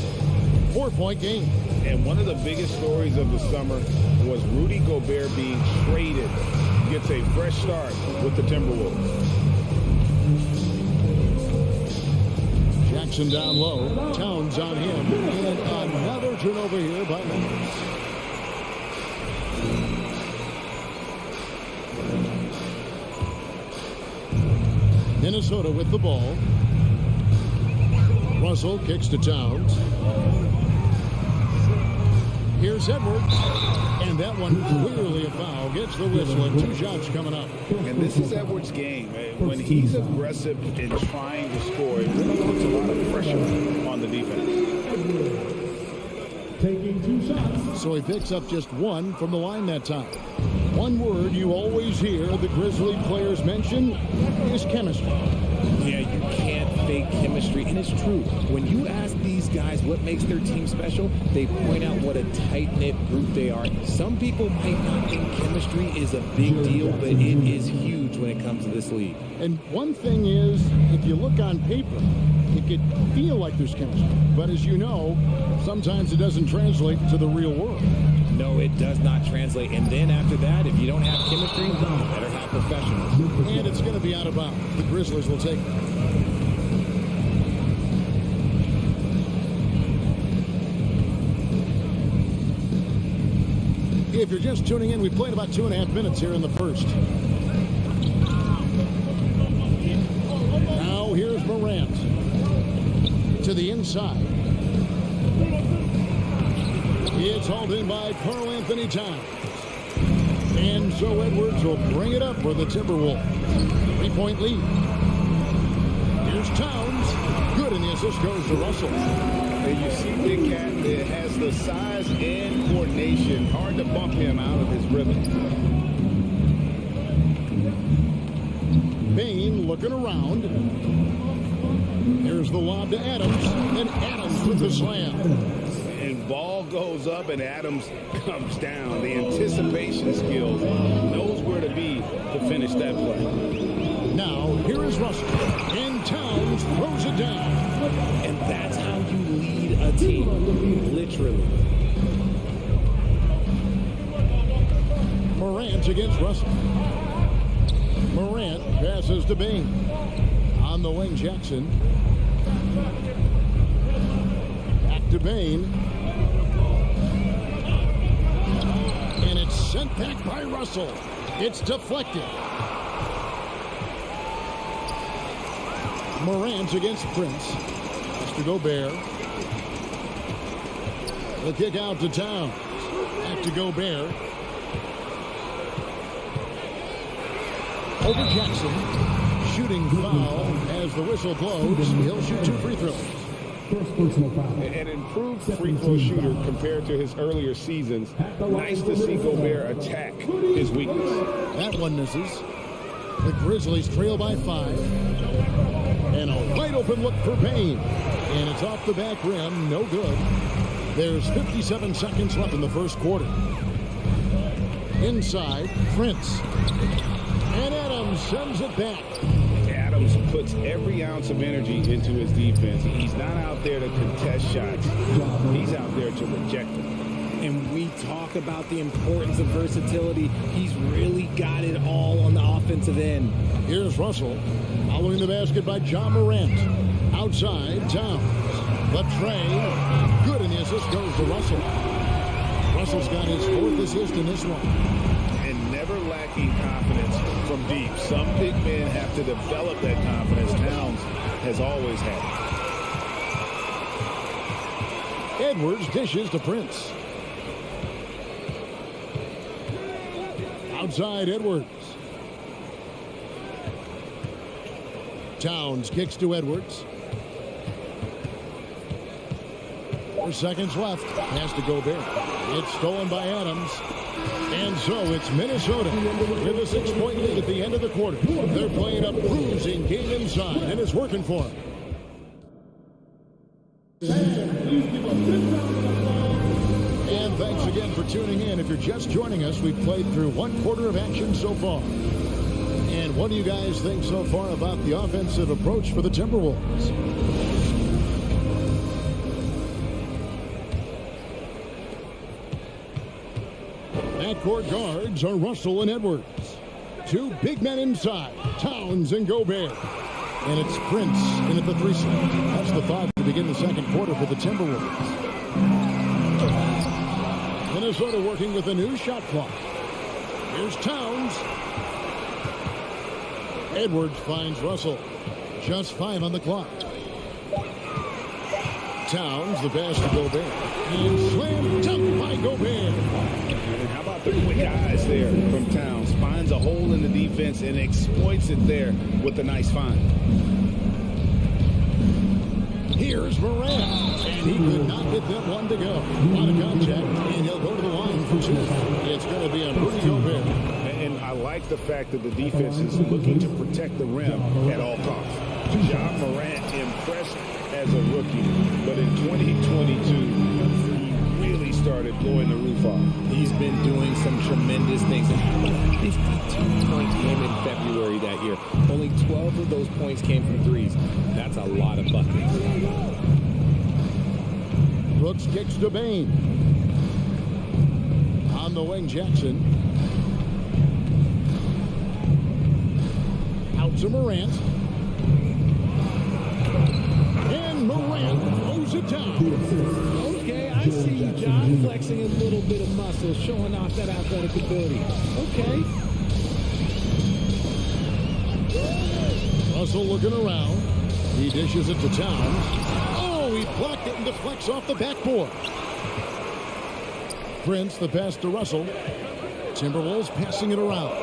4-point game. And one of the biggest stories of the summer was Rudy Gobert being traded. Gets a fresh start with the Timberwolves. Jackson down low. Towns on him. And another turnover here by Memphis. Minnesota with the ball. Russell kicks to Towns. Here's Edwards. And that one clearly a foul. Gets the whistle and 2 shots coming up. And this is Edwards' game. When he's aggressive in trying to score, it really puts a lot of pressure on the defense. Taking 2 shots. So he picks up just 1 from the line that time. One word you always hear the Grizzly players mention is chemistry. Yeah, you can't fake chemistry, and it's true. When you ask these guys what makes their team special, they point out what a tight-knit group they are. Some people might not think chemistry is a big deal, but it is huge when it comes to this league. And one thing is, if you look on paper, it could feel like there's chemistry. But as you know, sometimes it doesn't translate to the real world. No, it does not translate. And then after that, if you don't have chemistry, you better have professionals. And it's going to be out of bounds. The Grizzlies will take it. If you're just tuning in, we played about 2.5 minutes here in the first. Now here's Morant to the inside. It's hauled in by Karl Anthony Towns. And so Edwards will bring it up for the Timberwolves. 3-point lead. Here's Towns. Good, and the assist goes to Russell. And you see Big Cat has the size and coordination. Hard to bump him out of his rhythm. Bain looking around. Here's the lob to Adams. And Adams with the slam. And ball goes up and Adams comes down. The anticipation skills, knows where to be to finish that play. Now, here is Russell. And Towns throws it down. And that's how you lead a team, literally. Morant against Russell. Morant passes to Bain. On the wing, Jackson. Back to Bain. And it's sent back by Russell. It's deflected. Morant against Prince. Mr. Gobert. The kick out to Towns. Back to Gobert. Over Jackson. Shooting foul as the whistle blows. He'll shoot 2 free throws. First personal foul. An improved free throw shooter compared to his earlier seasons. Nice to see Gobert attack his weakness. That one misses. The Grizzlies trail by 5. And a wide open look for Bain. And it's off the back rim. No good. There's 57 seconds left in the first quarter. Inside, Prince. And Adams sends it back. Adams puts every ounce of energy into his defense. He's not out there to contest shots. He's out there to reject them. And we talk about the importance of versatility. He's really got it all on the offensive end. Here's Russell. Following the basket by John Morant. Outside, Towns. The tray. Good, and the assist goes to Russell. Russell's got his 4th assist in this one. And never lacking confidence from deep. Some big men have to develop that confidence. Towns has always had it. Edwards dishes to Prince. Outside, Edwards. Towns kicks to Edwards. 4 seconds left. Pass to Gobert. It's stolen by Adams. And so it's Minnesota with a 6-point lead at the end of the quarter. They're playing a bruising game inside, and it's working for them. And thanks again for tuning in. If you're just joining us, we've played through 1/4 of action so far. And what do you guys think so far about the offensive approach for the Timberwolves? Backcourt guards are Russell and Edwards. Two big men inside, Towns and Gobert. And it's Prince in at the 3 slot. That's the thought to begin the second quarter for the Timberwolves. Minnesota working with a new shot clock. Here's Towns. Edwards finds Russell. Just 5 on the clock. Towns, the pass to Gobert. And slam dunk by Gobert. And how about the quick eyes there from Towns? Finds a hole in the defense and exploits it there with a nice find. Here's Morant, and he could not get that one to go. Out of contact, and he'll go to the line for 2. It's going to be on Rudy Gobert. And I like the fact that the defense is looking to protect the rim at all costs. Ja Morant impressed as a rookie, but in 2022, he really started blowing the roof off. He's been doing some tremendous things. And how about a 52-point game in February that year? Only 12 of those points came from threes. That's a lot of buckets. Brooks kicks to Bane. On the wing, Jackson. Out to Morant. And Morant throws it down. Okay, I see you, John, flexing a little bit of muscle, showing off that athletic ability. Okay. Russell looking around. He dishes it to Towns. Oh, he blocked it and deflects off the backboard. Prince, the pass to Russell. Timberwolves passing it around.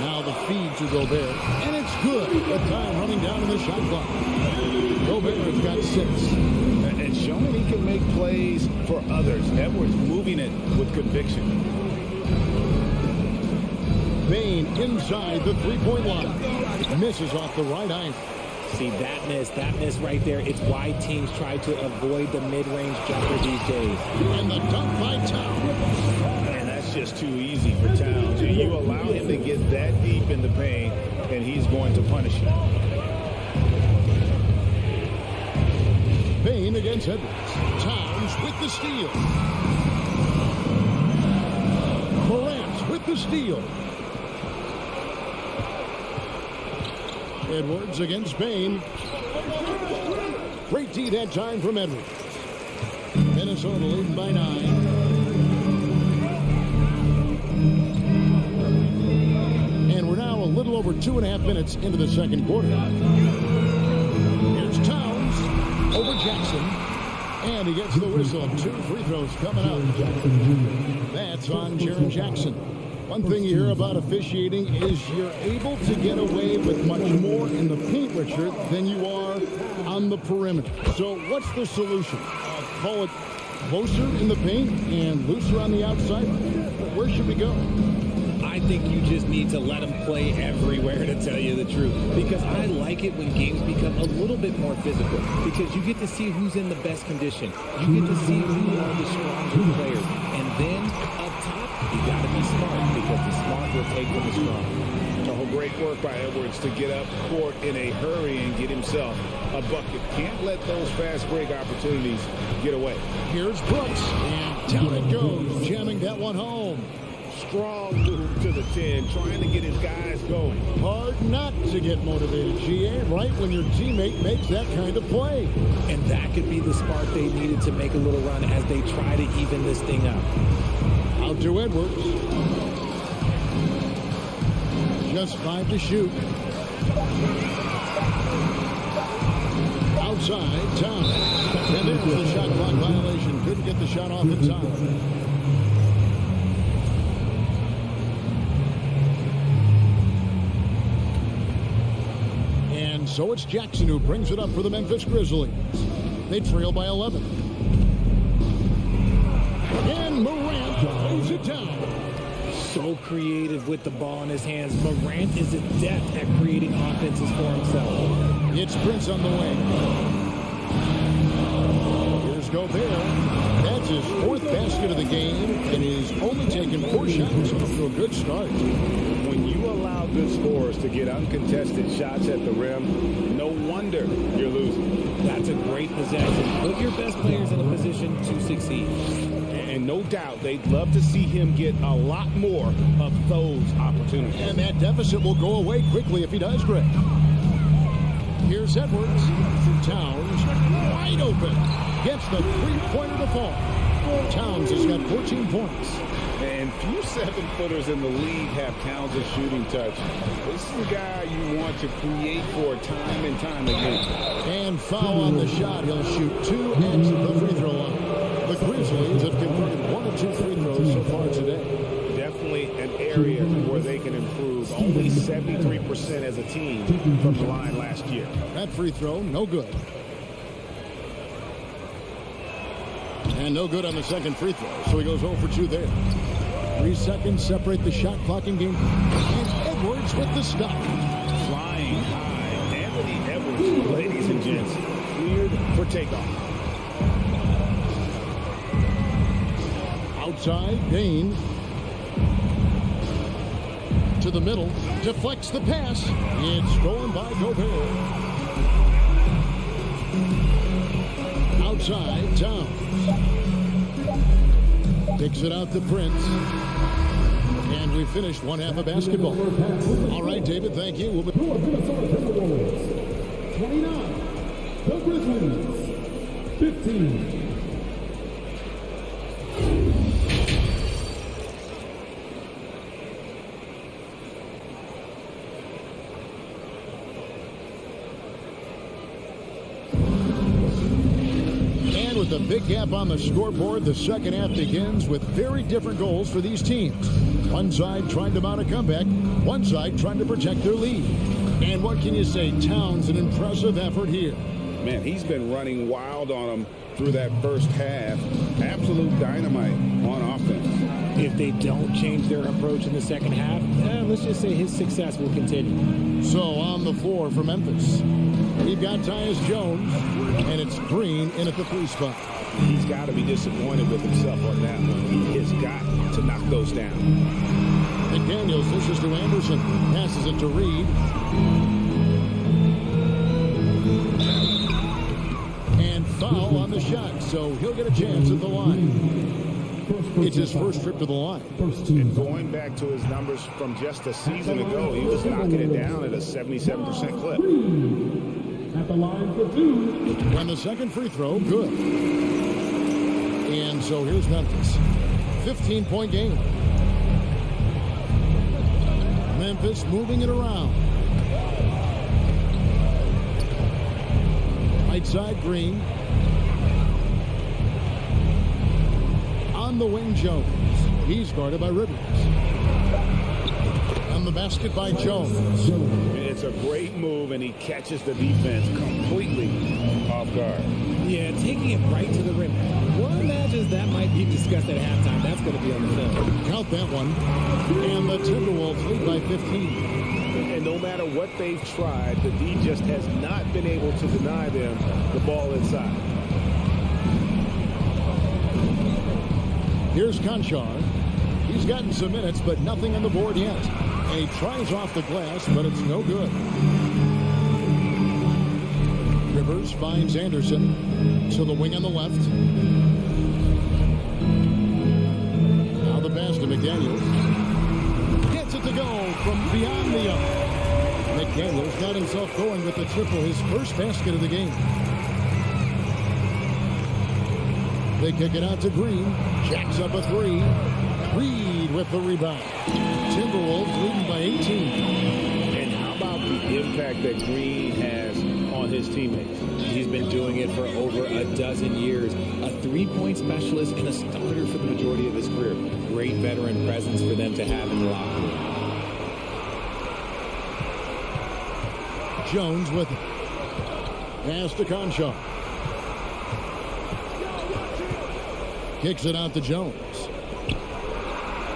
Now the feed to Gobert. And it's good. The time running down in the shot clock. Gobert has got 6. And showing he can make plays for others. Edwards moving it with conviction. Bane inside the 3-point line. Misses off the right eye. See, that miss right there. It's why teams try to avoid the mid-range jumper these days. And the dunk by Towns. And that's just too easy for Towns. And you allow him to get that deep in the paint, and he's going to punish you. Bane against Edwards. Towns with the steal. Morant with the steal. Edwards against Bane. Great D that time from Edwards. Minnesota leading by 9. And we're now a little over 2.5 minutes into the second quarter. Here's Towns over Jackson. And he gets the whistle. 2 free throws coming up. That's on Jaren Jackson. One thing you hear about officiating is you're able to get away with much more in the paint, Richard, than you are on the perimeter. So what's the solution? Call it closer in the paint and looser on the outside? Where should we go? I think you just need to let them play everywhere, to tell you the truth. Because I like it when games become a little bit more physical. Because you get to see who's in the best condition. You get to see who are the stronger players. And then up top, you got to be smart, because the smart will take from the strong. Oh, great work by Edwards to get up court in a hurry and get himself a bucket. Can't let those fast break opportunities get away. Here's Brooks, and down it goes, jamming that one home. Strong move to the 10, trying to get his guys going. Hard not to get motivated, GA, right when your teammate makes that kind of play. And that could be the spark they needed to make a little run as they try to even this thing up. Out to Edwards. Just 5 to shoot. Outside, Towns. And there's the shot clock violation. Couldn't get the shot off in time. And so it's Jackson who brings it up for the Memphis Grizzlies. They trail by 11. And Morant throws it down. So creative with the ball in his hands. Morant is adept at creating offenses for himself. It's Prince on the way. Here's Gobert. his 4th basket of the game, and he's only taken 4 shots off to a good start. When you allow good scorers to get uncontested shots at the rim, no wonder you're losing. That's a great possession. Put your best players in a position to succeed. And no doubt they'd love to see him get a lot more of those opportunities. And that deficit will go away quickly if he does, Greg. Here's Edwards. Towns wide open. Gets the three-pointer to fall. Towns has got 14 points. And few 7-footers in the league have Towns' shooting touch. This is a guy you want to create for time and time again. And foul on the shot. He'll shoot 2 at the free throw line. The Grizzlies have converted 1 of 2 free throws so far today. Definitely an area where they can improve. Only 73% as a team from the line last year. That free throw, no good. And no good on the second free throw, so he goes 0 for 2 there. 3 seconds separate the shot clock and game. And Edwards with the stop. Flying high. Anthony Edwards, ladies and gents, cleared for takeoff. Outside, Dane. To the middle, deflects the pass. It's stolen by Gobert. Outside, Towns. Picks it out to Prince. And we finished one half of basketball. All right, David, thank you. We'll be 29. The Grizzlies. 15. With a big gap on the scoreboard, the second half begins with very different goals for these teams. One side trying to mount a comeback, one side trying to protect their lead. And what can you say? Towns, an impressive effort here. Man, he's been running wild on them through that first half. Absolute dynamite on offense. If they don't change their approach in the second half, let's just say his success will continue. So on the floor for Memphis, we've got Tyus Jones, and it's Green in at the 3 spot. He's got to be disappointed with himself on that one. He has got to knock those down. McDaniels dishes to Anderson, passes it to Reed. And foul on the shot, so he'll get a chance at the line. It's his first trip to the line. And going back to his numbers from just a season ago, he was knocking it down at a 77% clip. At the line for 2. And the second free throw, good. And so here's Memphis. 15-point game. Memphis moving it around. Right side, Green. On the wing, Jones. He's guarded by Rivers. On the basket by Jones. It's a great move, and he catches the defense completely off guard. Yeah, taking it right to the rim. One imagines that might be discussed at halftime. That's going to be on the film. Count that one. And the Timberwolves lead by 15. And no matter what they've tried, the D just has not been able to deny them the ball inside. Here's Conchar. He's gotten some minutes, but nothing on the board yet. And he tries off the glass, but it's no good. Rivers finds Anderson to the wing on the left. Now the pass to McDaniels. Gets it to go from beyond the arc. McDaniels got himself going with the triple, his first basket of the game. They kick it out to Green. Jacks up a 3. Reed with the rebound. Timberwolves leading by 18. And how about the impact that Green has on his teammates? He's been doing it for over a dozen years. A 3-point specialist and a starter for the majority of his career. Great veteran presence for them to have in the locker room. Jones with it. Pass to Conchar. Kicks it out to Jones.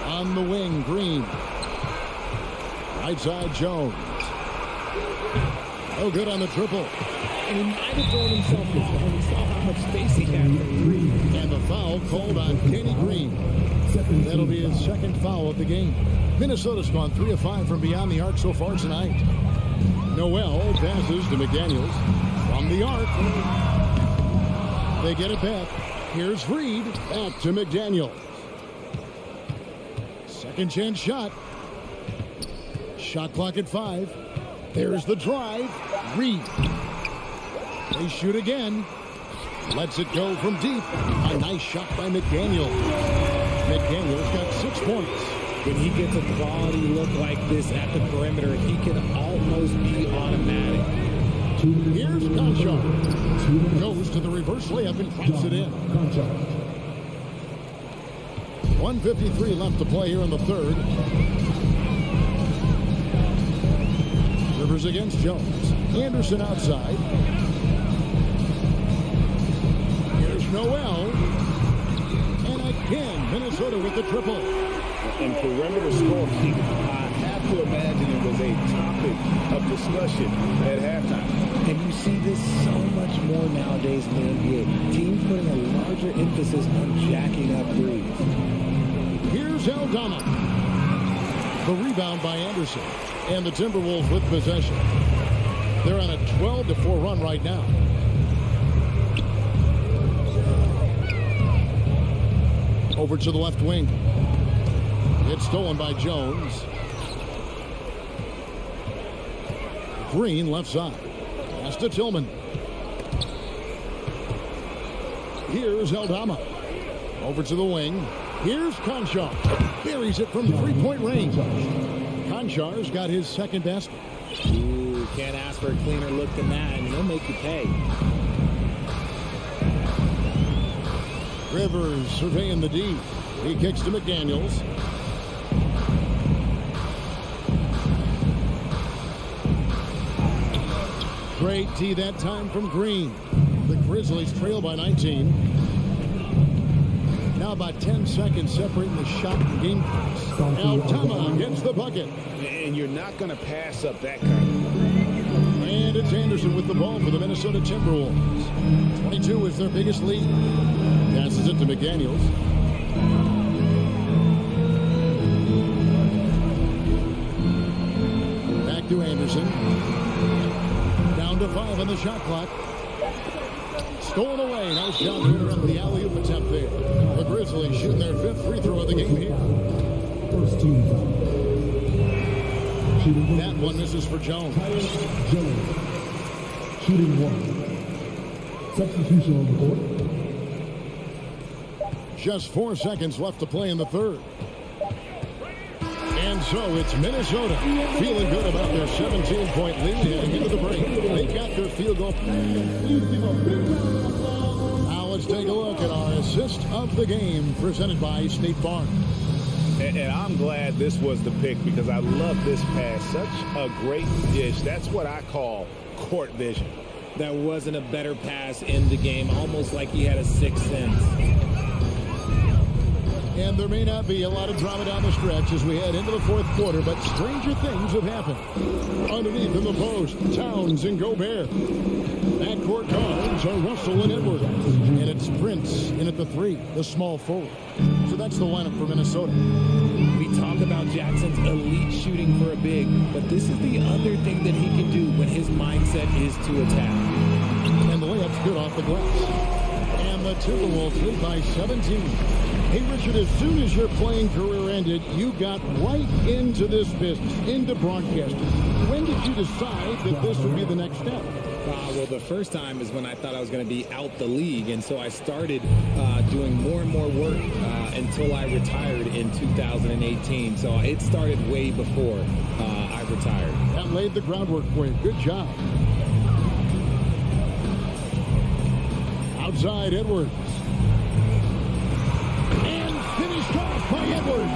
On the wing, Green. Right side, Jones. No good on the triple. and he might have thrown himself in when we saw how much space he had from three. And the foul called on Kenny Green. That'll be his second foul of the game. Minnesota's gone 3 of 5 from beyond the arc so far tonight. Noel passes to McDaniels from the arc. They get it back. Here's Reed back to McDaniels. Second chance shot. Shot clock at 5. There's the drive. Reed. They shoot again. Lets it go from deep. A nice shot by McDaniel. McDaniel's got 6 points. When he gets a quality look like this at the perimeter, he can almost be automatic. Here's Conchar. Goes to the reverse layup and drops it in. 1:53 left to play here in the third. Rivers against Jones. Anderson outside. Here's Noel. And again, Minnesota with the triple. And perimeter scorekeeping, I have to imagine it was a topic of discussion at halftime. And you see this so much more nowadays in the NBA. Teams putting a larger emphasis on jacking up threes. Here's Aldama. The rebound by Anderson. And the Timberwolves with possession. They're on a 12-4 run right now. Over to the left wing. It's stolen by Jones. Green left side. Pass to Tillman. Here's Aldama. Over to the wing. Here's Conchar. Buries it from three-point range. Conchar's got his second basket. Ooh, can't ask for a cleaner look than that, and he'll make you pay. Rivers surveying the D. He kicks to McDaniels. Great D that time from Green. The Grizzlies trail by 19. Now about 10 seconds separating the shot and game clocks. Aldama gets the bucket. And you're not going to pass up that kind of. And it's Anderson with the ball for the Minnesota Timberwolves. 22 is their biggest lead. Passes it to McDaniels. Back to Anderson. Down to 5 on the shot clock. Stolen away. Nice job to interrupt the alley-oop attempt there. The Grizzlies shooting their 5th free throw of the game here. First team foul. That one misses for Jones. Jones. Shooting 1. Substitution on the court. Just 4 seconds left to play in the third. And so it's Minnesota feeling good about their 17-point lead heading into the break. They got their field goal. Now let's take a look at our assist of the game presented by State Farm. And I'm glad this was the pick because I love this pass. Such a great dish. That's what I call court vision. That wasn't a better pass in the game, almost like he had a sixth sense. And there may not be a lot of drama down the stretch as we head into the fourth quarter, but stranger things have happened. Underneath in the post, Towns and Gobert. Backcourt guards are Russell and Edwards. And it's Prince in at the 3, the small forward. So that's the lineup for Minnesota. We talk about Jackson's elite shooting for a big, but this is the other thing that he can do when his mindset is to attack. And the layup's good off the glass. And the Timberwolves lead by 17. Hey, Richard, as soon as your playing career ended, you got right into this business, into broadcasting. When did you decide that this would be the next step? Well, the first time is when I thought I was going to be out the league, and so I started doing more and more work until I retired in 2018. So it started way before I retired. That laid the groundwork for you. Good job. Outside, Edwards. And finished off by Edwards.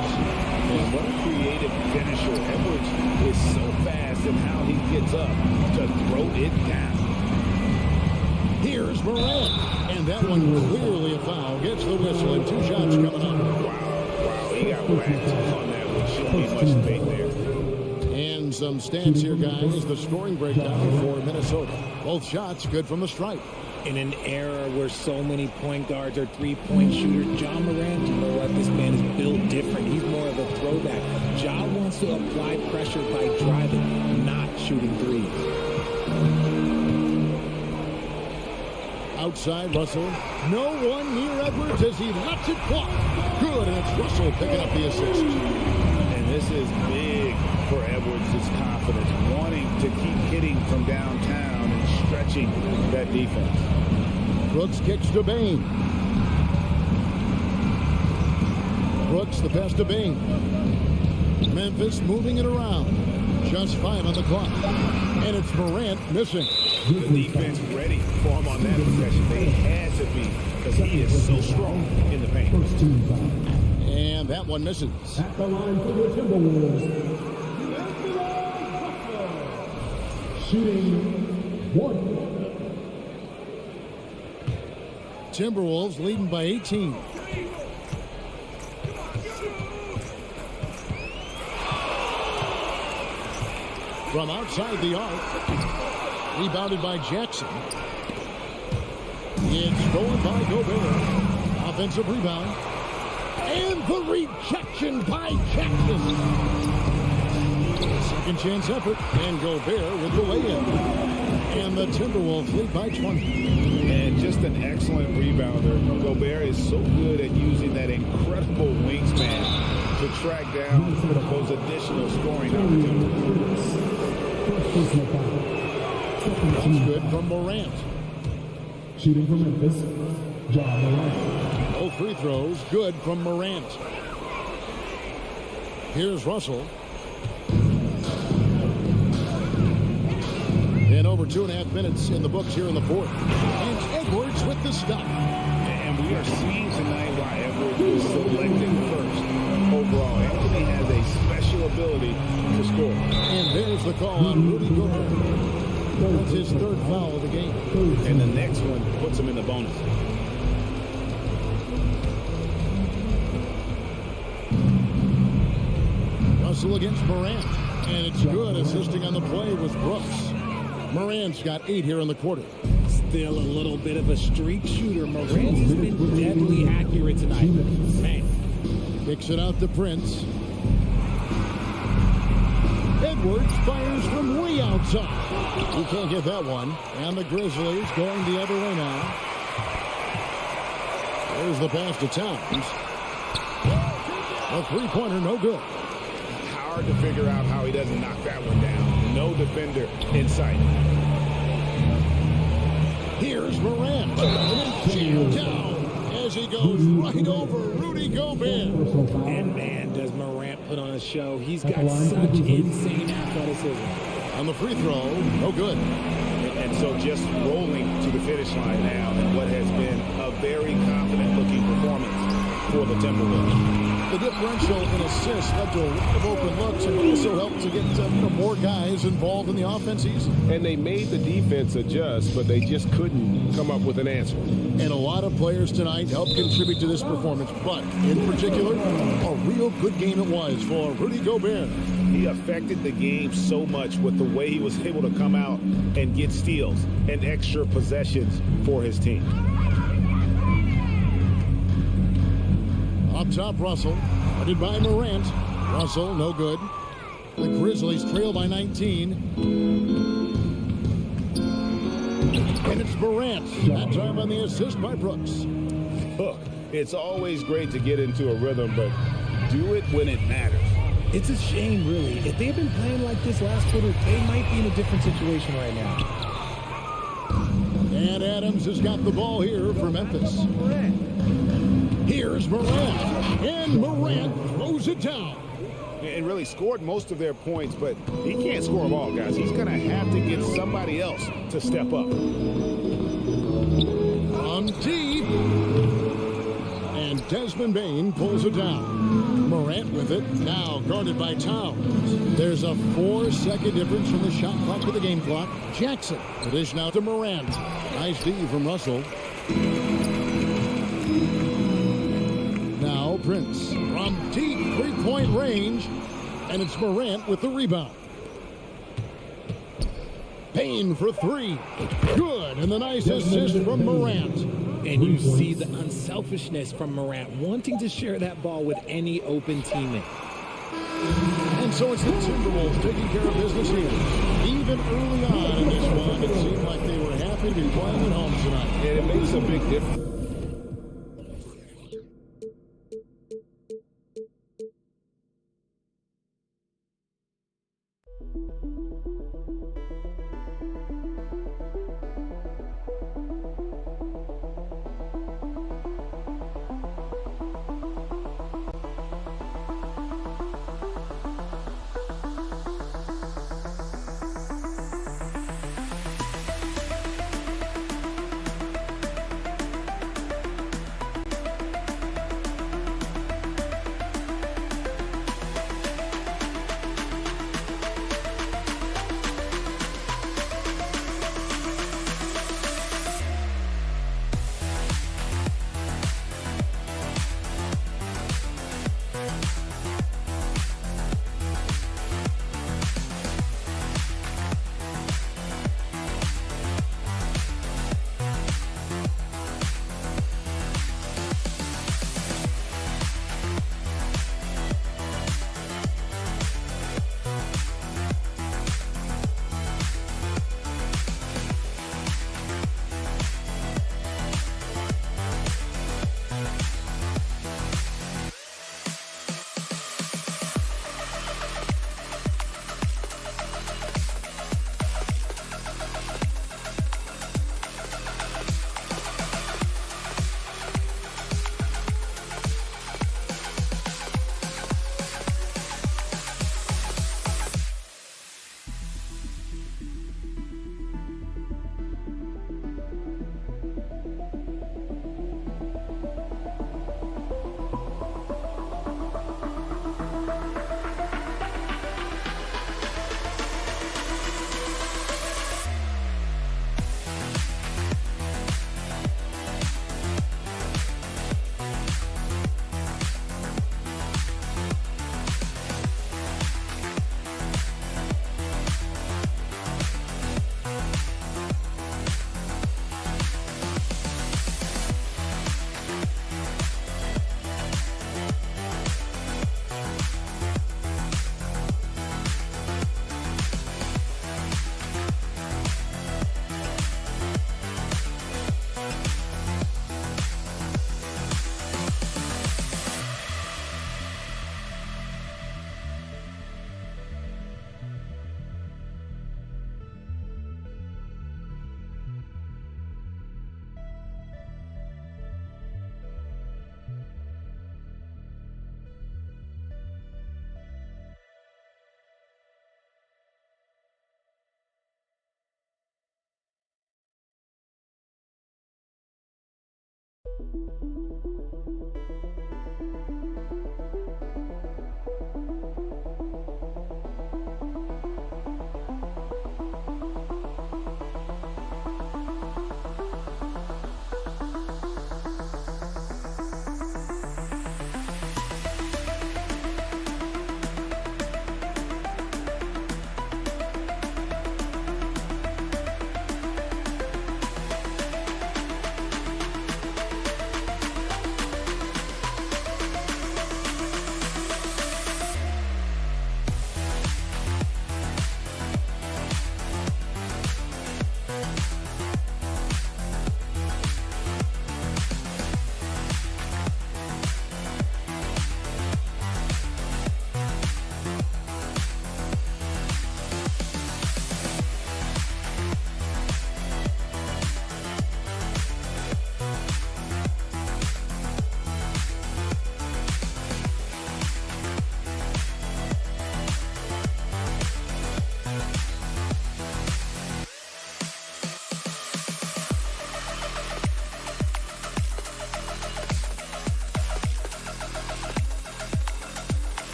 And what a creative finisher. Edwards is so fast in how he gets up to throw it down. Here's Morant. And that one clearly a foul. Gets the whistle and 2 shots coming up. Wow, he got whacked on that one. Shouldn't be much debate there. And some stats here, guys. The scoring breakdown for Minnesota. Both shots good from the stripe. In an era where so many point guards are three-point shooters, Ja Morant, you know what? This man is built different. He's more of a throwback. Ja wants to apply pressure by driving, not shooting threes. Outside, Russell. No one near Edwards as he lets it fly. Good, and it's Russell picking up the assist. And this is big for Edwards' confidence, wanting to keep hitting from downtown and stretching that defense. Brooks kicks to Bain. Brooks, the pass to Bain. Memphis moving it around. Just 5 on the clock. And it's Morant missing. The defense ready for him on that possession. They had to be, because he is so strong in the paint. And that one misses. At the line for the Timberwolves, shooting 1. Timberwolves leading by 18. From outside the arc. Rebounded by Jackson. It's stolen by Gobert. Offensive rebound. And the rejection by Jackson. Second chance effort. And Gobert with the lay-in. And the Timberwolves lead by 20. And just an excellent rebounder. Gobert is so good at using that incredible wingspan to track down those additional scoring opportunities. That's good from Morant. Shooting from Memphis, Ja Morant. Both free throws good from Morant. Here's Russell. And over 2.5 minutes in the books here in the fourth. And Edwards with the stop. And we are seeing tonight why Edwards was selected first. Overall, Anthony has a special ability to score. And there's the call on Rudy Gobert. That's his third foul of the game. And the next one puts him in the bonus. Russell against Morant. And it's good. Assisting on the play was Brooks. Morant's got 8 here in the quarter. Still a little bit of a streak shooter. Morant has been deadly accurate tonight. Man. Kicks it out to Prince. Edwards fires from way outside. He can't get that one. And the Grizzlies going the other way now. There's the pass to Towns. A three-pointer, no good. Hard to figure out how he doesn't knock that one down. No defender in sight. Here's Morant. Jammed down as he goes right over Rudy Gobert. And man, does Morant put on a show. He's got such insane athleticism. On the free throw, no good. And so just rolling to the finish line now in what has been a very confident-looking performance for the Timberwolves. The differential in assists led to a lot of open looks and also helped to get more guys involved in the offense easily. And they made the defense adjust, but they just couldn't come up with an answer. And a lot of players tonight helped contribute to this performance, but in particular, a real good game it was for Rudy Gobert. He affected the game so much with the way he was able to come out and get steals and extra possessions for his team. Up top, Russell. Guarded by Morant. Russell, no good. The Grizzlies trail by 19. And it's Morant. That time on the assist by Brooks. Look, it's always great to get into a rhythm, but do it when it matters. It's a shame, really. If they've been playing like this last quarter, they might be in a different situation right now. And Adams has got the ball here for Memphis. Here's Morant. And Morant throws it down. And really scored most of their points, but he can't score them all, guys. He's going to have to get somebody else to step up. On deep. And Desmond Bain pulls it down. Morant with it. Now guarded by Towns. There's a 4-second difference from the shot clock to the game clock. Jackson. The dish now to Morant. Nice D from Russell. Now Prince from deep three-point range. And it's Morant with the rebound. Payne for three. Good, and the nice assist from Morant. And you see the unselfishness from Morant, wanting to share that ball with any open teammate. And so it's the Timberwolves taking care of business here. Even early on in this one, it seemed like they were happy to be playing at home tonight. And it makes a big difference.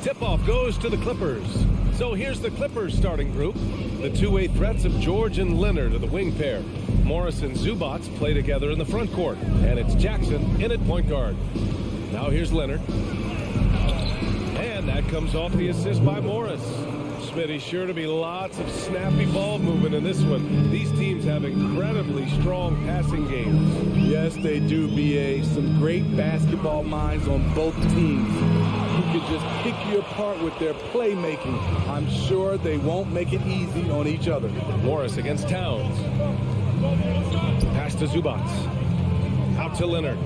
Tip-off goes to the Clippers. So here's the Clippers starting group. The two-way threats of George and Leonard are the wing pair. Morris and Zubats play together in the front court. And it's Jackson in at point guard. Now here's Leonard. And that comes off the assist by Morris. Smitty, sure to be lots of snappy ball movement in this one. These teams have incredibly strong passing games. Yes, they do, B.A. Some great basketball minds on both teams who can just pick you apart with their playmaking. I'm sure they won't make it easy on each other. Morris against Towns. Pass to Zubats. Out to Leonard.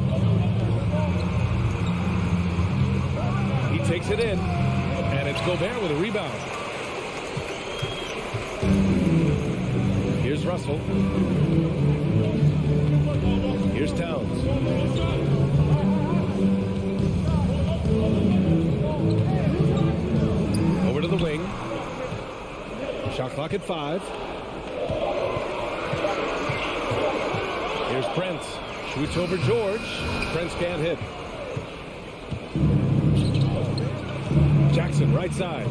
He takes it in. And it's Gobert with a rebound. Here's Russell. Here's Towns. Over to the wing. Shot clock at 5. Here's Prince. Shoots over George. Prince can't hit. Jackson, right side.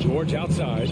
George outside.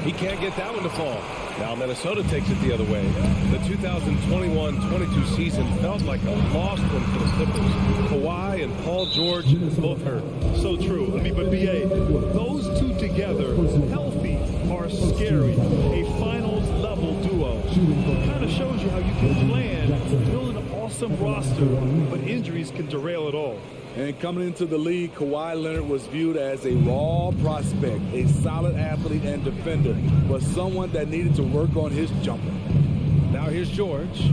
He can't get that one to fall. Now Minnesota takes it the other way. The 2021-22 season felt like a lost one for the Clippers. Kawhi and Paul George both hurt. So true. I mean, but BA, those two together, healthy, are scary. A finals level duo. Kind of shows you how you can plan, build an awesome roster, but injuries can derail it all. And coming into the league, Kawhi Leonard was viewed as a raw prospect, a solid athlete and defender, but someone that needed to work on his jumper. Now here's George.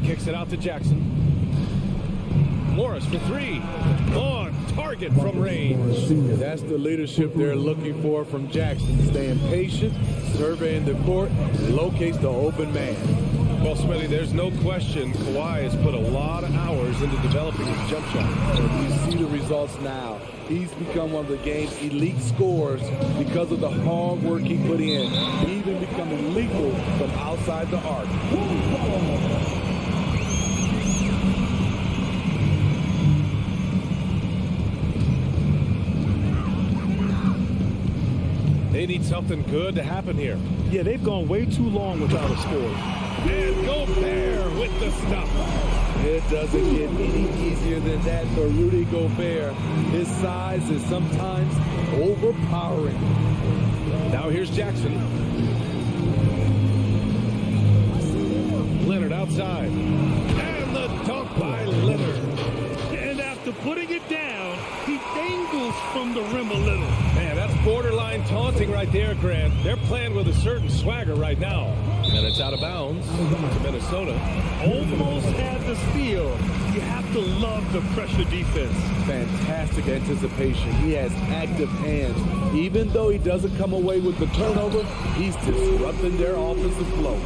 Kicks it out to Jackson. Morris for three. On target from range. That's the leadership they're looking for from Jackson. Staying patient, surveying the court, locates the open man. Well, Smitty, there's no question Kawhi has put a lot of hours into developing his jump shot. And you see the results now. He's become one of the game's elite scorers because of the hard work he put in, even becoming lethal from outside the arc. They need something good to happen here. Yeah, they've gone way too long without a score. And Gobert with the stuff. It doesn't get any easier than that for Rudy Gobert. His size is sometimes overpowering. Now here's Jackson. Leonard outside. And the dunk by Leonard. And after putting it down, he dangles from the rim a little. Man, that's borderline taunting right there, Grant. They're playing with a certain swagger right now. And it's out of bounds to Minnesota. Almost had the steal. You have to love the pressure defense. Fantastic anticipation. He has active hands. Even though he doesn't come away with the turnover, he's disrupting their offensive flow.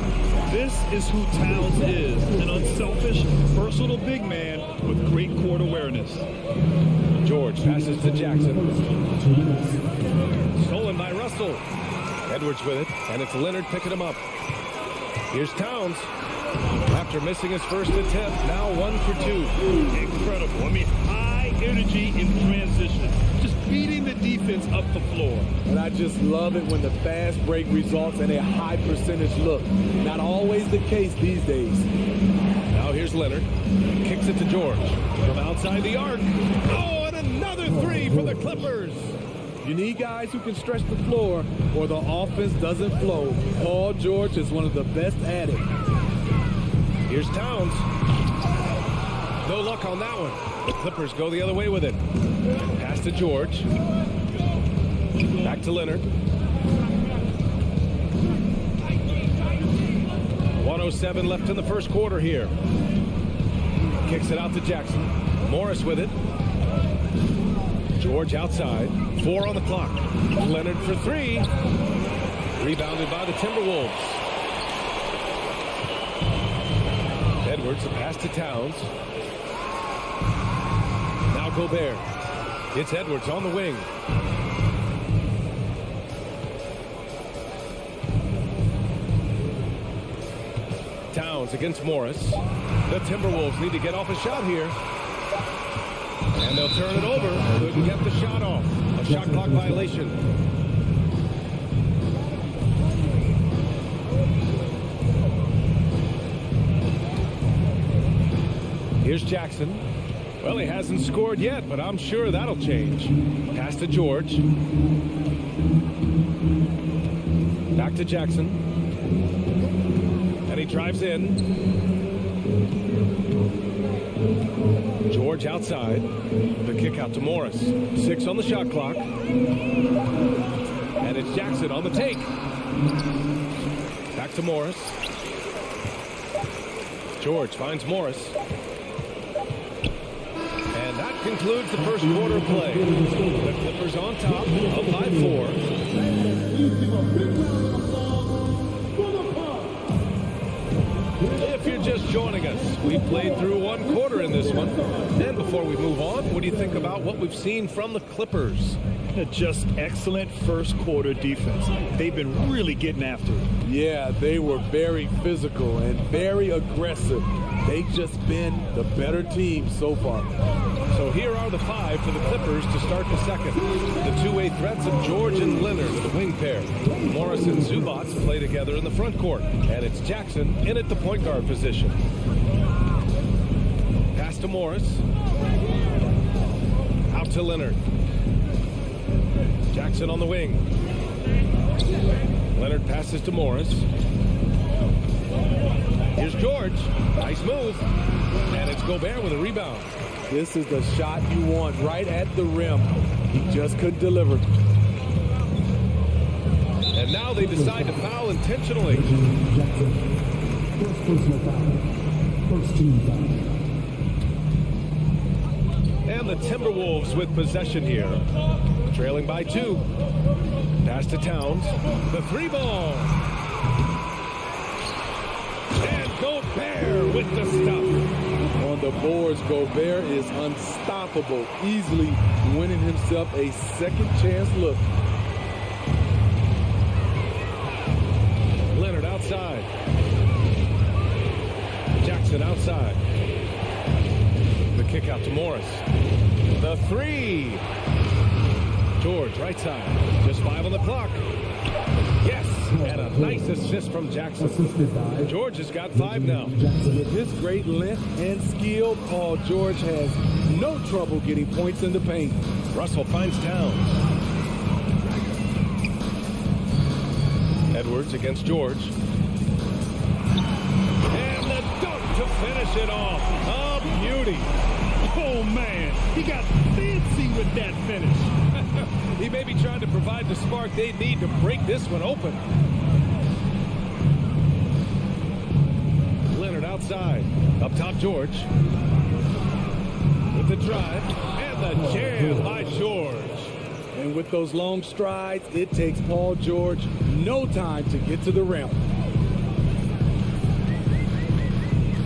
This is who Towns is, an unselfish, versatile big man with great court awareness. George passes to Jackson. Stolen by Russell. Edwards with it, and it's Leonard picking him up. Here's Towns. After missing his first attempt, now 1 for 2. Incredible. I mean, high energy in transition. Just beating the defense up the floor. And I just love it when the fast break results in a high percentage look. Not always the case these days. Now here's Leonard. Kicks it to George. From outside the arc. Oh, and another three for the Clippers. You need guys who can stretch the floor or the offense doesn't flow. Paul George is one of the best at it. Here's Towns. No luck on that one. The Clippers go the other way with it. Pass to George. Back to Leonard. 1:07 left in the first quarter here. Kicks it out to Jackson. Morris with it. George outside. 4 on the clock. Leonard for 3. Rebounded by the Timberwolves. Edwards, a pass to Towns. Now Gobert. It's Edwards on the wing. Towns against Morris. The Timberwolves need to get off a shot here. And they'll turn it over. Couldn't get the shot off. A shot clock violation. Here's Jackson. Well, he hasn't scored yet, but I'm sure that'll change. Pass to George. Back to Jackson. And he drives in. George outside. The kick out to Morris. 6 on the shot clock. And it's Jackson on the take. Back to Morris. George finds Morris. And that concludes the first quarter of play. The Clippers on top, up by 4. If you're just joining us, we played through 1 quarter in this one. And before we move on, what do you think about what we've seen from the Clippers? Just excellent first quarter defense. They've been really getting after it. Yeah, they were very physical and very aggressive. They've just been the better team so far. So here are the 5 for the Clippers to start the second. The two-way threats of George and Leonard are the wing pair. Morris and Zubac play together in the front court. And it's Jackson in at the point guard position. Pass to Morris. Out to Leonard. Jackson on the wing. Leonard passes to Morris. Here's George. Nice move. And it's Gobert with a rebound. This is the shot you want right at the rim. He just couldn't deliver. And now they decide to foul intentionally. First personal foul. First team foul. And the Timberwolves with possession here. Trailing by 2. Pass to Towns. The 3-ball. And Gobert with the stuff. On the boards, Gobert is unstoppable, easily winning himself a second chance look. Leonard outside. Jackson outside. The kick out to Morris. The 3. George right side. Just 5 on the clock. Yes, and a nice assist from Jackson. George has got 5 now. With his great length and skill, Paul George has no trouble getting points in the paint. Russell finds Towns. Edwards against George. And the dunk to finish it off. A beauty. Oh, man. He got fancy with that finish. He may be trying to provide the spark they need to break this one open. Leonard outside. Up top, George. With the drive. And the jam by George. And with those long strides, it takes Paul George no time to get to the rim.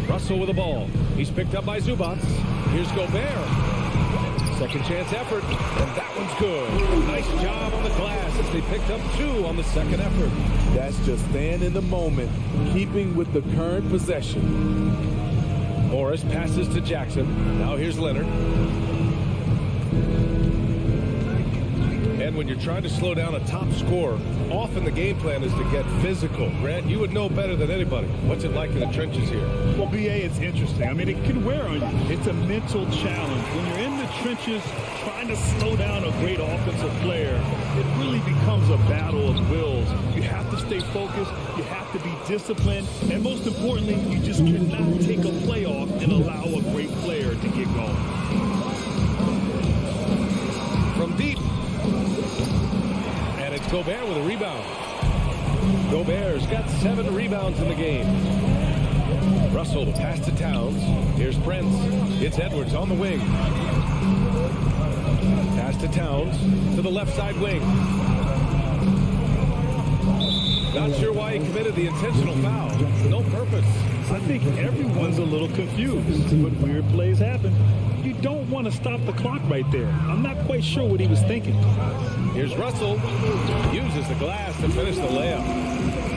Russell with the ball. He's picked up by Zubac. Here's Gobert. Second chance effort, and that one's good. Nice job on the glass as they picked up 2 on the second effort. That's just staying in the moment, keeping with the current possession. Morris passes to Jackson. Now here's Leonard. And when you're trying to slow down a top scorer, often the game plan is to get physical. Grant, you would know better than anybody. What's it like in the trenches here? Well, BA, it's interesting. I mean, it can wear on you. It's a mental challenge. When you're in the trenches trying to slow down a great offensive player, it really becomes a battle of wills. You have to stay focused. You have to be disciplined. And most importantly, you just cannot take a play off and allow a great player to get going. From deep. And it's Gobert with a rebound. Gobert's got 7 rebounds in the game. Russell to pass to Towns. Here's Prince. It's Edwards on the wing. Pass to Towns to the left side wing. Not sure why he committed the intentional foul. No purpose. I think everyone's a little confused, but weird plays happen. You don't want to stop the clock right there. I'm not quite sure what he was thinking. Here's Russell. Uses the glass to finish the layup.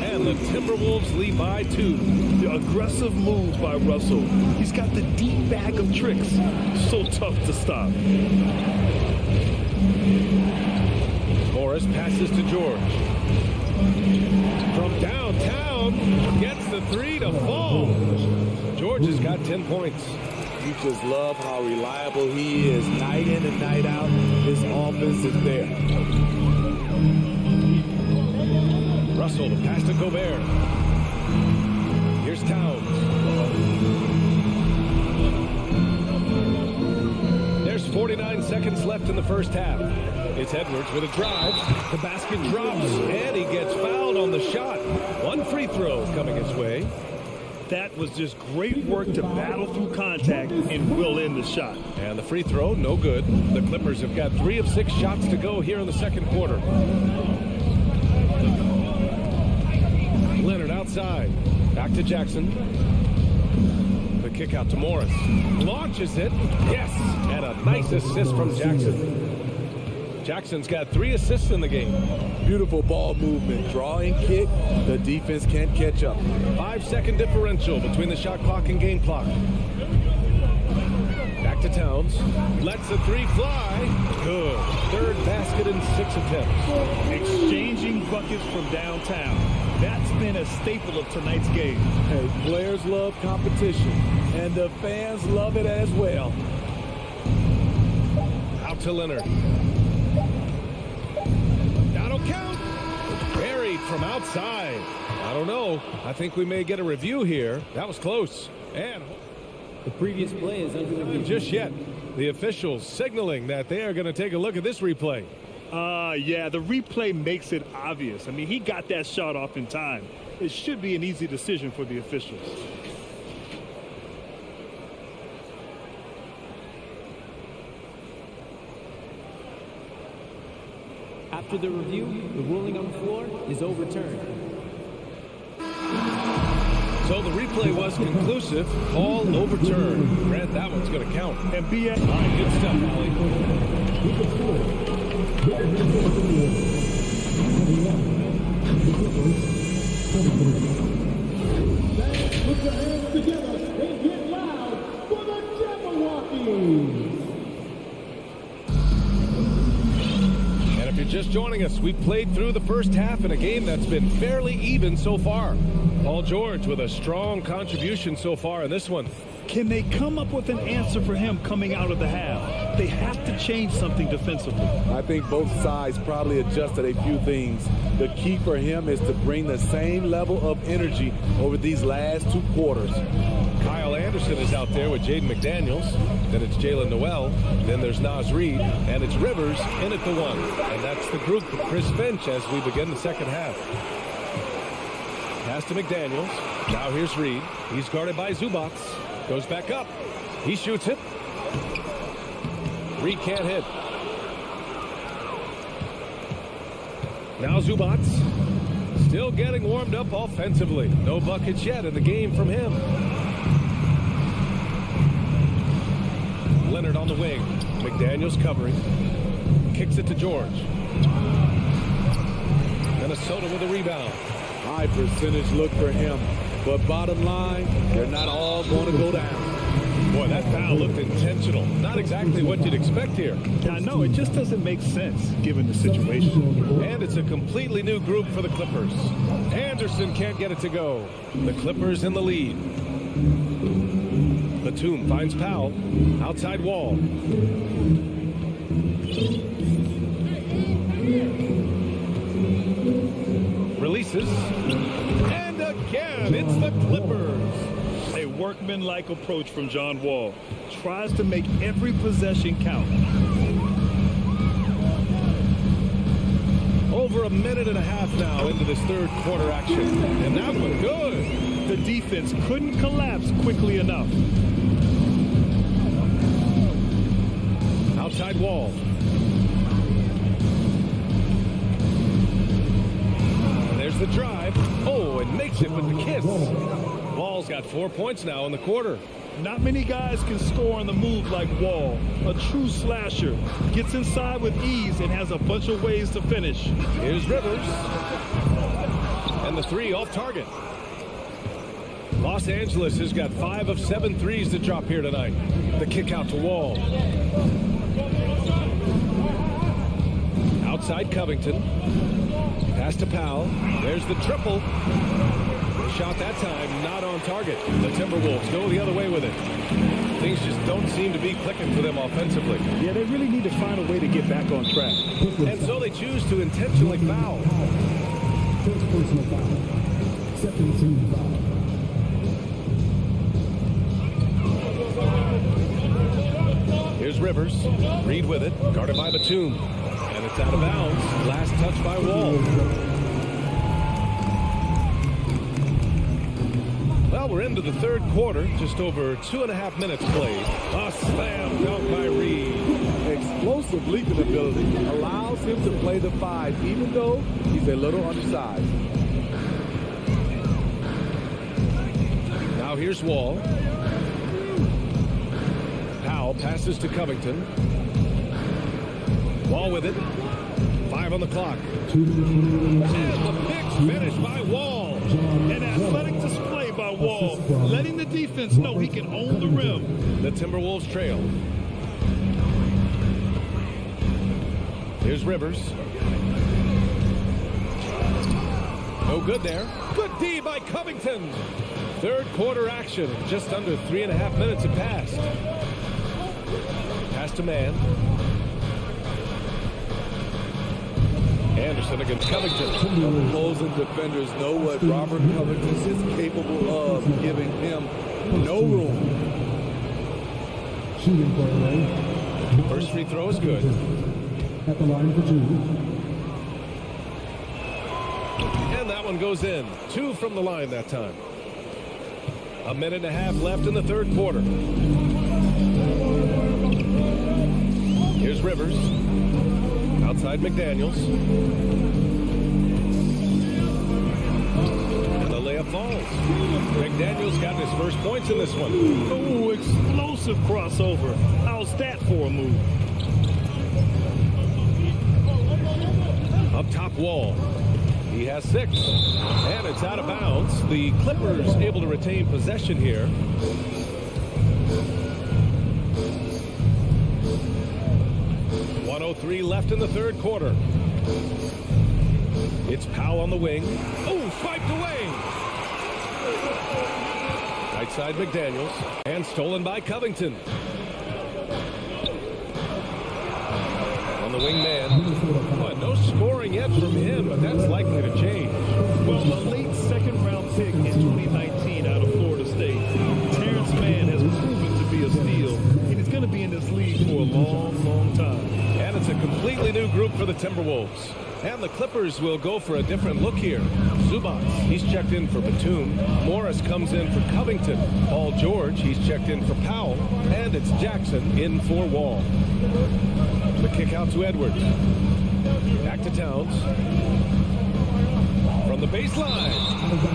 And the Timberwolves lead by 2. The aggressive move by Russell. He's got the deep bag of tricks. So tough to stop. Morris passes to George. From downtown, gets the 3 to fall. George has got 10 points. You just love how reliable he is. Night in and night out, his offense is there. Russell to pass to Gobert. Here's Towns. There's 49 seconds left in the first half. It's Edwards with a drive. The basket drops, and he gets fouled on the shot. 1 free throw coming his way. That was just great work to battle through contact and will end the shot. And the free throw, no good. The Clippers have got 3 of 6 shots to go here in the second quarter. Leonard outside. Back to Jackson. The kick out to Morris. Launches it. Yes! And a nice assist from Jackson. Jackson's got 3 assists in the game. Beautiful ball movement. Draw and kick. The defense can't catch up. 5-second differential between the shot clock and game clock. Back to Towns. Lets the 3 fly. Good. Third basket in 6 attempts. Exchanging buckets from downtown. That's been a staple of tonight's game. Hey, players love competition, and the fans love it as well. Out to Leonard. That'll count. Buried from outside. I don't know. I think we may get a review here. That was close. And the previous play is under review. Just yet. The officials signaling that they are going to take a look at this replay. Yeah, the replay makes it obvious. I mean, he got that shot off in time. It should be an easy decision for the officials. After the review, the ruling on the floor is overturned. So the replay was conclusive. Call overturned. Grant, that one's going to count. And be at... All right, good stuff, Allie. Put your hands together and get loud for the Jabberwockies! And if you're just joining us, we played through the first half in a game that's been fairly even so far. Paul George with a strong contribution so far in this one. Can they come up with an answer for him coming out of the half? They have to change something defensively. I think both sides probably adjusted a few things. The key for him is to bring the same level of energy over these last 2 quarters. Kyle Anderson is out there with Jaden McDaniels. Then it's Jalen Noel. Then there's Naz Reid. And it's Rivers in at the 1. And that's the group for Chris Finch as we begin the second half. Pass to McDaniels. Now here's Reid. He's guarded by Zubac. Goes back up. He shoots it. Reid can't hit. Now Zubac. Still getting warmed up offensively. No buckets yet in the game from him. Leonard on the wing. McDaniels covering. Kicks it to George. Minnesota with a rebound. High percentage look for him. But bottom line, they're not all going to go down. Boy, that foul looked intentional. Not exactly what you'd expect here. I know, it just doesn't make sense given the situation. And it's a completely new group for the Clippers. Anderson can't get it to go. The Clippers in the lead. Batum finds Powell. Outside wall. Releases. And again, it's the Clippers. A workmanlike approach from John Wall. Tries to make every possession count. Over a minute and a half now into this third quarter action. And that one good. The defense couldn't collapse quickly enough. Outside wall. There's the drive. Oh, and makes it with the kiss. Wall's got 4 points now in the quarter. Not many guys can score on the move like Wall. A true slasher. Gets inside with ease and has a bunch of ways to finish. Here's Rivers. And the 3 off target. Los Angeles has got 5 of 7 threes to drop here tonight. The kick out to Wall. Outside Covington. Pass to Powell. There's the triple. Shot that time, not on target. The Timberwolves go the other way with it. Things just don't seem to be clicking for them offensively. Yeah, they really need to find a way to get back on track. And so they choose to intentionally foul. First personal foul. Second team foul. Here's Rivers. Reid with it. Guarded by Batum. And it's out of bounds. Last touch by Wall. Well, we're into the third quarter. Just over 2.5 minutes played. A slam dunk by Reid. Explosive leaping ability allows him to play the 5, even though he's a little undersized. Now here's Wall. Powell passes to Covington. Wall with it. 5 on the clock. And the big finish by Wall. An athletic display by Wall, letting the defense know he can own the rim. The Timberwolves trail. Here's Rivers. No good there. Good D by Covington. Third quarter action. Just under 3.5 minutes have passed. Pass to man. Anderson against Covington. Opposing defenders know what Robert Covington is capable of, giving him no room. Shooting for LA. First free throw is good. At the line for 2. And that one goes in. 2 from the line that time. 1.5 minutes left in the third quarter. Here's Rivers. Outside McDaniels. And the layup falls. McDaniels got his first points in this one. Oh, explosive crossover. How's that for a move? Up top, Wall. He has 6. And it's out of bounds. The Clippers able to retain possession here. .103 left in the third quarter. It's Powell on the wing. Oh, swiped away. Right side McDaniels. And stolen by Covington. On the wing man. Well, no scoring yet from him, but that's likely to change. Well, a late second-round pick in 2019 out of Florida State, Terrence Mann has proven to be a steal, and he's going to be in this league for a long, long time. And it's a completely new group for the Timberwolves. And the Clippers will go for a different look here. Zubac, he's checked in for Batum. Morris comes in for Covington. Paul George, he's checked in for Powell. And it's Jackson in for Wall. The kick out to Edwards. Back to Towns. From the baseline.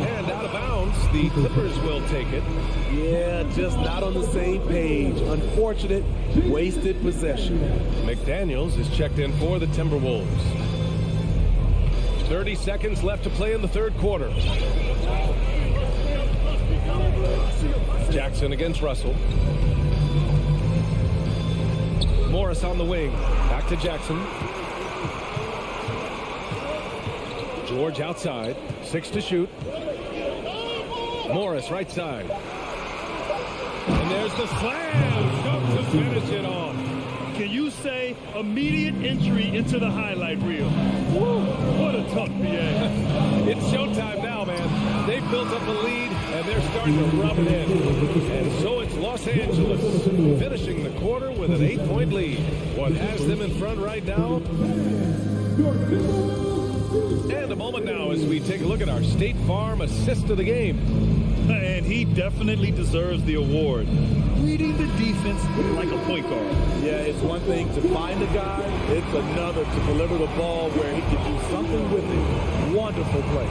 And out of bounds. The Clippers will take it. Yeah, just not on the same page. Unfortunate, wasted possession. McDaniels is checked in for the Timberwolves. 30 seconds left to play in the third quarter. Jackson against Russell. Morris on the wing. Back to Jackson. George outside. 6 to shoot. Morris right side. And there's the slam. Stubbs to finish it off. Can you say immediate entry into the highlight reel? Woo, what a tough BA. It's showtime now, man. They've built up a lead, and they're starting to rub it in. And so it's Los Angeles finishing the quarter with an 8-point lead. What has them in front right now? And a moment now as we take a look at our State Farm assist of the game. And he definitely deserves the award. Reading the defense like a point guard. Yeah, it's one thing to find a guy. It's another to deliver the ball where he can do something with it. Wonderful play.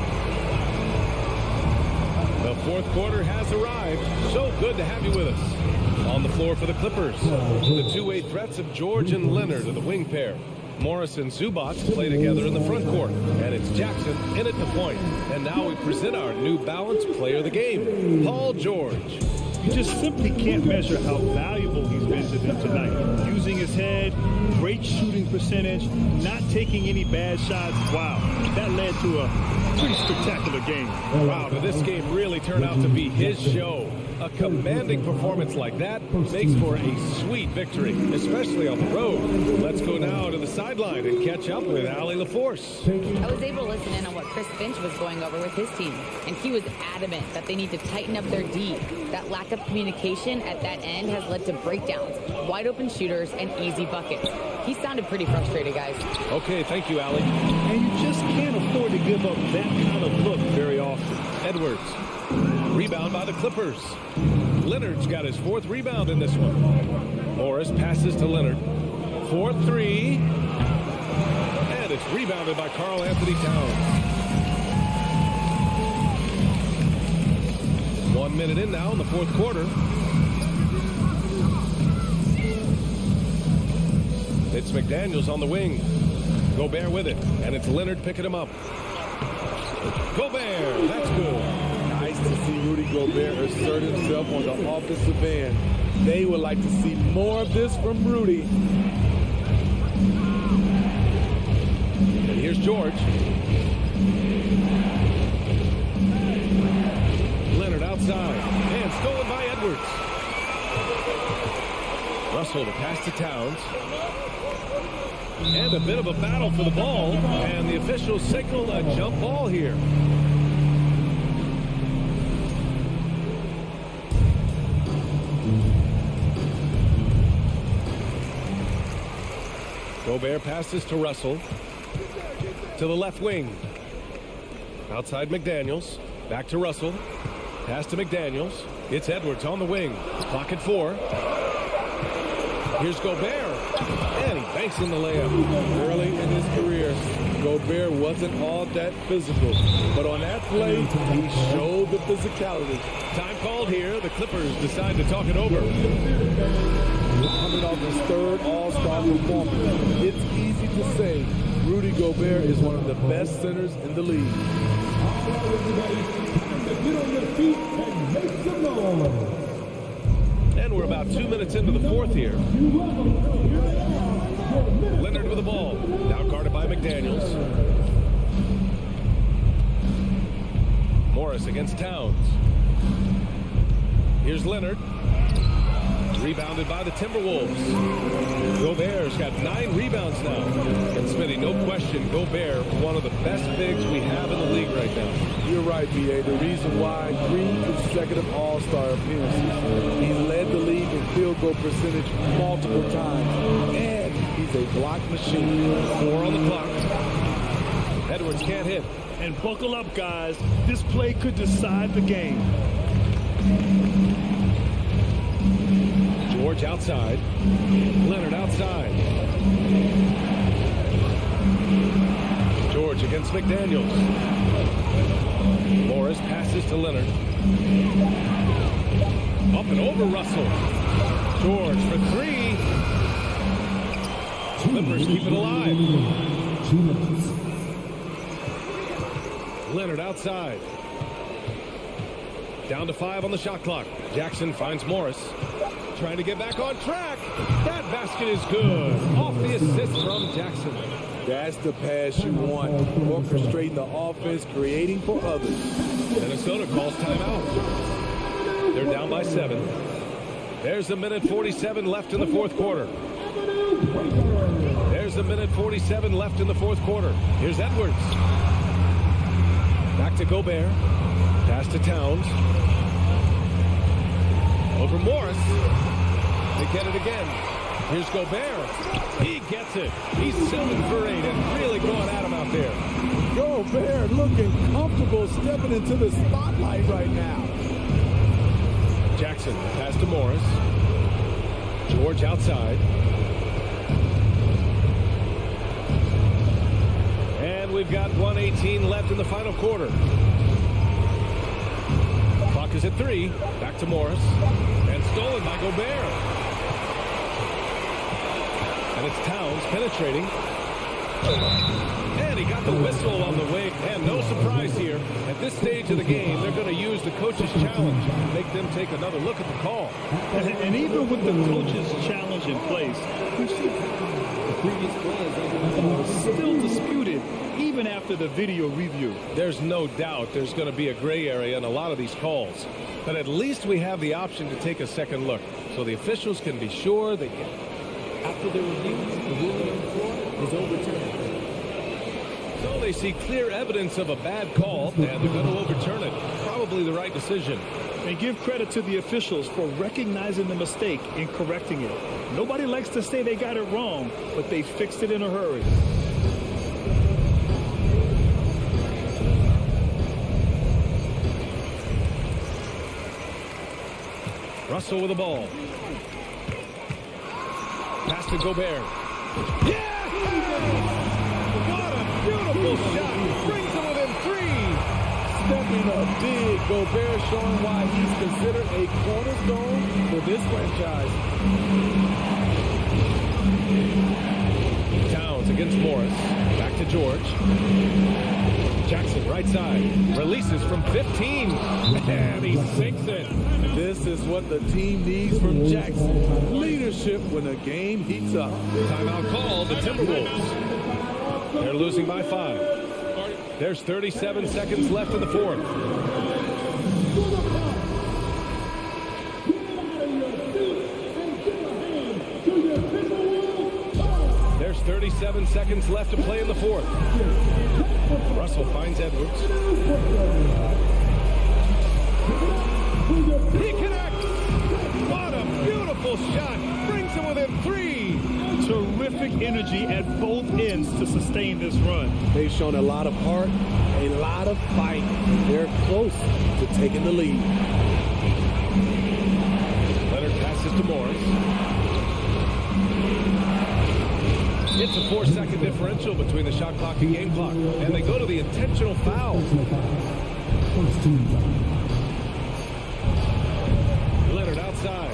The fourth quarter has arrived. So good to have you with us. On the floor for the Clippers, the two-way threats of George and Leonard are the wing pair. Morris and Zubac play together in the front court. And it's Jackson in at the point. And now we present our New Balance player of the game, Paul George. You just simply can't measure how valuable he's been to them tonight. Using his head, great shooting percentage, not taking any bad shots. Wow, that led to a pretty spectacular game. Wow, did this game really turn out to be his show? A commanding performance like that makes for a sweet victory, especially on the road. Let's go now to the sideline and catch up with Allie LaForce. I was able to listen in on what Chris Finch was going over with his team, and he was adamant that they need to tighten up their D. That lack of communication at that end has led to breakdowns, wide open shooters, and easy buckets. He sounded pretty frustrated, guys. Okay, thank you, Allie. And you just can't afford to give up that kind of look very often. Edwards. Rebound by the Clippers. Leonard's got his fourth rebound in this one. Morris passes to Leonard. 4-3. And it's rebounded by Karl Anthony Towns. 1 minute in now in the fourth quarter. They It's McDaniels on the wing. Gobert with it, and it's Leonard picking him up. Gobert, that's good. Nice to see Rudy Gobert assert himself on the offensive end. They would like to see more of this from Rudy. And here's George. Leonard outside, and stolen by Edwards. Russell to pass to Towns. And a bit of a battle for the ball, and the officials signal a jump ball here. Gobert passes to Russell. To the left wing. Outside McDaniels. Back to Russell. Pass to McDaniels. It's Edwards on the wing. Clock at 4. Here's Gobert. And he banks in the layup. Early in his career, Gobert wasn't all that physical. But on that play, he showed the physicality. Time called here. The Clippers decide to talk it over. Coming off his third All-Star performance, it's easy to say Rudy Gobert is one of the best centers in the league. And we're about 2 minutes into the fourth here. Leonard with the ball. Now guarded by McDaniels. Morris against Towns. Here's Leonard. Rebounded by the Timberwolves. Gobert's got 9 rebounds now. And Smitty, no question, Gobert, one of the best bigs we have in the league right now. You're right, B.A. The reason why 3 consecutive All-Star appearances. He's led the league in field goal percentage multiple times. And he's a block machine. 4 on the clock. Edwards can't hit. And buckle up, guys. This play could decide the game. George outside. Leonard outside. George against McDaniels. Morris passes to Leonard. Up and over Russell. George for 3. Clippers keep it alive. 2 minutes. Leonard outside. Down to 5 on the shot clock. Jackson finds Morris. Trying to get back on track. That basket is good. Off the assist from Jackson. That's the pass you want. Orchestrating the offense, creating for others. Minnesota calls timeout. They're down by 7. There's a minute 47 left in the fourth quarter. There's a minute 47 left in the fourth quarter. Here's Edwards. Back to Gobert. Pass to Towns. Over Morris. They get it again. Here's Gobert. He gets it. He's 7 for 8 and really going at him out there. Gobert looking comfortable stepping into the spotlight right now. Jackson pass to Morris. George outside. And we've got 1:18 left in the final quarter. Clock is at 3. Back to Morris. And stolen by Gobert. And it's Towns penetrating. And he got the whistle on the way. And no surprise here. At this stage of the game, they're going to use the coach's challenge. Make them take another look at the call. And even with the coach's challenge in place, we've seen the previous plays still disputed even after the video review. There's no doubt there's going to be a gray area in a lot of these calls. But at least we have the option to take a second look. So the officials can be sure they get. After the review, the ruling on the floor is overturned. So they see clear evidence of a bad call, and they're going to overturn it. Probably the right decision. And give credit to the officials for recognizing the mistake and correcting it. Nobody likes to say they got it wrong, but they fixed it in a hurry. Russell with the ball. Pass to Gobert. Yeah! What a beautiful shot. Brings them within 3. Stepping up big. Gobert showing why he's considered a cornerstone for this franchise. Morris. Back to George. Jackson, right side. Releases from 15. And he sinks it. This is what the team needs from Jackson. Leadership when the game heats up. Timeout call, the Timberwolves. They're losing by 5. There's 37 seconds left in the fourth. There's 37 seconds left to play in the fourth. Russell finds Edwards. He connects! What a beautiful shot! Brings him within 3. Terrific energy at both ends to sustain this run. They've shown a lot of heart, a lot of fight. They're close to taking the lead. Leonard passes to Morris. It's a 4-second differential between the shot clock and game clock. And they go to the intentional foul. Leonard outside.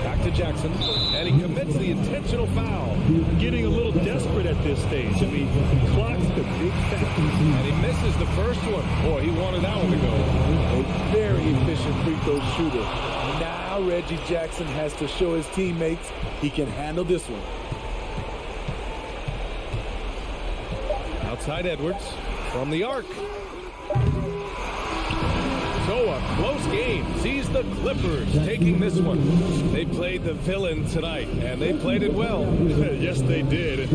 Back to Jackson. And he commits the intentional foul. Getting a little desperate at this stage. I mean, he clocks the big factor. And he misses the first one. Boy, he wanted that one to go. A very efficient free throw shooter. Now Reggie Jackson has to show his teammates he can handle this one. Outside Edwards from the arc. So a close game sees the Clippers taking this one. They played the villain tonight, and they played it well. Yes, they did.